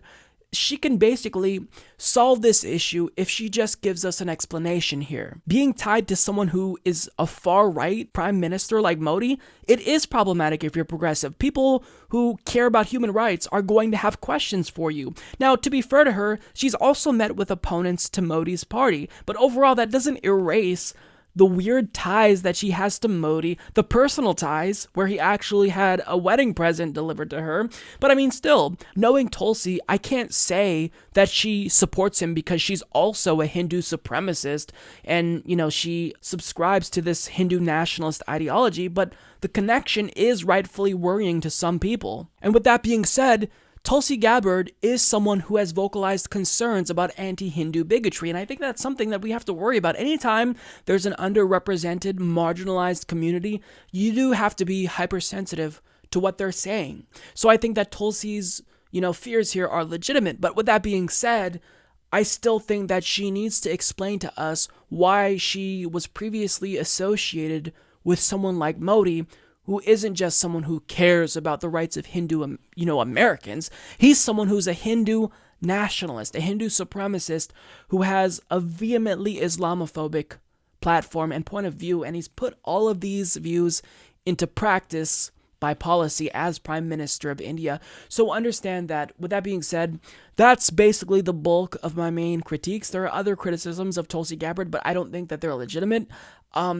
she can basically solve this issue if she just gives us an explanation here. Being tied to someone who is a far-right prime minister like Modi, it is problematic if you're progressive. People who care about human rights are going to have questions for you. Now, to be fair to her, she's also met with opponents to Modi's party, but overall that doesn't erase the weird ties that she has to Modi, the personal ties, where he actually had a wedding present delivered to her. But I mean, still, knowing Tulsi, I can't say that she supports him because she's also a Hindu supremacist and, she subscribes to this Hindu nationalist ideology, but the connection is rightfully worrying to some people. And with that being said, Tulsi Gabbard is someone who has vocalized concerns about anti-Hindu bigotry, and I think that's something that we have to worry about. Anytime there's an underrepresented, marginalized community, you do have to be hypersensitive to what they're saying. So I think that Tulsi's, fears here are legitimate. But with that being said, I still think that she needs to explain to us why she was previously associated with someone like Modi, who isn't just someone who cares about the rights of Hindu, Americans. He's someone who's a Hindu nationalist, a Hindu supremacist who has a vehemently Islamophobic platform and point of view, and he's put all of these views into practice by policy as Prime Minister of India. So understand that, with that being said, that's basically the bulk of my main critiques. There are other criticisms of Tulsi Gabbard, but I don't think that they're legitimate.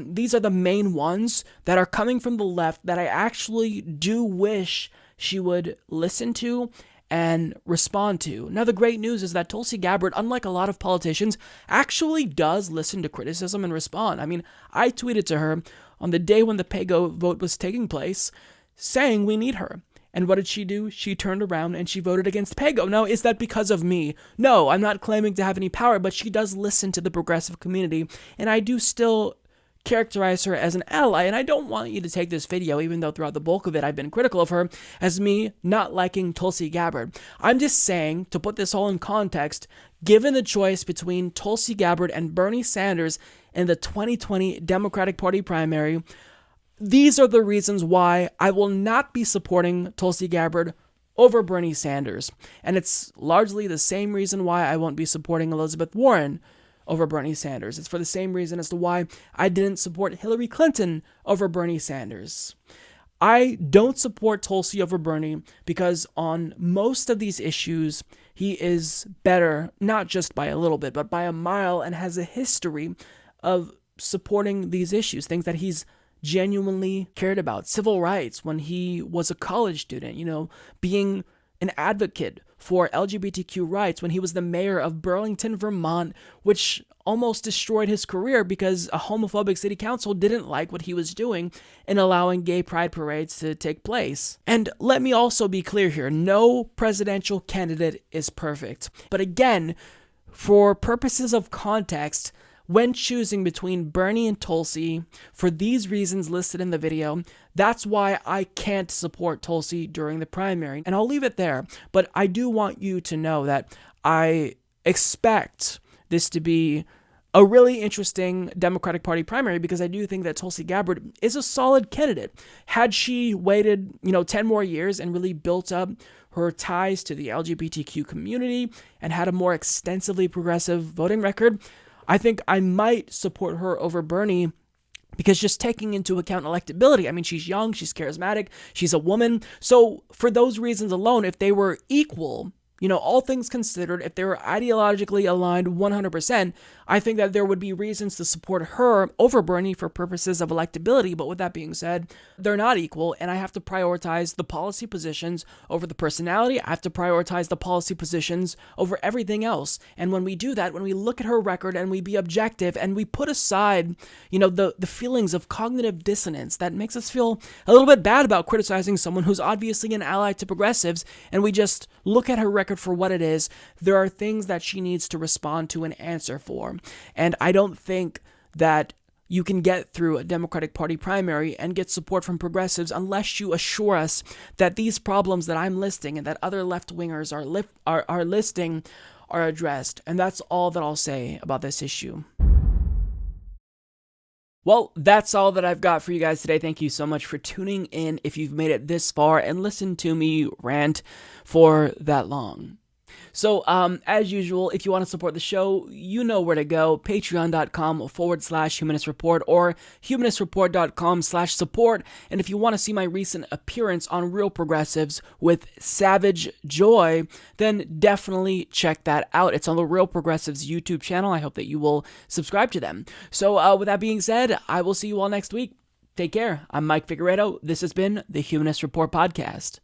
These are the main ones that are coming from the left that I actually do wish she would listen to and respond to. Now, the great news is that Tulsi Gabbard, unlike a lot of politicians, actually does listen to criticism and respond. I mean, I tweeted to her on the day when the PAYGO vote was taking place, saying we need her. And what did she do? She turned around and she voted against PAYGO. Now, is that because of me? No, I'm not claiming to have any power, but she does listen to the progressive community, and I do still characterize her as an ally. And I don't want you to take this video, even though throughout the bulk of it I've been critical of her, as me not liking Tulsi Gabbard. I'm just saying, to put this all in context, given the choice between Tulsi Gabbard and Bernie Sanders in the 2020 Democratic Party primary, these are the reasons why I will not be supporting Tulsi Gabbard over Bernie Sanders. And it's largely the same reason why I won't be supporting Elizabeth Warren over Bernie Sanders. It's for the same reason as to why I didn't support Hillary Clinton over Bernie Sanders. I don't support Tulsi over Bernie because on most of these issues, he is better, not just by a little bit, but by a mile, and has a history of supporting these issues, things that he's genuinely cared about. Civil rights when he was a college student, being an advocate for LGBTQ rights when he was the mayor of Burlington, Vermont, which almost destroyed his career because a homophobic city council didn't like what he was doing in allowing gay pride parades to take place. And let me also be clear here, no presidential candidate is perfect. But again, for purposes of context, when choosing between Bernie and Tulsi, for these reasons listed in the video, that's why I can't support Tulsi during the primary. And I'll leave it there, but I do want you to know that I expect this to be a really interesting Democratic Party primary because I do think that Tulsi Gabbard is a solid candidate. Had she waited, 10 more years and really built up her ties to the LGBTQ community and had a more extensively progressive voting record, I think I might support her over Bernie because just taking into account electability, I mean, she's young, she's charismatic, she's a woman. So for those reasons alone, if they were equal All things considered, if they were ideologically aligned 100%, I think that there would be reasons to support her over Bernie for purposes of electability. But with that being said, they're not equal, and I have to prioritize the policy positions over the personality. I have to prioritize the policy positions over everything else. And when we do that, when we look at her record and we be objective and we put aside, the feelings of cognitive dissonance that makes us feel a little bit bad about criticizing someone who's obviously an ally to progressives, and we just look at her record for what it is, there are things that she needs to respond to and answer for. And I don't think that you can get through a Democratic Party primary and get support from progressives unless you assure us that these problems that I'm listing and that other left-wingers are listing are addressed. And that's all that I'll say about this issue. Well, that's all that I've got for you guys today. Thank you so much for tuning in if you've made it this far and listened to me rant for that long. So, as usual, if you want to support the show, you know where to go. Patreon.com/Humanist Report or humanistreport.com/support. And if you want to see my recent appearance on Real Progressives with Savage Joy, then definitely check that out. It's on the Real Progressives YouTube channel. I hope that you will subscribe to them. So, with that being said, I will see you all next week. Take care. I'm Mike Figueredo. This has been the Humanist Report podcast.